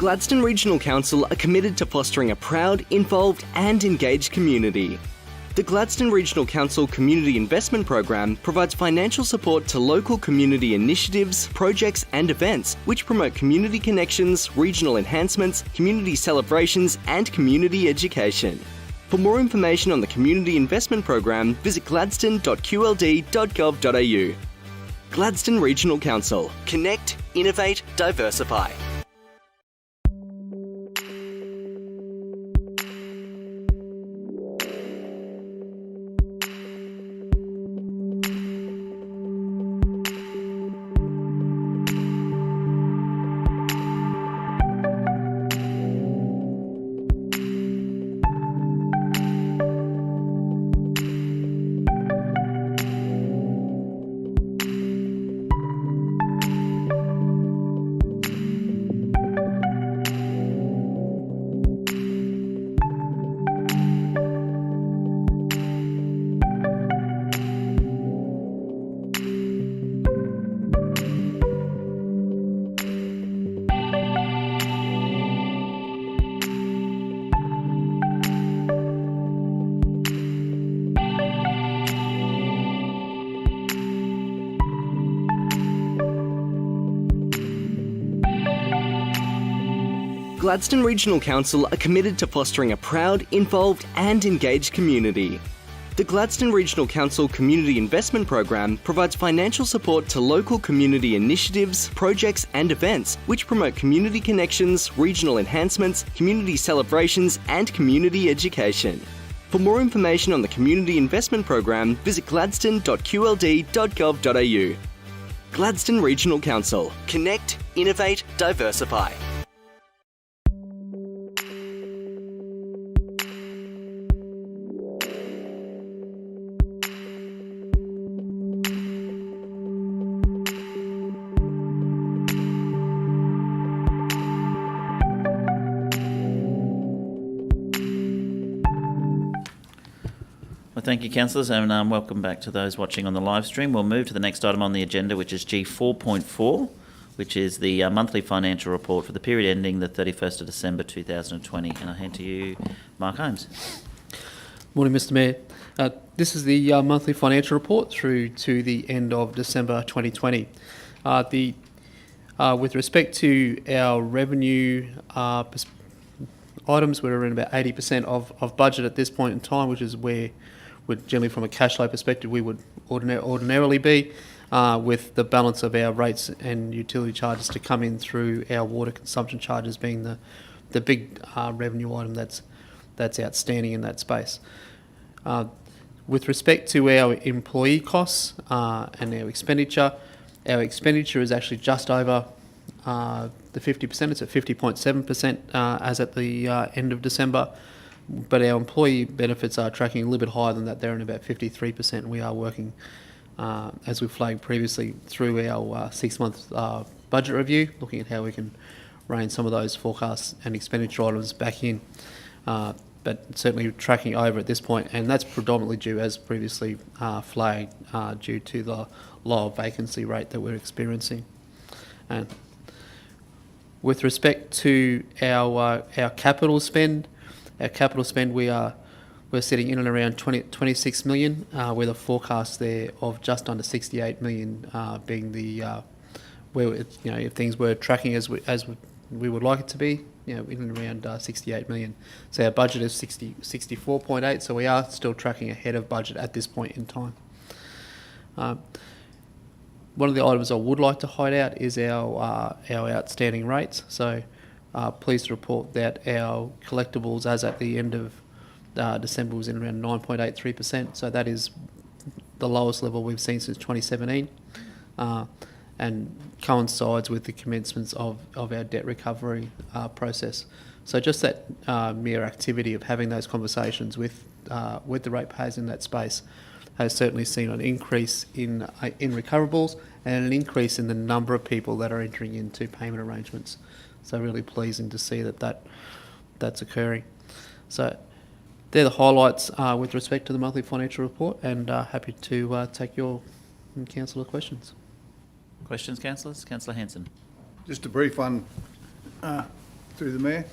Speaker 6: Gladstone Regional Council are committed to fostering a proud, involved and engaged community. The Gladstone Regional Council Community Investment Program provides financial support to local community initiatives, projects and events which promote community connections, regional enhancements, community celebrations and community education. For more information on the Community Investment Program, visit gladstone.qld.gov.au. Gladstone Regional Council. Connect, innovate, diversify. Gladstone Regional Council are committed to fostering a proud, involved and engaged community. The Gladstone Regional Council Community Investment Program provides financial support to local community initiatives, projects and events which promote community connections, regional enhancements, community celebrations and community education. For more information on the Community Investment Program, visit gladstone.qld.gov.au. Gladstone Regional Council. Connect, innovate, diversify.
Speaker 2: Well, thank you, councillors, and welcome back to those watching on the live stream. We'll move to the next item on the agenda, which is G4.4, which is the monthly financial report for the period ending the 31st of December 2020. And I hand to you, Mark Holmes.
Speaker 22: Morning, Mr Mayor. This is the monthly financial report through to the end of December 2020. With respect to our revenue items, we're around about 80% of budget at this point in time, which is where generally from a cash flow perspective we would ordinarily be, with the balance of our rates and utility charges to come in through our water consumption charges being the big revenue item that's outstanding in that space. With respect to our employee costs and our expenditure is actually just over the 50%. It's at 50.7% as at the end of December. But our employee benefits are tracking a little bit higher than that. They're in about 53%. And we are working, as we flagged previously, through our 6-month budget review, looking at how we can rein some of those forecasts and expenditure items back in. But certainly tracking over at this point, and that's predominantly due, as previously flagged, due to the lower vacancy rate that we're experiencing. And with respect to our capital spend, we're sitting in and around 26 million, with a forecast there of just under 68 million being the where if things were tracking as we would like it to be, in and around 68 million. So our budget is 64.8, so we are still tracking ahead of budget at this point in time. One of the items I would like to highlight is our outstanding rates. So pleased to report that our collectibles as at the end of December was in around 9.83%. So that is the lowest level we've seen since 2017. And coincides with the commencements of our debt recovery process. So just that mere activity of having those conversations with the ratepayers in that space has certainly seen an increase in recoverables and an increase in the number of people that are entering into payment arrangements. So really pleasing to see that's occurring. So they're the highlights with respect to the monthly financial report, and happy to take your councillor questions.
Speaker 2: Questions, councillors? Councillor Hanson.
Speaker 7: Just a brief one through the Mayor.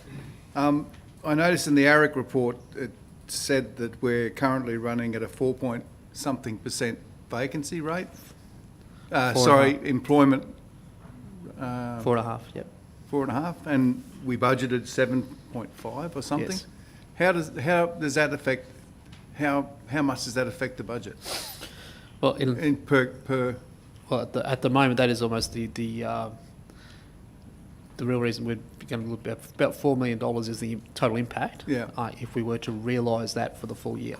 Speaker 7: I noticed in the ARIC report it said that we're currently running at a 4-point-something% vacancy rate. Employment.
Speaker 22: 4.5, yep.
Speaker 7: 4.5, and we budgeted 7.5 or something.
Speaker 22: Yes.
Speaker 7: How does that affect? How much does that affect the budget?
Speaker 22: Well,
Speaker 7: per.
Speaker 22: Well, at the moment, that is almost the real reason we're going to look at about $4 million is the total impact.
Speaker 7: Yeah.
Speaker 22: If we were to realise that for the full year.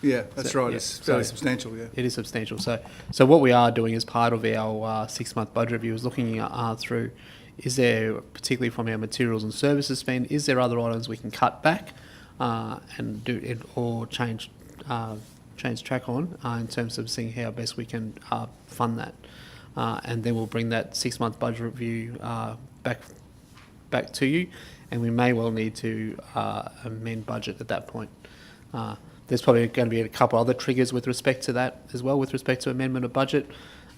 Speaker 7: Yeah, that's right. It's fairly substantial. Yeah.
Speaker 22: It is substantial. So what we are doing as part of our 6-month budget review is looking through. Is there, particularly from our materials and services spend, is there other items we can cut back and do it or change track on in terms of seeing how best we can fund that, and then we'll bring that 6-month budget review back to you, and we may well need to amend budget at that point. There's probably going to be a couple other triggers with respect to that as well, with respect to amendment of budget.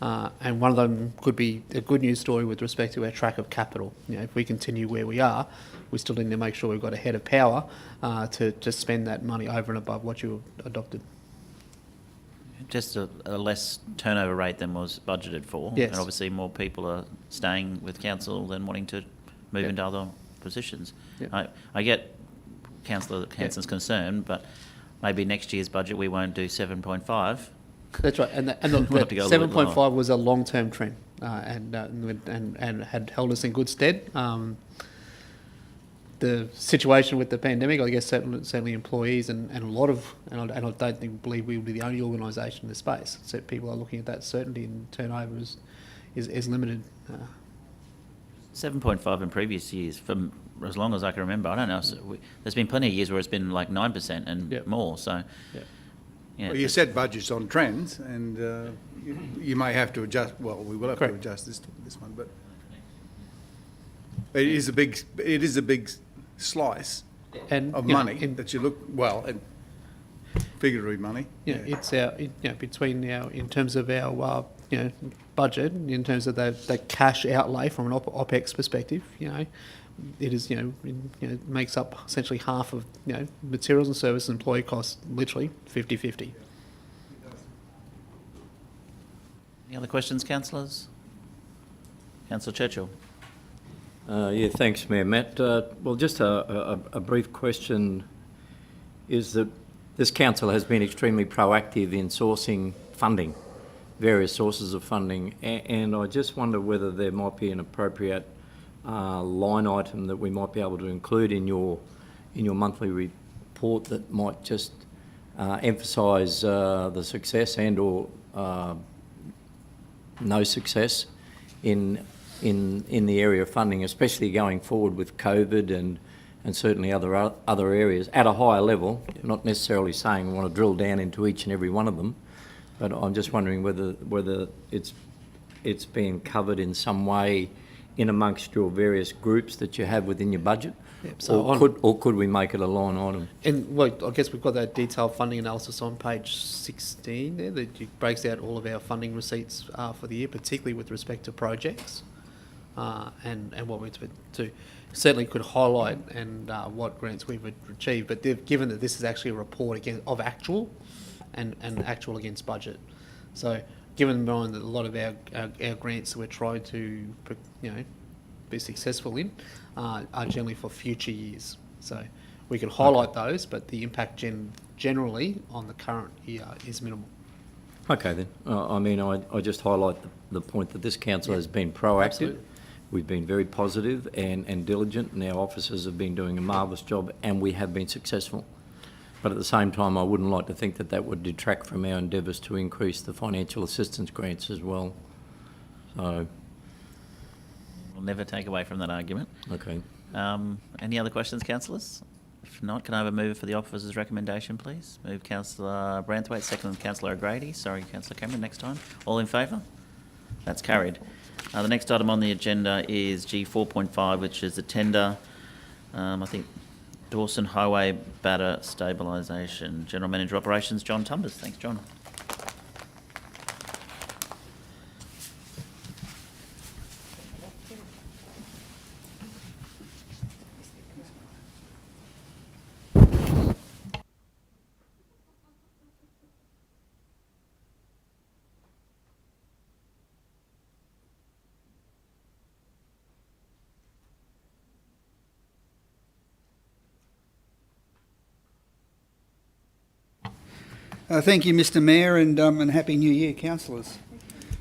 Speaker 22: And one of them could be a good news story with respect to our track of capital. If we continue where we are, we still need to make sure we've got a head of power to spend that money over and above what you adopted.
Speaker 2: Just a less turnover rate than was budgeted for.
Speaker 22: Yes.
Speaker 2: And obviously more people are staying with council than wanting to move into other positions.
Speaker 22: Yeah.
Speaker 2: I get Councillor Hanson's concern, but maybe next year's budget we won't do 7.5.
Speaker 22: That's right, and look,
Speaker 2: We'll have to go a little bit
Speaker 22: 7.5
Speaker 2: lower.
Speaker 22: was a long-term trend, and had held us in good stead. The situation with the pandemic, I guess, certainly employees and a lot of, and I don't believe we will be the only organisation in the space. So people are looking at that certainty, and turnover is limited.
Speaker 2: 7.5 in previous years, for as long as I can remember. I don't know. There's been plenty of years where it's been like 9% and more. So,
Speaker 7: Well, you set budgets on trends, and you may have to adjust. Well, we will have to adjust this one, but it is a big slice of money that you look and figuratively money.
Speaker 22: Yeah, it's our between our in terms of our budget, in terms of the cash outlay from an OPEX perspective. It is makes up essentially half of materials and services and employee costs, literally 50-50.
Speaker 2: any other questions, councillors? Councillor Churchill.
Speaker 10: Yeah, thanks, Mayor Matt. Well, just a brief question is that this council has been extremely proactive in sourcing funding, various sources of funding, and I just wonder whether there might be an appropriate line item that we might be able to include in your monthly report that might just emphasise the success and/or no success in the area of funding, especially going forward with COVID and certainly other areas at a higher level. Not necessarily saying we want to drill down into each and every one of them, but I'm just wondering whether it's being covered in some way in amongst your various groups that you have within your budget, or could we make it a line item?
Speaker 22: And well, I guess we've got that detailed funding analysis on page 16 there that breaks out all of our funding receipts for the year, particularly with respect to projects and what we to certainly could highlight and what grants we've achieved. But given that this is actually a report of actual and actual against budget, so given in mind that a lot of our grants that we're trying to be successful in are generally for future years. So we can highlight those, but the impact generally on the current year is minimal.
Speaker 10: Okay then. I just highlight the point that this council has been proactive.
Speaker 22: Absolutely.
Speaker 10: We've been very positive and diligent, and our officers have been doing a marvellous job, and we have been successful. But at the same time, I wouldn't like to think that would detract from our endeavours to increase the financial assistance grants as well. So
Speaker 2: We'll never take away from that argument.
Speaker 10: Okay.
Speaker 2: Any other questions, councillors? If not, can I have a mover for the officer's recommendation, please? Move Councillor Branthwaite, second Councillor O'Grady. Sorry, Councillor Cameron, next time. All in favour? That's carried. The next item on the agenda is G4.5, which is a tender, I think, Dawson Highway Batter Stabilisation. General Manager Operations, John Tumbers. Thanks, John.
Speaker 9: Thank you, Mr Mayor, and Happy New Year, councillors,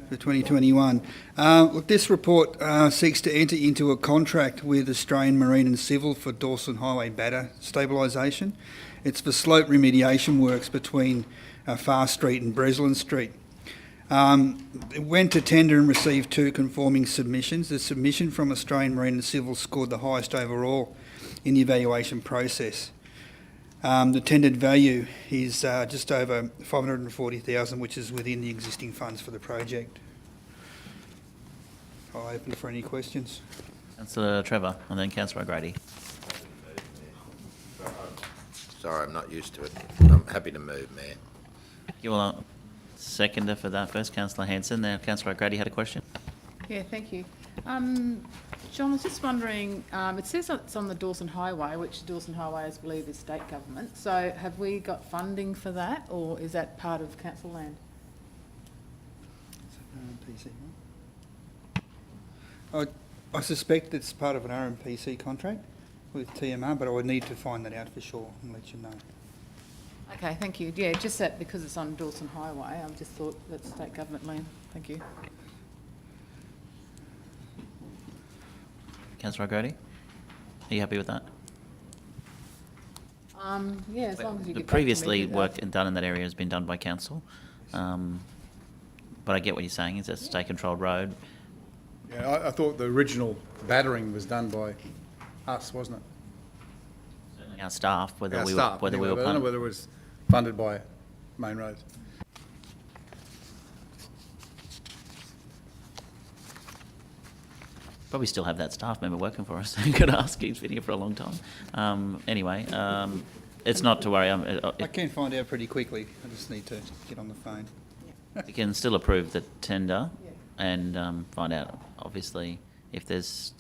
Speaker 9: for 2021. Look, this report seeks to enter into a contract with Australian Marine and Civil for Dawson Highway Batter Stabilisation. It's for slope remediation works between Far Street and Breslin Street. It went to tender and received 2 conforming submissions. The submission from Australian Marine and Civil scored the highest overall in the evaluation process. The tendered value is just over $540,000, which is within the existing funds for the project. I'll open for any questions.
Speaker 2: Councillor Trevor, and then Councillor O'Grady.
Speaker 12: Sorry, I'm not used to it. I'm happy to move, Mayor.
Speaker 2: You will seconder for that first, Councillor Hanson. Now, Councillor O'Grady had a question.
Speaker 23: Yeah, thank you. John, I was just wondering, it says it's on the Dawson Highway, which Dawson Highway, I believe, is state government. So have we got funding for that, or is that part of council land?
Speaker 9: I suspect it's part of an RMPC contract with TMR, but I would need to find that out for sure and let you know.
Speaker 23: Okay, thank you. Yeah, just that because it's on Dawson Highway, I just thought that's state government land. Thank you.
Speaker 2: Councillor O'Grady, are you happy with that?
Speaker 23: Yeah, as long as you
Speaker 2: The
Speaker 23: get back to me
Speaker 2: previously
Speaker 23: with that.
Speaker 2: work done in that area has been done by council, but I get what you're saying. It's a state-controlled road.
Speaker 7: Yeah, I thought the original battering was done by us, wasn't it?
Speaker 2: Our staff, whether
Speaker 7: Our
Speaker 2: we
Speaker 7: staff,
Speaker 2: were, whether we
Speaker 7: anyway,
Speaker 2: were
Speaker 7: but I don't know whether it was funded by Main Roads.
Speaker 2: Probably still have that staff member working for us. You could ask. He's been here for a long time. Anyway, it's not to worry.
Speaker 9: I can find out pretty quickly. I just need to get on the phone.
Speaker 2: You can still approve the tender and find out, obviously, if there's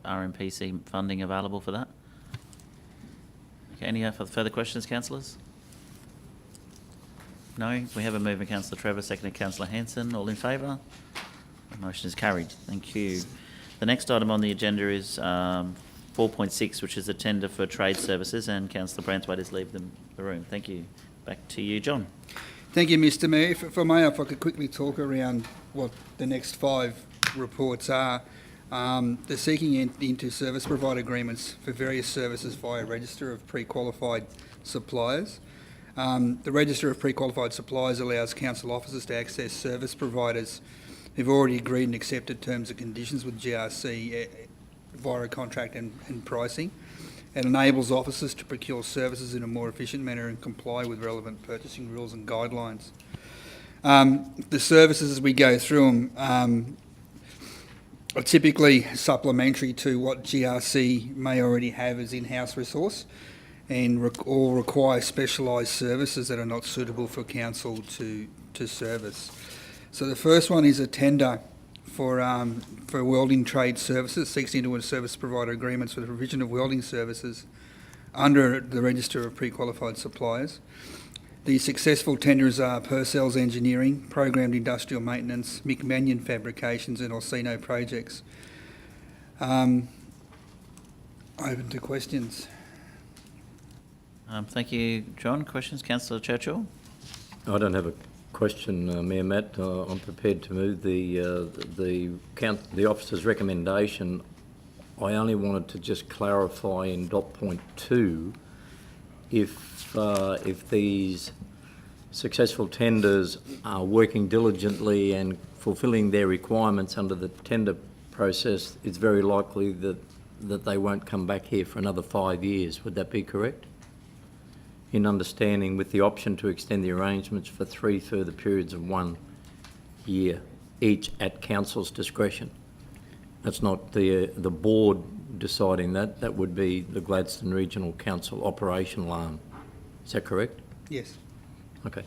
Speaker 2: RMPC funding available for that. Okay, any further questions, councillors? No? We have a mover, Councillor Trevor, seconded Councillor Hanson. All in favour? The motion is carried. Thank you. The next item on the agenda is 4.6, which is a tender for trade services, and Councillor Branthwaite has left the room. Thank you. Back to you, John.
Speaker 9: Thank you, Mr Mayor. If I may, if I could quickly talk around what the next 5 reports are. They're seeking into service provider agreements for various services via register of pre-qualified suppliers. The register of pre-qualified suppliers allows council officers to access service providers who've already agreed and accepted terms and conditions with GRC via a contract and pricing. It enables officers to procure services in a more efficient manner and comply with relevant purchasing rules and guidelines. The services, as we go through them, are typically supplementary to what GRC may already have as in-house resource, and or require specialised services that are not suitable for council to service. So the first one is a tender for welding trade services, seeks into service provider agreements for the provision of welding services under the register of pre-qualified suppliers. The successful tenders are Purcell's Engineering, Programmed Industrial Maintenance, McManion Fabrications and Orsino Projects. Open to questions.
Speaker 2: Thank you, John. Questions? Councillor Churchill?
Speaker 10: I don't have a question, Mayor Matt. I'm prepared to move the officer's recommendation. I only wanted to just clarify in dot point 2 if these successful tenders are working diligently and fulfilling their requirements under the tender process, it's very likely that they won't come back here for another 5 years. Would that be correct? In understanding with the option to extend the arrangements for 3 further periods of 1 year, each at council's discretion. That's not the board deciding that. That would be the Gladstone Regional Council operational arm. Is that correct?
Speaker 9: Yes.
Speaker 10: Okay.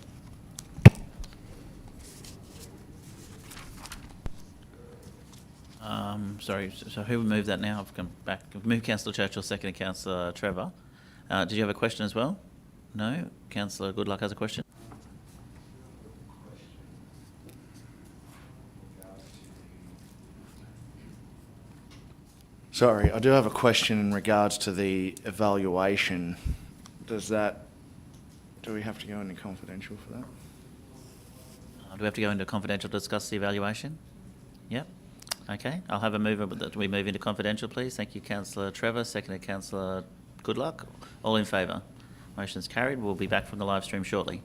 Speaker 2: Sorry, so who will move that now? I've come back. I've moved Councillor Churchill, seconded Councillor Trevor. Did you have a question as well? No? Councillor Goodluck has a question.
Speaker 3: Sorry, I do have a question in regards to the evaluation. Do we have to go into confidential for that?
Speaker 2: Do we have to go into confidential to discuss the evaluation? Yep. Okay, I'll have a mover that we move into confidential, please. Thank you, Councillor Trevor, seconded Councillor Goodluck. All in favour? Motion's carried. We'll be back from the live stream shortly.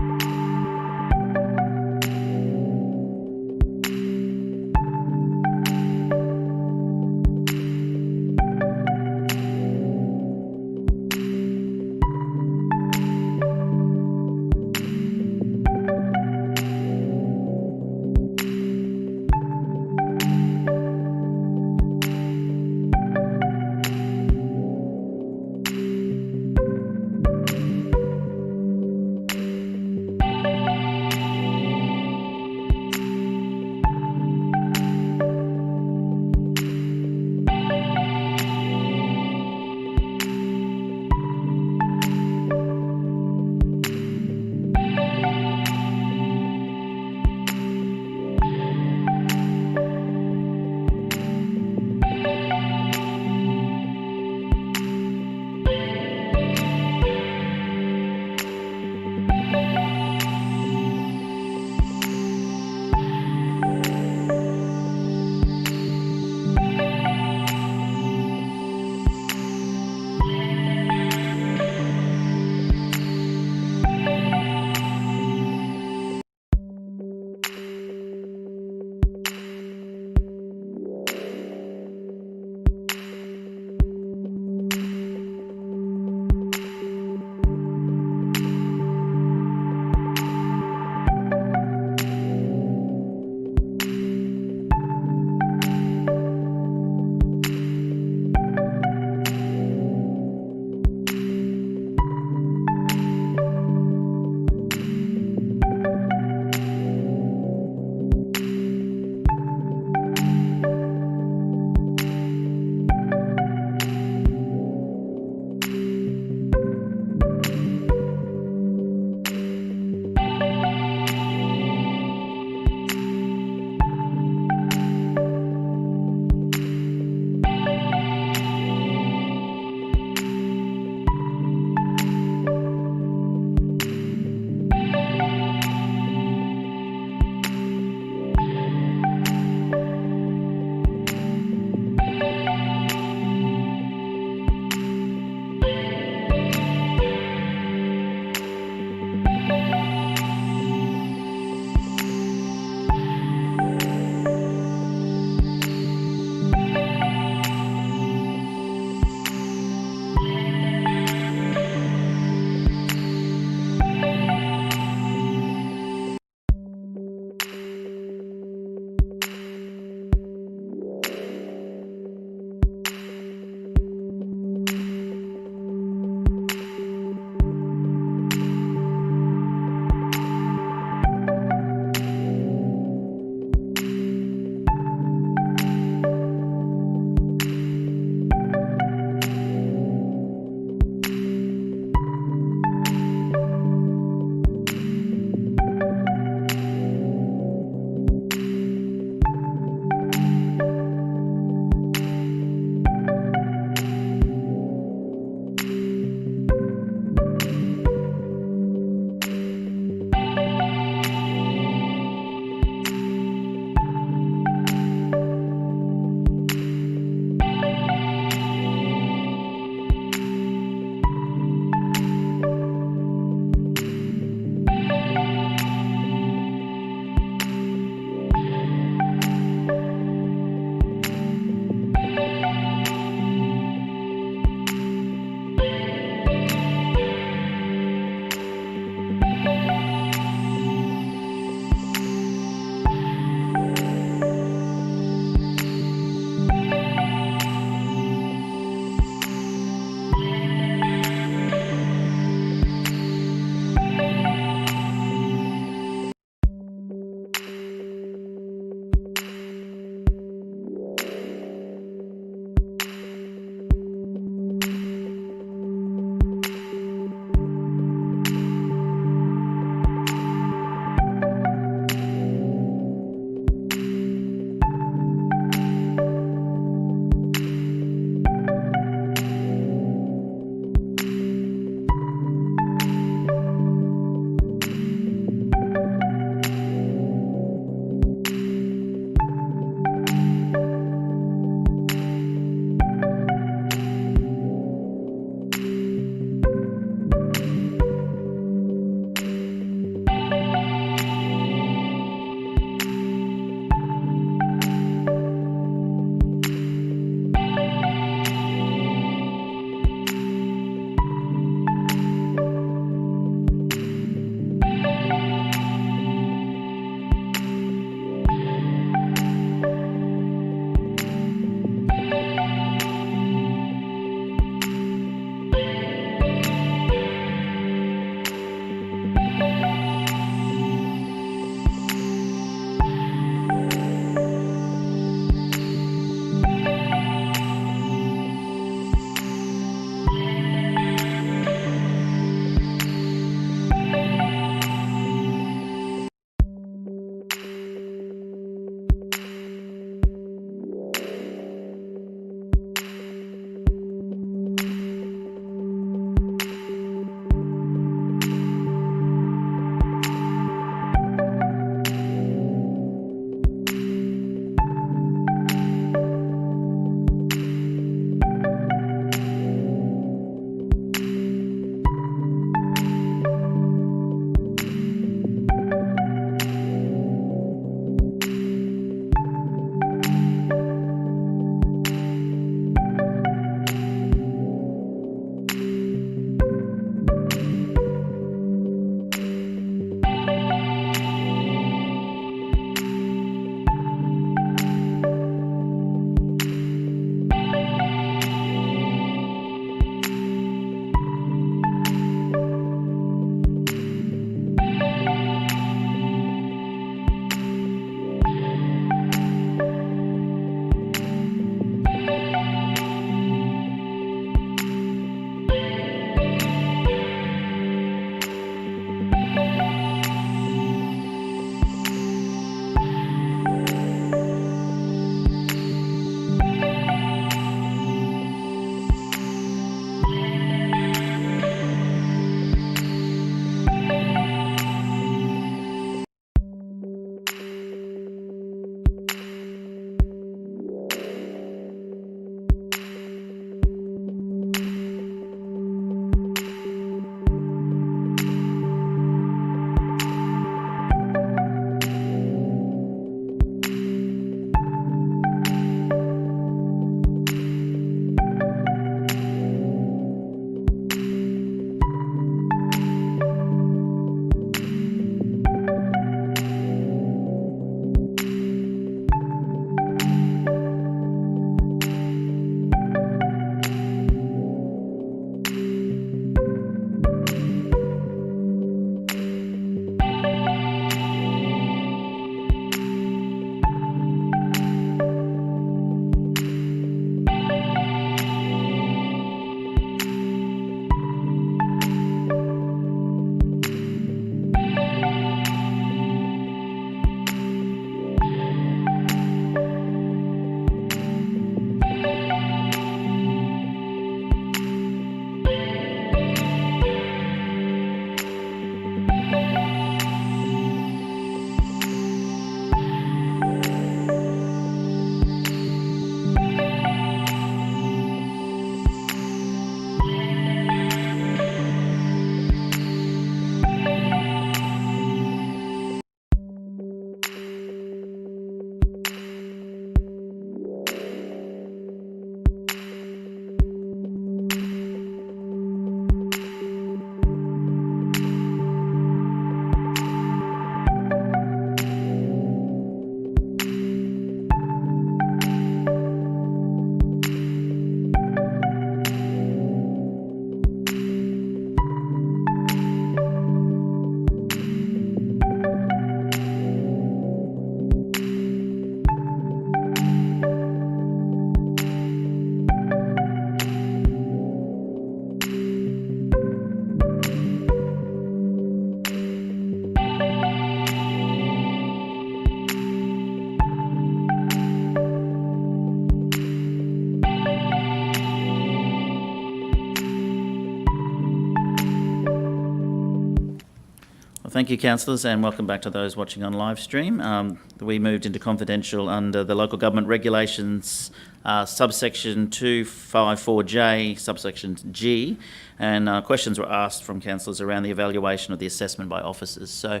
Speaker 2: Thank you, councillors, and welcome back to those watching on live stream. We moved into confidential under the local government regulations, subsection 254J, subsection G, and questions were asked from councillors around the evaluation of the assessment by officers. So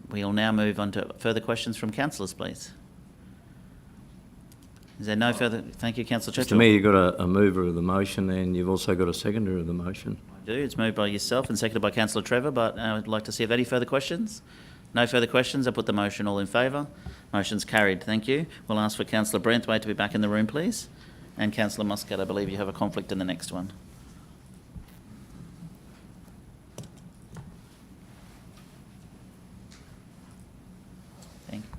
Speaker 2: we'll now move on to further questions from councillors, please. Is there no further? Thank you, Councillor Churchill.
Speaker 10: Mr Mayor, you've got a mover of the motion and you've also got a seconder of the motion.
Speaker 2: I do. It's moved by yourself and seconded by Councillor Trevor, but I'd like to see if any further questions. No further questions. I put the motion. All in favour? Motion's carried. Thank you. We'll ask for Councillor Branthwaite to be back in the room, please. And Councillor Muscat, I believe you have a conflict in the next one. Thank you.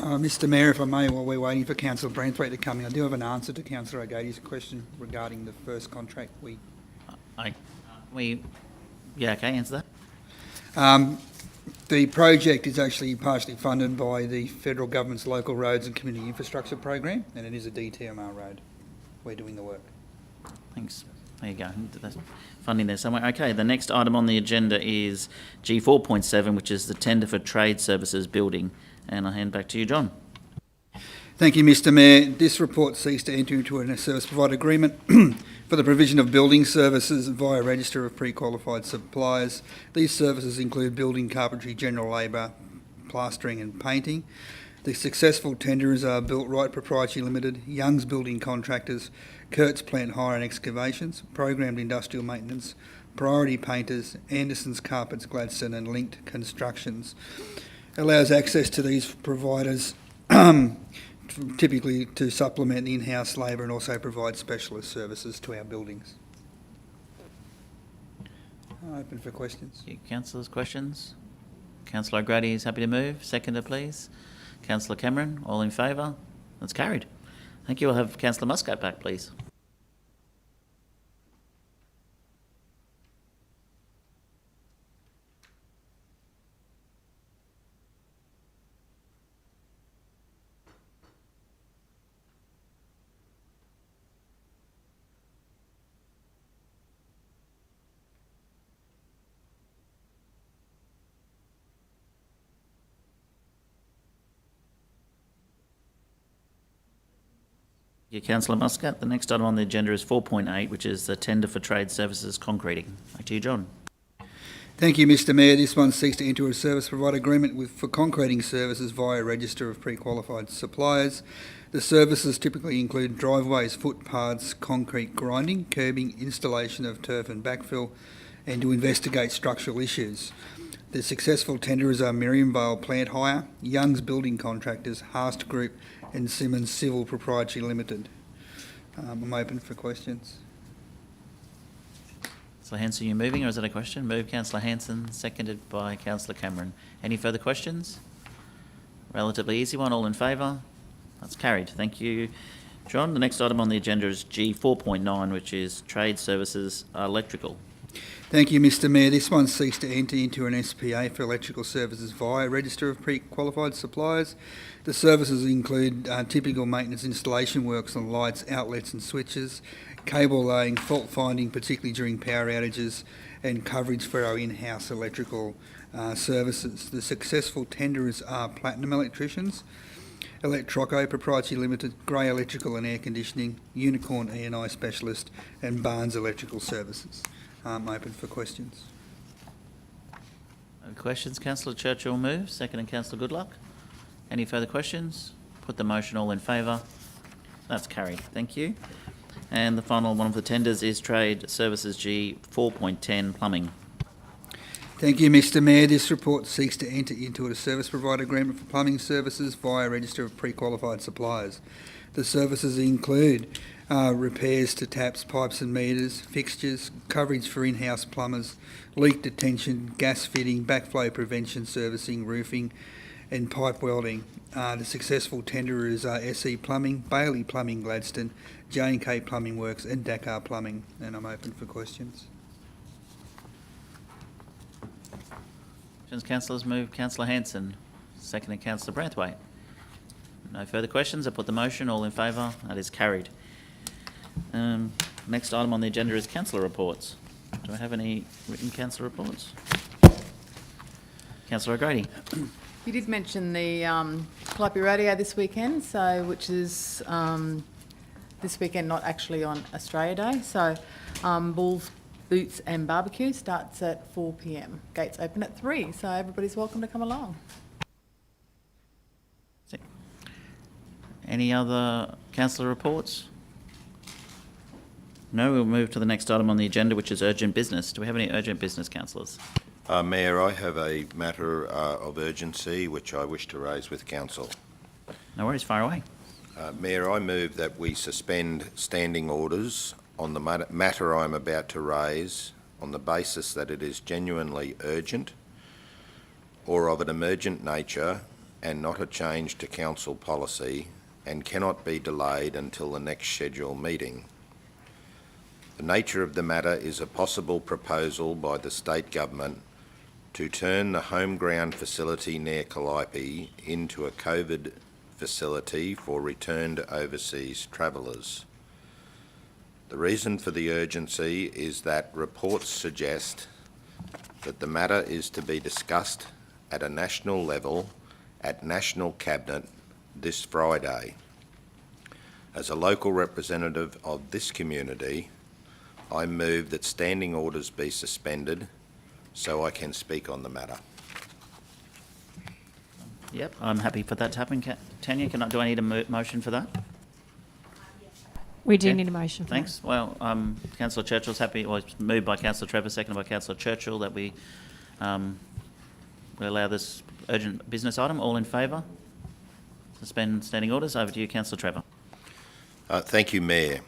Speaker 9: Mr Mayor, if I may, while we're waiting for Councillor Branthwaite to come in, I do have an answer to Councillor O'Grady's question regarding the first contract.
Speaker 2: Answer that.
Speaker 9: The project is actually partially funded by the federal government's local roads and community infrastructure program, and it is a DTMR road. We're doing the work.
Speaker 2: Thanks. There you go. There's funding there somewhere. Okay, the next item on the agenda is G4.7, which is the tender for trade services building. And I'll hand back to you, John.
Speaker 9: Thank you, Mr Mayor. This report seeks to enter into a service provider agreement for the provision of building services via a register of pre-qualified suppliers. These services include building, carpentry, general labour, plastering and painting. The successful tenderers are Built Right Proprietary Limited, Young's Building Contractors, Kurtz Plant Hire and Excavations, Programmed Industrial Maintenance, Priority Painters, Anderson's Carpets, Gladstone and Linked Constructions. Allows access to these providers typically to supplement the in-house labour and also provide specialist services to our buildings. Open for questions.
Speaker 2: Councillors, questions? Councillor O'Grady is happy to move. Seconder, please. Councillor Cameron, all in favour? That's carried. Thank you. I'll have Councillor Muscat back, please. Councillor Muscat. The next item on the agenda is 4.8, which is the tender for trade services concreting. Back to you, John.
Speaker 9: Thank you, Mr Mayor. This one seeks to enter a service provider agreement for concreting services via a register of pre-qualified suppliers. The services typically include driveways, footpaths, concrete grinding, curbing, installation of turf and backfill, and to investigate structural issues. The successful tenderers are Miriam Vale Plant Hire, Young's Building Contractors, Haast Group and Simmons Civil Proprietary Limited. I'm open for questions.
Speaker 2: Councillor Hanson, you moving or is that a question? Move Councillor Hanson, seconded by Councillor Cameron. Any further questions? Relatively easy one, all in favour? That's carried. Thank you, John. The next item on the agenda is G4.9, which is trade services electrical.
Speaker 9: Thank you, Mr Mayor. This one seeks to enter into an SPA for electrical services via a register of pre-qualified suppliers. The services include typical maintenance installation works on lights, outlets and switches, cable laying, fault finding, particularly during power outages, and coverage for our in-house electrical services. The successful tenderers are Platinum Electricians, Electroco Proprietary Limited, Grey Electrical and Air Conditioning, Unicorn E&I Specialist and Barnes Electrical Services. I'm open for questions.
Speaker 2: Questions? Councillor Churchill moves, seconded Councillor Goodluck. Any further questions? Put the motion. All in favour? That's carried. Thank you. And the final one of the tenders is Trade Services G 4.10 Plumbing.
Speaker 9: Thank you, Mr Mayor. This report seeks to enter into a service provider agreement for plumbing services via a register of pre-qualified suppliers. The services include repairs to taps, pipes and meters, fixtures, coverage for in-house plumbers, leak detection, gas fitting, backflow prevention, servicing, roofing and pipe welding. The successful tenderers are SE Plumbing, Bailey Plumbing Gladstone, J&K Plumbing Works and Dakar Plumbing. And I'm open for questions.
Speaker 2: Councillors move. Councillor Hanson, seconded Councillor Branthwaite. No further questions. I put the motion. All in favour? That is carried. Next item on the agenda is councillor reports. Do I have any written councillor reports? Councillor O'Grady.
Speaker 23: You did mention the Calliope Rodeo this weekend, which is this weekend, not actually on Australia Day. So Bulls, Boots and Barbecue starts at 4 p.m. Gates open at 3, so everybody's welcome to come along.
Speaker 2: Any other councillor reports? No, we'll move to the next item on the agenda, which is urgent business. Do we have any urgent business, councillors?
Speaker 12: Mayor, I have a matter of urgency which I wish to raise with council.
Speaker 2: No worries, fire away.
Speaker 12: Mayor, I move that we suspend standing orders on the matter I'm about to raise on the basis that it is genuinely urgent or of an emergent nature and not a change to council policy and cannot be delayed until the next scheduled meeting. The nature of the matter is a possible proposal by the state government to turn the home ground facility near Calliope into a COVID facility for returned overseas travellers. The reason for the urgency is that reports suggest that the matter is to be discussed at a national level at National Cabinet this Friday. As a local representative of this community, I move that standing orders be suspended so I can speak on the matter.
Speaker 2: Yep, I'm happy for that to happen. Tanya, do I need a motion for that?
Speaker 4: We do
Speaker 2: Yeah.
Speaker 4: need a motion for that.
Speaker 2: Thanks. Well, Councillor Churchill's happy, well, it's moved by Councillor Trevor, seconded by Councillor Churchill, that we allow this urgent business item. All in favour? Suspend standing orders. Over to you, Councillor Trevor.
Speaker 12: Thank you, Mayor.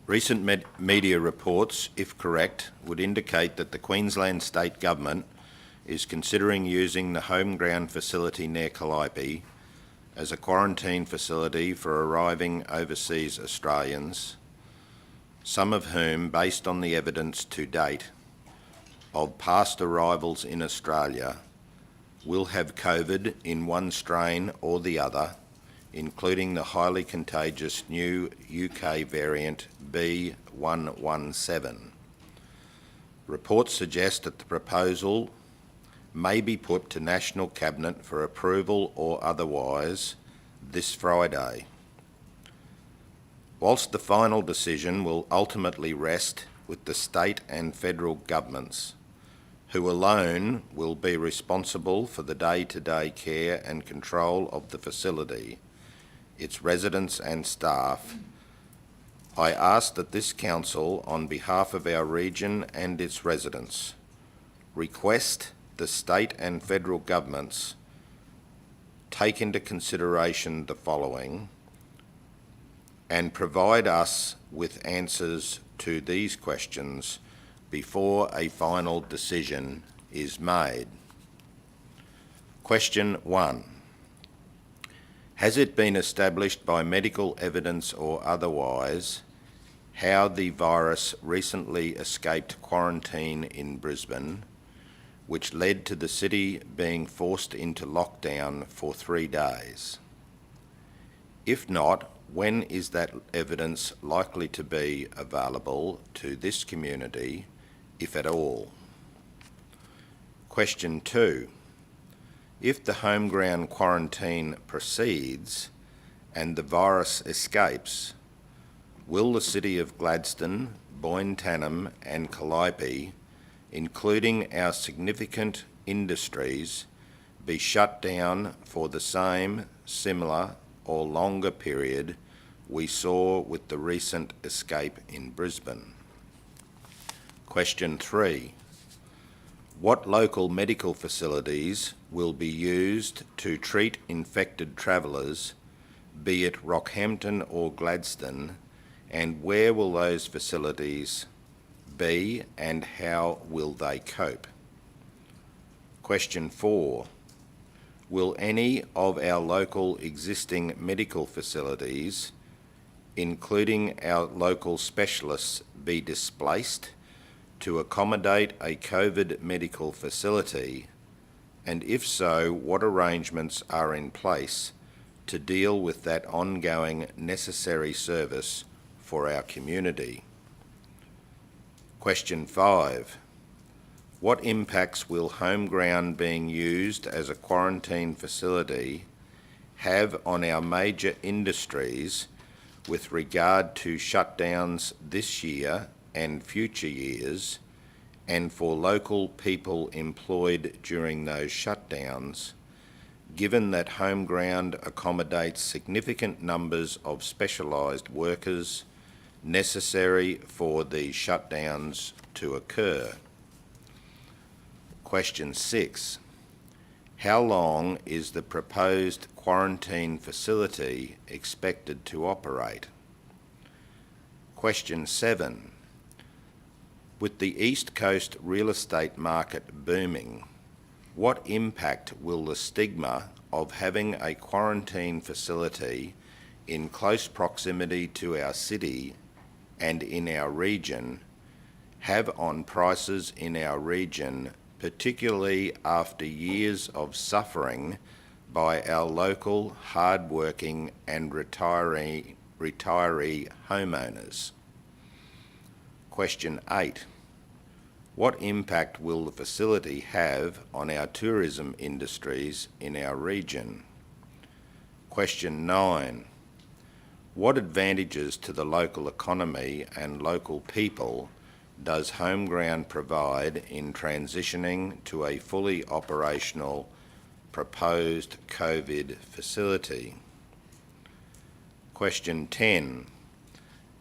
Speaker 12: Recent media reports, if correct, would indicate that the Queensland State Government is considering using the home ground facility near Calliope as a quarantine facility for arriving overseas Australians, some of whom, based on the evidence to date of past arrivals in Australia, will have COVID in one strain or the other, including the highly contagious new UK variant B117. Reports suggest that the proposal may be put to National Cabinet for approval or otherwise this Friday. Whilst the final decision will ultimately rest with the state and federal governments, who alone will be responsible for the day-to-day care and control of the facility, its residents and staff, I ask that this council, on behalf of our region and its residents, request the state and federal governments take into consideration the following and provide us with answers to these questions before a final decision is made. Question 1. Has it been established by medical evidence or otherwise how the virus recently escaped quarantine in Brisbane, which led to the city being forced into lockdown for 3 days? If not, when is that evidence likely to be available to this community, if at all? Question 2. If the home ground quarantine proceeds and the virus escapes, will the city of Gladstone, Boyne-Tanham and Calliope, including our significant industries, be shut down for the same, similar or longer period we saw with the recent escape in Brisbane? Question 3. What local medical facilities will be used to treat infected travellers, be it Rockhampton or Gladstone, and where will those facilities be and how will they cope? Question 4. Will any of our local existing medical facilities, including our local specialists, be displaced to accommodate a COVID medical facility? And if so, what arrangements are in place to deal with that ongoing necessary service for our community? Question 5. What impacts will home ground being used as a quarantine facility have on our major industries with regard to shutdowns this year and future years, and for local people employed during those shutdowns, given that home ground accommodates significant numbers of specialised workers necessary for the shutdowns to occur? Question 6. How long is the proposed quarantine facility expected to operate? Question 7. With the East Coast real estate market booming, what impact will the stigma of having a quarantine facility in close proximity to our city and in our region have on prices in our region, particularly after years of suffering by our local hard-working and retiree homeowners? Question 8. What impact will the facility have on our tourism industries in our region? Question 9. What advantages to the local economy and local people does home ground provide in transitioning to a fully operational proposed COVID facility? Question 10.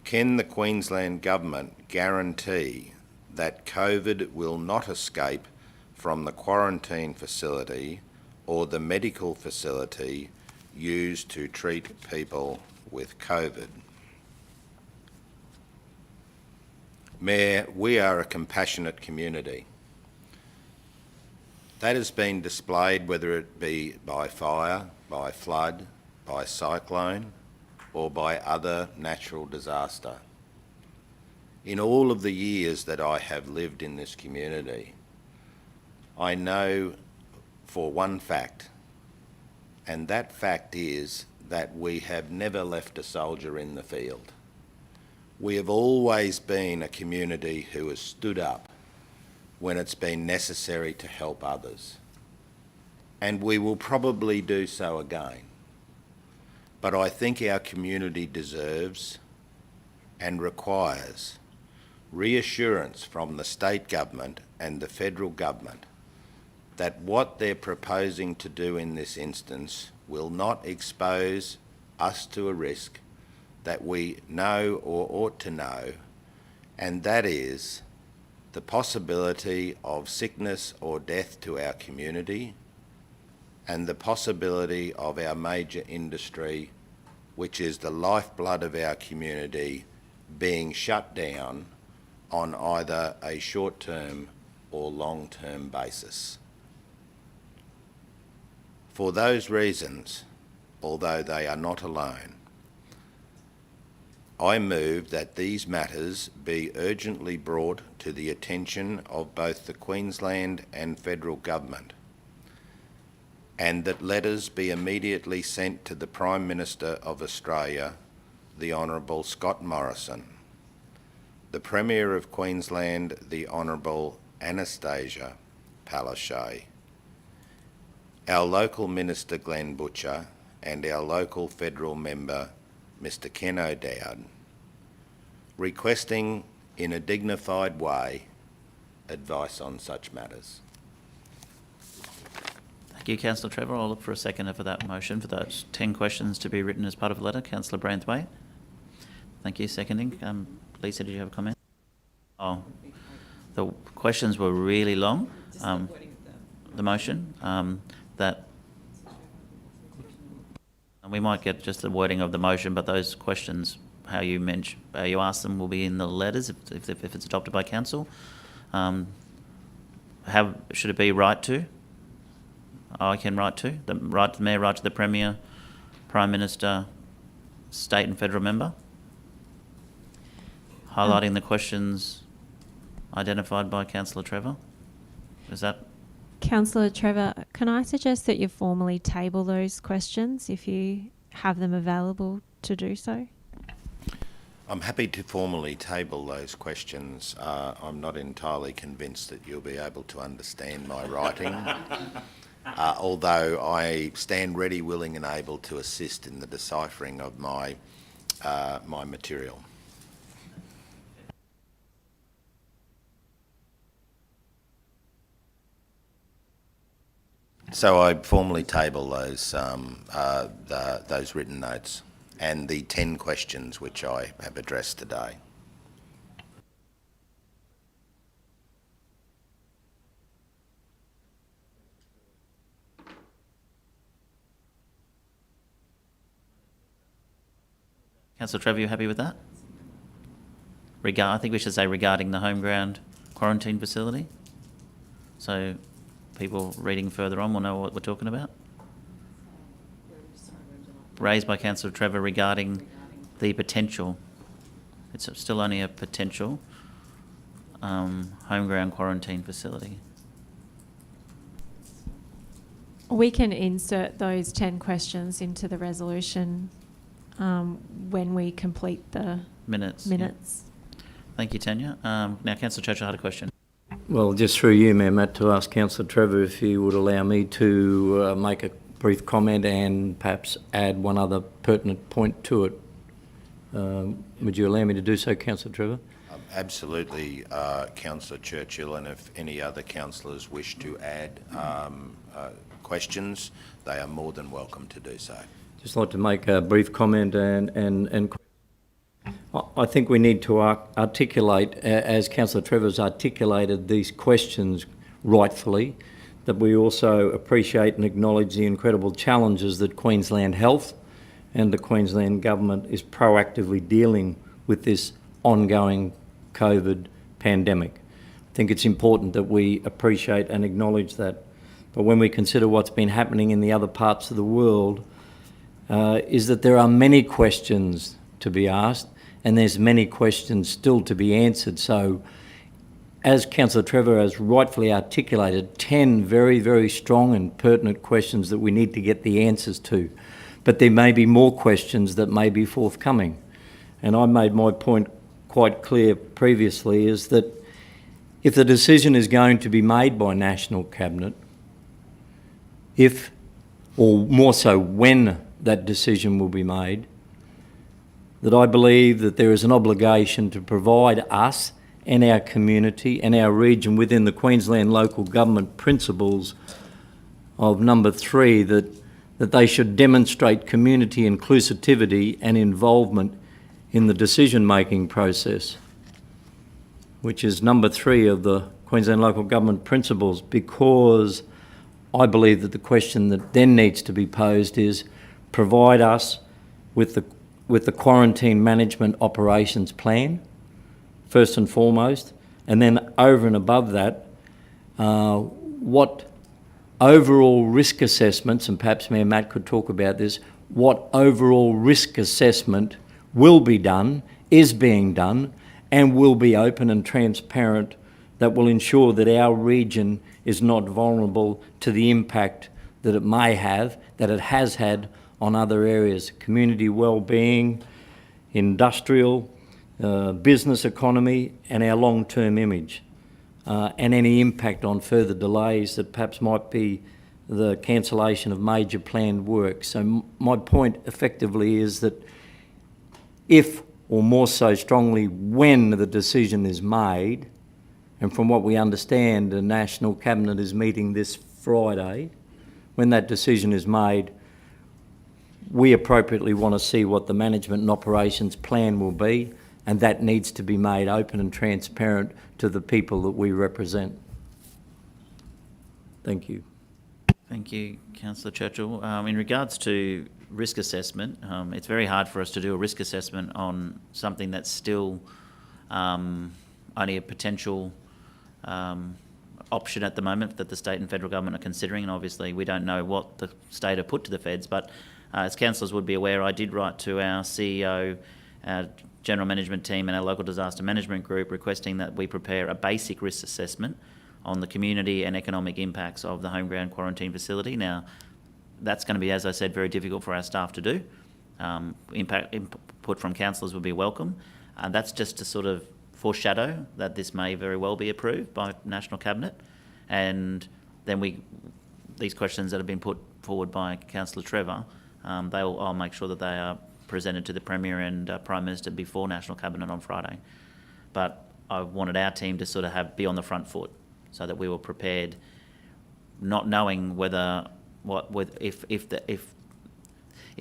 Speaker 12: Can the Queensland Government guarantee that COVID will not escape from the quarantine facility or the medical facility used to treat people with COVID? Mayor, we are a compassionate community. That has been displayed whether it be by fire, by flood, by cyclone, or by other natural disaster. In all of the years that I have lived in this community, I know for one fact, and that fact is that we have never left a soldier in the field. We have always been a community who has stood up when it's been necessary to help others. And we will probably do so again. But I think our community deserves and requires reassurance from the state government and the federal government that what they're proposing to do in this instance will not expose us to a risk that we know or ought to know, and that is the possibility of sickness or death to our community and the possibility of our major industry, which is the lifeblood of our community, being shut down on either a short-term or long-term basis. For those reasons, although they are not alone, I move that these matters be urgently brought to the attention of both the Queensland and federal government, and that letters be immediately sent to the Prime Minister of Australia, the Honourable Scott Morrison, the Premier of Queensland, the Honourable Anastasia Palaszczuk, our local Minister Glenn Butcher, and our local federal member Mr Ken O'Dowd, requesting in a dignified way advice on such matters.
Speaker 2: Thank you, Councillor Trevor. I'll look for a seconder for that motion for those 10 questions to be written as part of the letter. Councillor Branthwaite. Thank you. Seconding. Lisa, did you have a comment? Oh, the questions were really long. The motion that. And we might get just the wording of the motion, but those questions, how you ask them, will be in the letters if it's adopted by council. Should it be right to? I can write to the Mayor, write to the Premier, Prime Minister, State and Federal Member, highlighting the questions identified by Councillor Trevor. Is that?
Speaker 4: Councillor Trevor, can I suggest that you formally table those questions if you have them available to do so?
Speaker 12: I'm happy to formally table those questions. I'm not entirely convinced that you'll be able to understand my writing, although I stand ready, willing and able to assist in the deciphering of my material. So I formally table those written notes and the 10 questions which I have addressed today.
Speaker 2: Councillor Trevor, you happy with that? I think we should say regarding the home ground quarantine facility. So people reading further on will know what we're talking about. Raised by Councillor Trevor regarding the potential, it's still only a potential, home ground quarantine facility.
Speaker 4: We can insert those 10 questions into the resolution when we complete the
Speaker 2: minutes.
Speaker 4: Yeah.
Speaker 2: Thank you, Tanya. Now, Councillor Churchill had a question.
Speaker 10: Well, just through you, Mayor Matt, to ask Councillor Trevor if he would allow me to make a brief comment and perhaps add one other pertinent point to it. Would you allow me to do so, Councillor Trevor?
Speaker 12: Absolutely, Councillor Churchill, and if any other councillors wish to add questions, they are more than welcome to do so.
Speaker 10: Just like to make a brief comment and I think we need to articulate, as Councillor Trevor's articulated these questions rightfully, that we also appreciate and acknowledge the incredible challenges that Queensland Health and the Queensland Government is proactively dealing with this ongoing COVID pandemic. I think it's important that we appreciate and acknowledge that. But when we consider what's been happening in the other parts of the world, is that there are many questions to be asked and there's many questions still to be answered. So as Councillor Trevor has rightfully articulated, 10 very, very strong and pertinent questions that we need to get the answers to. But there may be more questions that may be forthcoming. And I made my point quite clear previously, is that if the decision is going to be made by National Cabinet, if, or more so when that decision will be made, that I believe that there is an obligation to provide us and our community and our region within the Queensland local government principles of number 3, that they should demonstrate community inclusivity and involvement in the decision-making process, which is number 3 of the Queensland local government principles, because I believe that the question that then needs to be posed is provide us with the quarantine management operations plan, first and foremost, and then over and above that, what overall risk assessments, and perhaps Mayor Matt could talk about this, what overall risk assessment will be done, is being done, and will be open and transparent, that will ensure that our region is not vulnerable to the impact that it may have, that it has had on other areas, community well-being, industrial, business economy, and our long-term image, and any impact on further delays that perhaps might be the cancellation of major planned work. So my point effectively is that if, or more so strongly when, the decision is made, and from what we understand, the National Cabinet is meeting this Friday, when that decision is made, we appropriately want to see what the management and operations plan will be, and that needs to be made open and transparent to the people that we represent. Thank you.
Speaker 2: Thank you, Councillor Churchill. In regards to risk assessment, it's very hard for us to do a risk assessment on something that's still only a potential option at the moment that the state and federal government are considering, and obviously we don't know what the state have put to the feds, but as councillors would be aware, I did write to our CEO, our general management team and our local disaster management group requesting that we prepare a basic risk assessment on the community and economic impacts of the home ground quarantine facility. Now, that's going to be, as I said, very difficult for our staff to do. Input from councillors would be welcome. That's just to sort of foreshadow that this may very well be approved by National Cabinet. And then these questions that have been put forward by Councillor Trevor, I'll make sure that they are presented to the Premier and Prime Minister before National Cabinet on Friday. But I wanted our team to sort of be on the front foot so that we were prepared, not knowing if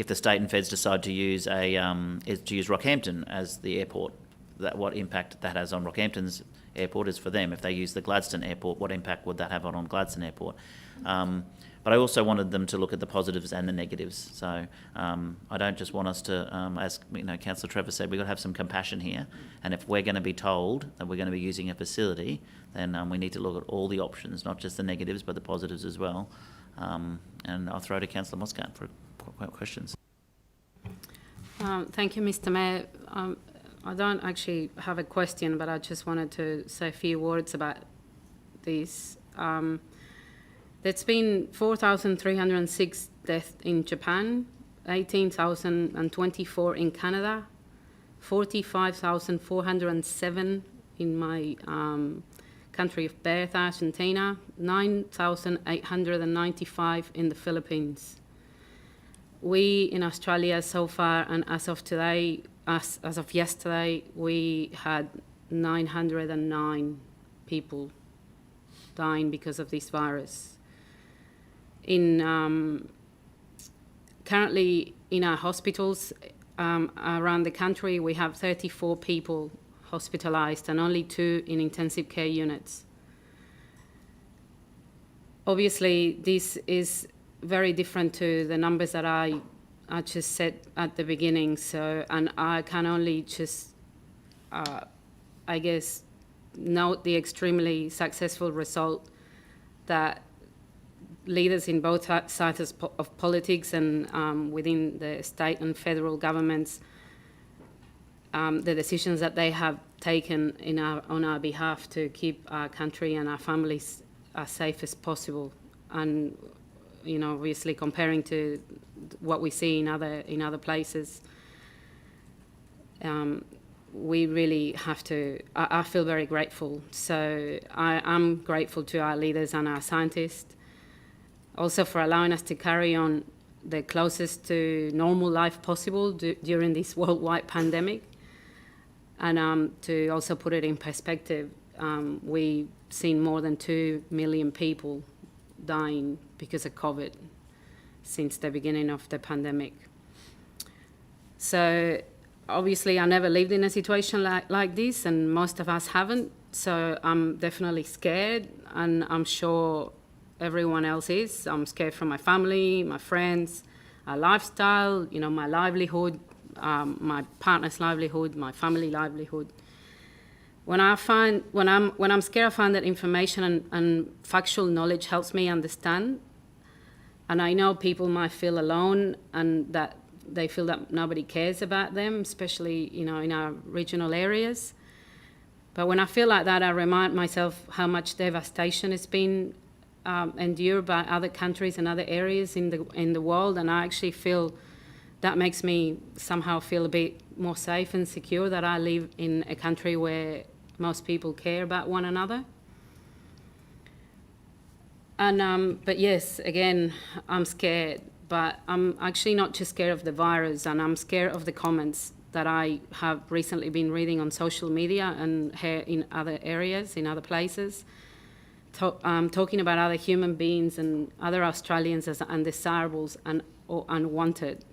Speaker 2: the state and feds decide to use Rockhampton as the airport, what impact that has on Rockhampton's airport is for them. If they use the Gladstone airport, what impact would that have on Gladstone airport? But I also wanted them to look at the positives and the negatives. So I don't just want us to, as Councillor Trevor said, we've got to have some compassion here. And if we're going to be told that we're going to be using a facility, then we need to look at all the options, not just the negatives, but the positives as well. And I'll throw to Councillor Muscat for questions.
Speaker 5: Thank you, Mr. Mayor. I don't actually have a question, but I just wanted to say a few words about this. There's been 4,306 deaths in Japan, 18,024 in Canada, 45,407 in my country of birth, Argentina, 9,895 in the Philippines. We in Australia so far, and as of today, as of yesterday, we had 909 people dying because of this virus. Currently in our hospitals around the country, we have 34 people hospitalised and only 2 in intensive care units. Obviously, this is very different to the numbers that I just said at the beginning. So, and I can only just, I guess, note the extremely successful result that leaders in both sides of politics and within the state and federal governments, the decisions that they have taken on our behalf to keep our country and our families as safe as possible. And, obviously comparing to what we see in other places, we really have to, I feel very grateful. So I am grateful to our leaders and our scientists, also for allowing us to carry on the closest to normal life possible during this worldwide pandemic. And to also put it in perspective, we've seen more than 2 million people dying because of COVID since the beginning of the pandemic. So obviously I never lived in a situation like this, and most of us haven't. So I'm definitely scared, and I'm sure everyone else is. I'm scared for my family, my friends, our lifestyle, my livelihood, my partner's livelihood, my family livelihood. When I'm scared, I find that information and factual knowledge helps me understand. And I know people might feel alone and that they feel that nobody cares about them, especially, in our regional areas. But when I feel like that, I remind myself how much devastation has been endured by other countries and other areas in the world, and I actually feel that makes me somehow feel a bit more safe and secure that I live in a country where most people care about one another. And but yes, again, I'm scared, but I'm actually not just scared of the virus, and I'm scared of the comments that I have recently been reading on social media and here in other areas, in other places, talking about other human beings and other Australians as undesirables or unwanted.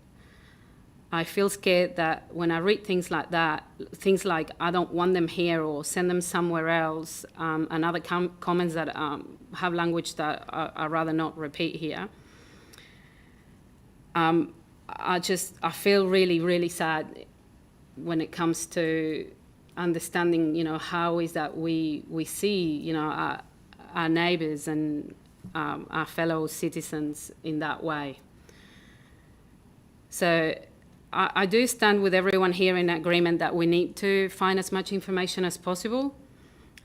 Speaker 5: I feel scared that when I read things like that, things like I don't want them here or send them somewhere else, and other comments that have language that I'd rather not repeat here, I feel really, really sad when it comes to understanding, how is that we see, our neighbours and our fellow citizens in that way. So I do stand with everyone here in agreement that we need to find as much information as possible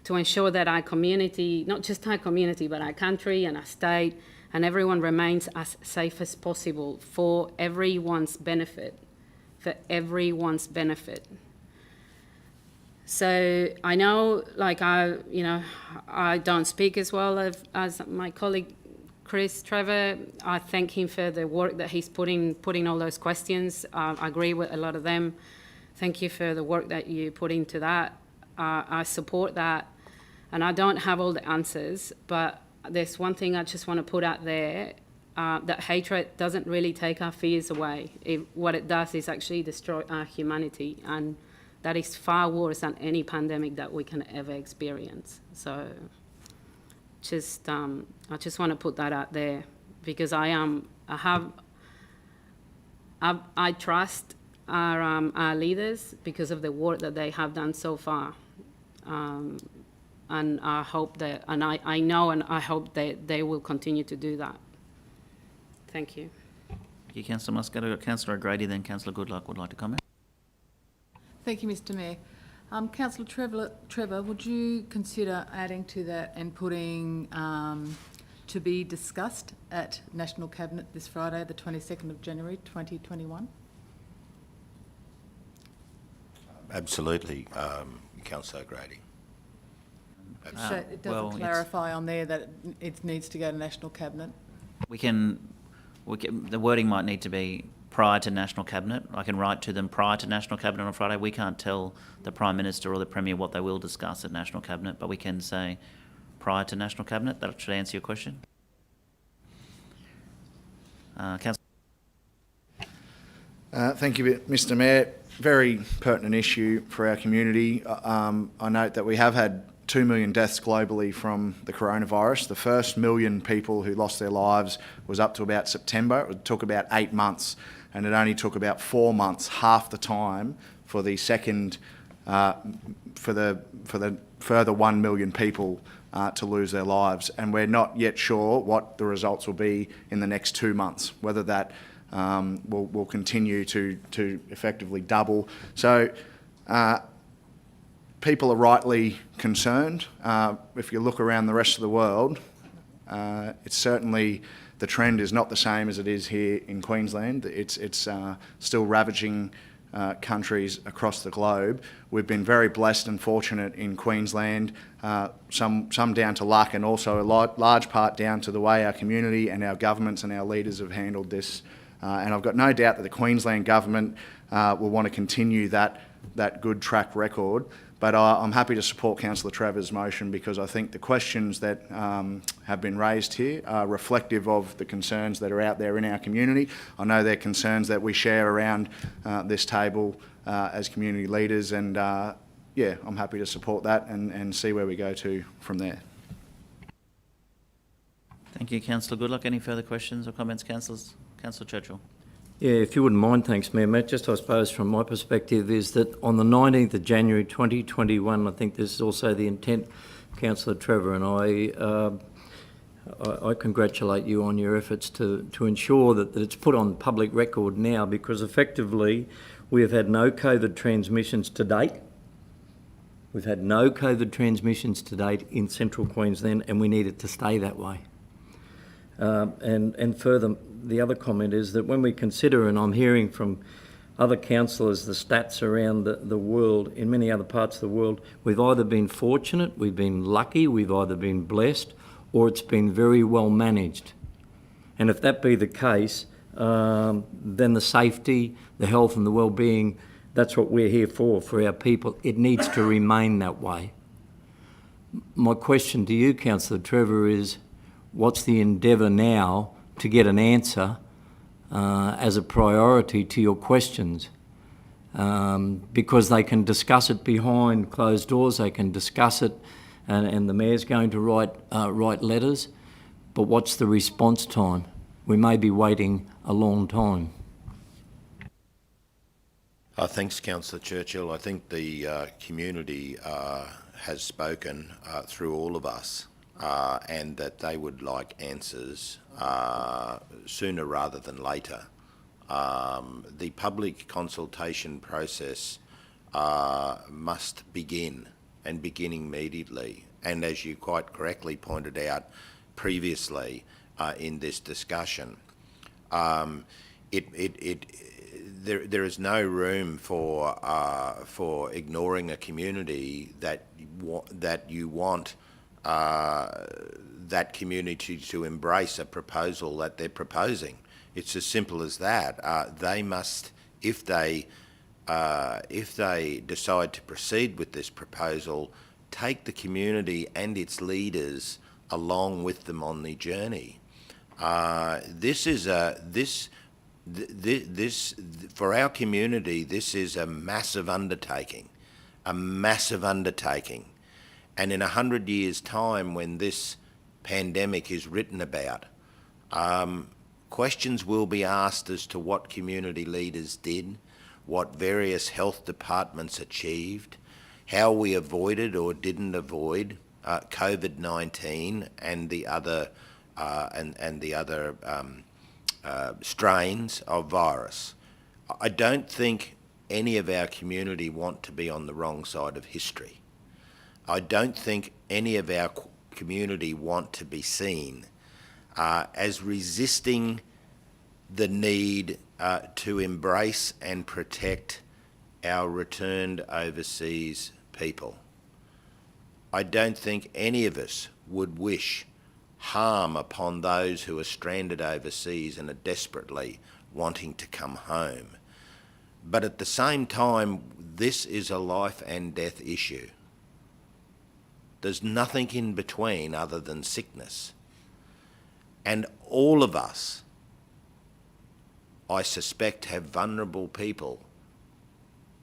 Speaker 5: to ensure that our community, not just our community, but our country and our state and everyone remains as safe as possible for everyone's benefit, So I know, like I don't speak as well as my colleague Chris Trevor. I thank him for the work that he's putting all those questions. I agree with a lot of them. Thank you for the work that you put into that. I support that, and I don't have all the answers, but there's one thing I just want to put out there, that hatred doesn't really take our fears away. What it does is actually destroy our humanity, and that is far worse than any pandemic that we can ever experience. So I just want to put that out there, because I trust our leaders because of the work that they have done so far. And I hope that, and I know and I hope that they will continue to do that. Thank you.
Speaker 2: Thank you, Councillor Muscat. I've got Councillor O'Grady, then Councillor Goodluck would like to comment.
Speaker 23: Thank you, Mr Mayor. Councillor Trevor, would you consider adding to that and putting to be discussed at National Cabinet this Friday, the 22nd of January 2021?
Speaker 12: Absolutely, Councillor O'Grady.
Speaker 23: So it doesn't clarify on there that it needs to go to National Cabinet?
Speaker 2: The wording might need to be prior to National Cabinet. I can write to them prior to National Cabinet on Friday. We can't tell the Prime Minister or the Premier what they will discuss at National Cabinet, but we can say prior to National Cabinet. That should answer your question. Councillor.
Speaker 3: Thank you, Mr Mayor. Very pertinent issue for our community. I note that we have had 2 million deaths globally from the coronavirus. The first million people who lost their lives was up to about September. It took about 8 months, and it only took about 4 months, half the time, for the second, for the further 1 million people to lose their lives. And we're not yet sure what the results will be in the next 2 months, whether that will continue to effectively double. So people are rightly concerned. If you look around the rest of the world, it's certainly, the trend is not the same as it is here in Queensland. It's still ravaging countries across the globe. We've been very blessed and fortunate in Queensland, some down to luck, and also a large part down to the way our community and our governments and our leaders have handled this. And I've got no doubt that the Queensland government will want to continue that good track record. But I'm happy to support Councillor Trevor's motion, because I think the questions that have been raised here are reflective of the concerns that are out there in our community. I know they're concerns that we share around this table as community leaders, and yeah, I'm happy to support that and see where we go to from there.
Speaker 2: Thank you, Councillor Goodluck. Any further questions or comments, councillors? Councillor Churchill.
Speaker 10: Yeah, if you wouldn't mind, thanks, Mayor. Matt, just I suppose from my perspective is that on the 19th of January 2021, I think this is also the intent, Councillor Trevor, and I congratulate you on your efforts to ensure that it's put on public record now, because effectively we have had no COVID transmissions to date. We've had no COVID transmissions to date in Central Queensland, and we need it to stay that way. And further, the other comment is that when we consider, and I'm hearing from other councillors, the stats around the world, in many other parts of the world, we've either been fortunate, we've been lucky, we've either been blessed, or it's been very well managed. And if that be the case, then the safety, the health and the well-being, that's what we're here for our people. It needs to remain that way. My question to you, Councillor Trevor, is what's the endeavour now to get an answer as a priority to your questions? Because they can discuss it behind closed doors, they can discuss it, and the Mayor's going to write letters, but what's the response time? We may be waiting a long time.
Speaker 12: Thanks, Councillor Churchill. I think the community has spoken through all of us, and that they would like answers sooner rather than later. The public consultation process must begin, and begin immediately. And as you quite correctly pointed out previously in this discussion, there is no room for ignoring a community that you want that community to embrace a proposal that they're proposing. It's as simple as that. They must, if they decide to proceed with this proposal, take the community and its leaders along with them on the journey. For our community, this is a massive undertaking, And in 100 years' time, when this pandemic is written about, questions will be asked as to what community leaders did, what various health departments achieved, how we avoided or didn't avoid COVID-19 and the other strains of virus. I don't think any of our community want to be on the wrong side of history. I don't think any of our community want to be seen as resisting the need to embrace and protect our returned overseas people. I don't think any of us would wish harm upon those who are stranded overseas and are desperately wanting to come home. But at the same time, this is a life and death issue. There's nothing in between other than sickness. And all of us, I suspect, have vulnerable people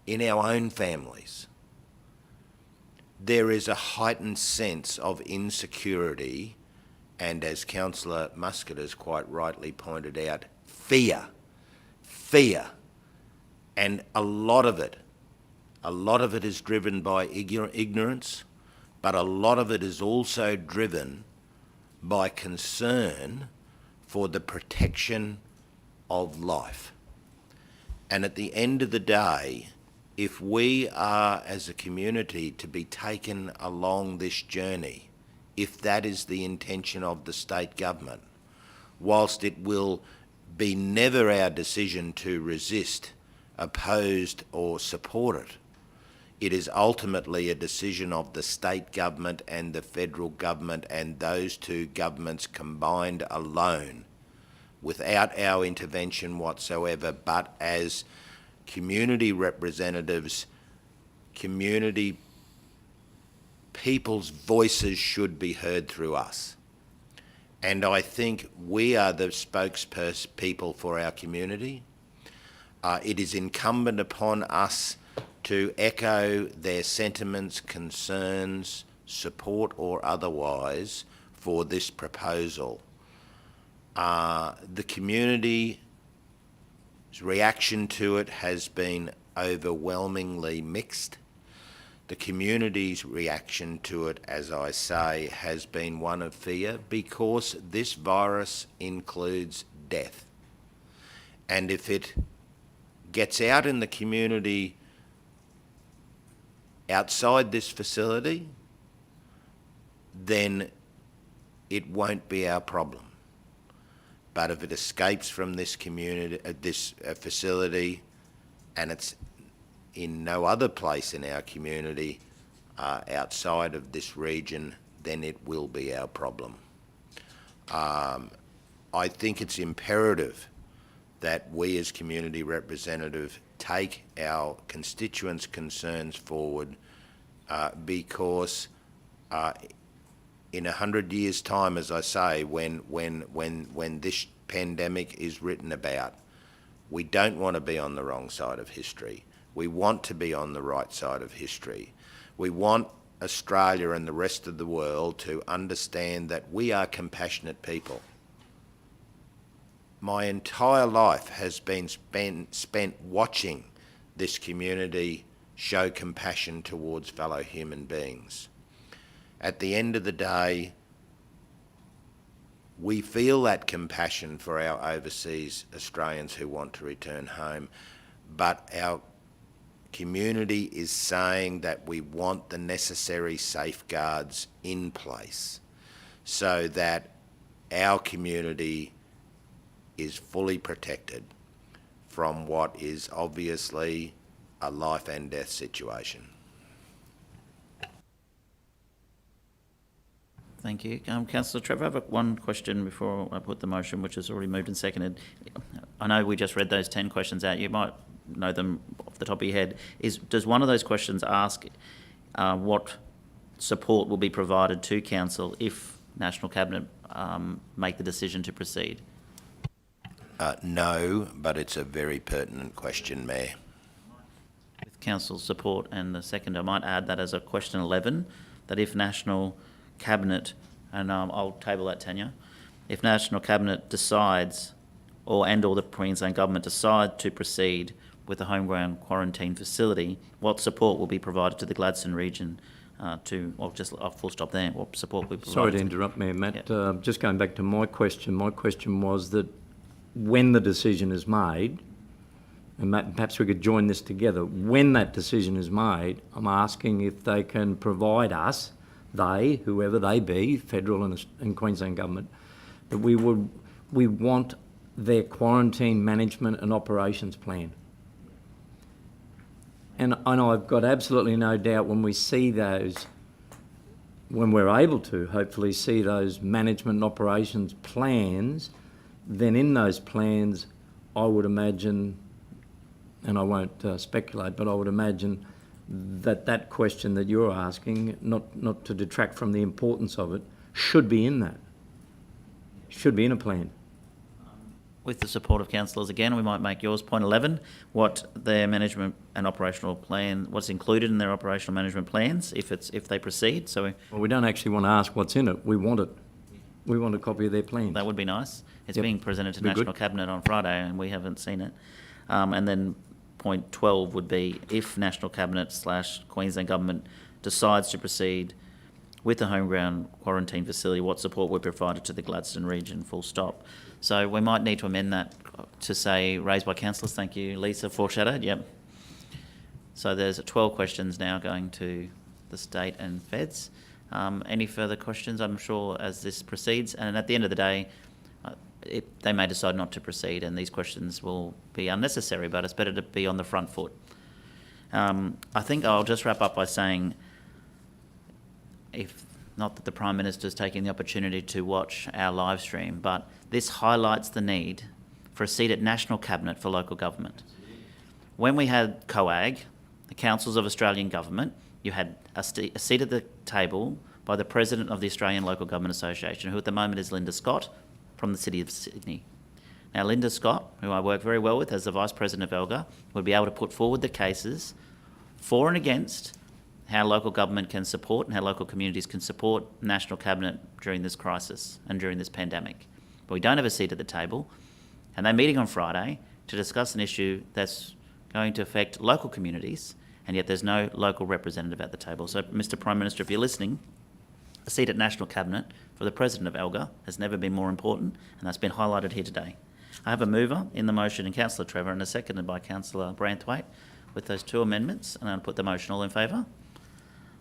Speaker 12: in our own families. There is a heightened sense of insecurity and, as Councillor Muscat has quite rightly pointed out, fear. And a lot of it is driven by ignorance, but a lot of it is also driven by concern for the protection of life. And at the end of the day, if we are, as a community, to be taken along this journey, if that is the intention of the state government, whilst it will be never our decision to resist, oppose or support it, it is ultimately a decision of the state government and the federal government, and those two governments combined alone, without our intervention whatsoever, but as community representatives, community people's voices should be heard through us. And I think we are the spokespeople for our community. It is incumbent upon us to echo their sentiments, concerns, support or otherwise for this proposal. The community's reaction to it has been overwhelmingly mixed. The community's reaction to it, as I say, has been one of fear, because this virus includes death. And if it gets out in the community outside this facility, then it won't be our problem. But if it escapes from this community, this facility, and it's in no other place in our community outside of this region, then it will be our problem. I think it's imperative that we as community representatives take our constituents' concerns forward, because in 100 years' time, as I say, when this pandemic is written about, we don't want to be on the wrong side of history. We want to be on the right side of history. We want Australia and the rest of the world to understand that we are compassionate people. My entire life has been spent watching this community show compassion towards fellow human beings. At the end of the day, we feel that compassion for our overseas Australians who want to return home, but our community is saying that we want the necessary safeguards in place so that our community is fully protected from what is obviously a life and death situation.
Speaker 2: Thank you. Councillor Trevor, I have one question before I put the motion, which is already moved and seconded. I know we just read those 10 questions out. You might know them off the top of your head. Does one of those questions ask what support will be provided to Council if National Cabinet make the decision to proceed?
Speaker 12: No, but it's a very pertinent question, Mayor.
Speaker 2: With Council's support and the second, I might add that as a question 11, that if National Cabinet, and I'll table that, Tanya, if National Cabinet decides or the Queensland Government decide to proceed with a homegrown quarantine facility, what support will be provided to the Gladstone region full stop there, what support will be provided?
Speaker 10: Sorry to interrupt, Mayor Matt. Just going back to my question was that when the decision is made, and perhaps we could join this together, when that decision is made, I'm asking if they can provide us, they, whoever they be, federal and Queensland Government, that we want their quarantine management and operations plan. And I've got absolutely no doubt when we see those, when we're able to hopefully see those management and operations plans, then in those plans, I would imagine, and I won't speculate, but I would imagine that question that you're asking, not to detract from the importance of it, should be in that. Should be in a plan.
Speaker 2: With the support of councillors again, we might make yours point 11, what their management and operational plan, what's included in their operational management plans if they proceed. So
Speaker 10: we don't actually want to ask what's in it, we want it. We want a copy of their plans.
Speaker 2: That would be nice. It's being presented to National Cabinet on Friday and we haven't seen it. And then point 12 would be if National Cabinet / Queensland Government decides to proceed with the homegrown quarantine facility, what support will be provided to the Gladstone region, full stop. So we might need to amend that to say raised by councillors. Thank you, Lisa, foreshadowed. Yep. So there's 12 questions now going to the state and feds. Any further questions, I'm sure, as this proceeds? And at the end of the day, they may decide not to proceed and these questions will be unnecessary, but it's better to be on the front foot. I think I'll just wrap up by saying, if not that the Prime Minister's taking the opportunity to watch our live stream, but this highlights the need for a seat at National Cabinet for local government. When we had COAG, the Councils of Australian Government, you had a seat at the table by the President of the Australian Local Government Association, who at the moment is Linda Scott from the City of Sydney. Now, Linda Scott, who I work very well with as the Vice President of ELGA, would be able to put forward the cases for and against how local government can support and how local communities can support National Cabinet during this crisis and during this pandemic. But we don't have a seat at the table, and they're meeting on Friday to discuss an issue that's going to affect local communities, and yet there's no local representative at the table. So, Mr Prime Minister, if you're listening, a seat at National Cabinet for the President of ELGA has never been more important, and that's been highlighted here today. I have a mover in the motion in Councillor Trevor and a seconded by Councillor Branthwaite with those two amendments, and I'll put the motion. All in favour?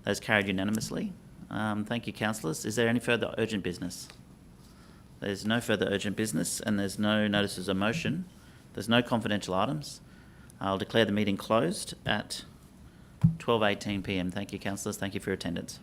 Speaker 2: Those carried unanimously. Thank you, councillors. Is there any further urgent business? There's no further urgent business and there's no notices of motion. There's no confidential items. I'll declare the meeting closed at 12:18 p.m. Thank you, councillors. Thank you for your attendance.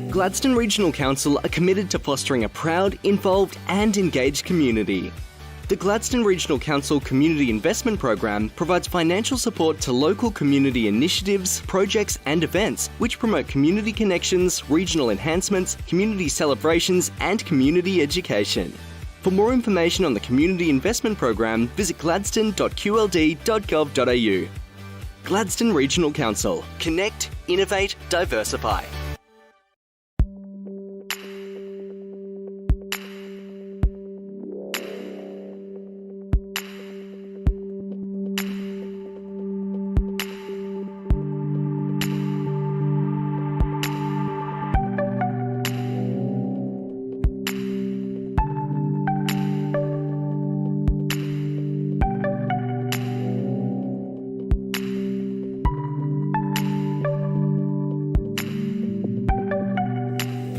Speaker 6: Gladstone Regional Council are committed to fostering a proud, involved and engaged community. The Gladstone Regional Council Community Investment Program provides financial support to local community initiatives, projects and events which promote community connections, regional enhancements, community celebrations and community education. For more information on the Community Investment Program, visit gladstone.qld.gov.au. Gladstone Regional Council. Connect, innovate, diversify.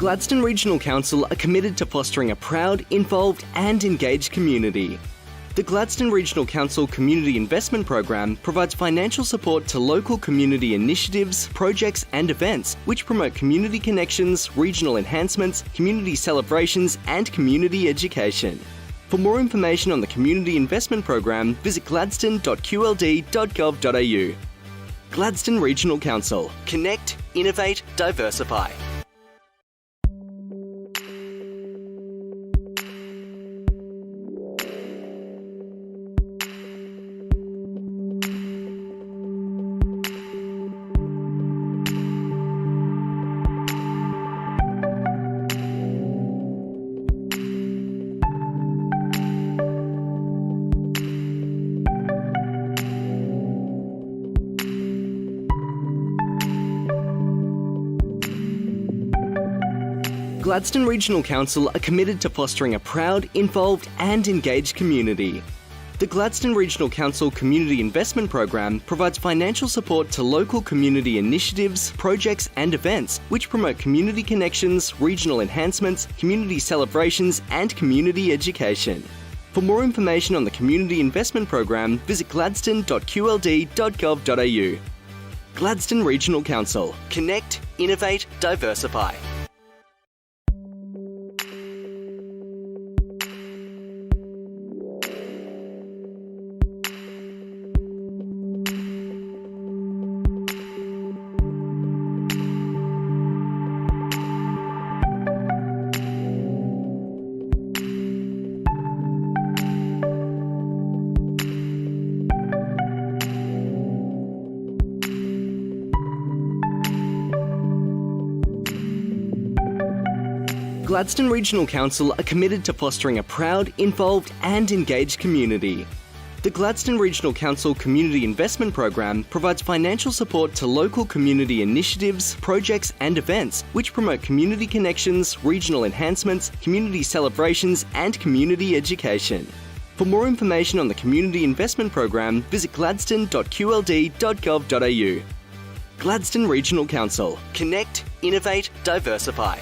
Speaker 6: Gladstone Regional Council are committed to fostering a proud, involved and engaged community. The Gladstone Regional Council Community Investment Program provides financial support to local community initiatives, projects and events which promote community connections, regional enhancements, community celebrations and community education. For more information on the Community Investment Program, visit gladstone.qld.gov.au. Gladstone Regional Council. Connect, innovate, diversify. Gladstone Regional Council are committed to fostering a proud, involved and engaged community. The Gladstone Regional Council Community Investment Program provides financial support to local community initiatives, projects and events which promote community connections, regional enhancements, community celebrations and community education. For more information on the Community Investment Program, visit gladstone.qld.gov.au. Gladstone Regional Council. Connect, innovate, diversify. Gladstone Regional Council are committed to fostering a proud, involved and engaged community. The Gladstone Regional Council Community Investment Program provides financial support to local community initiatives, projects and events which promote community connections, regional enhancements, community celebrations and community education. For more information on the Community Investment Program, visit gladstone.qld.gov.au. Gladstone Regional Council. Connect, innovate, diversify.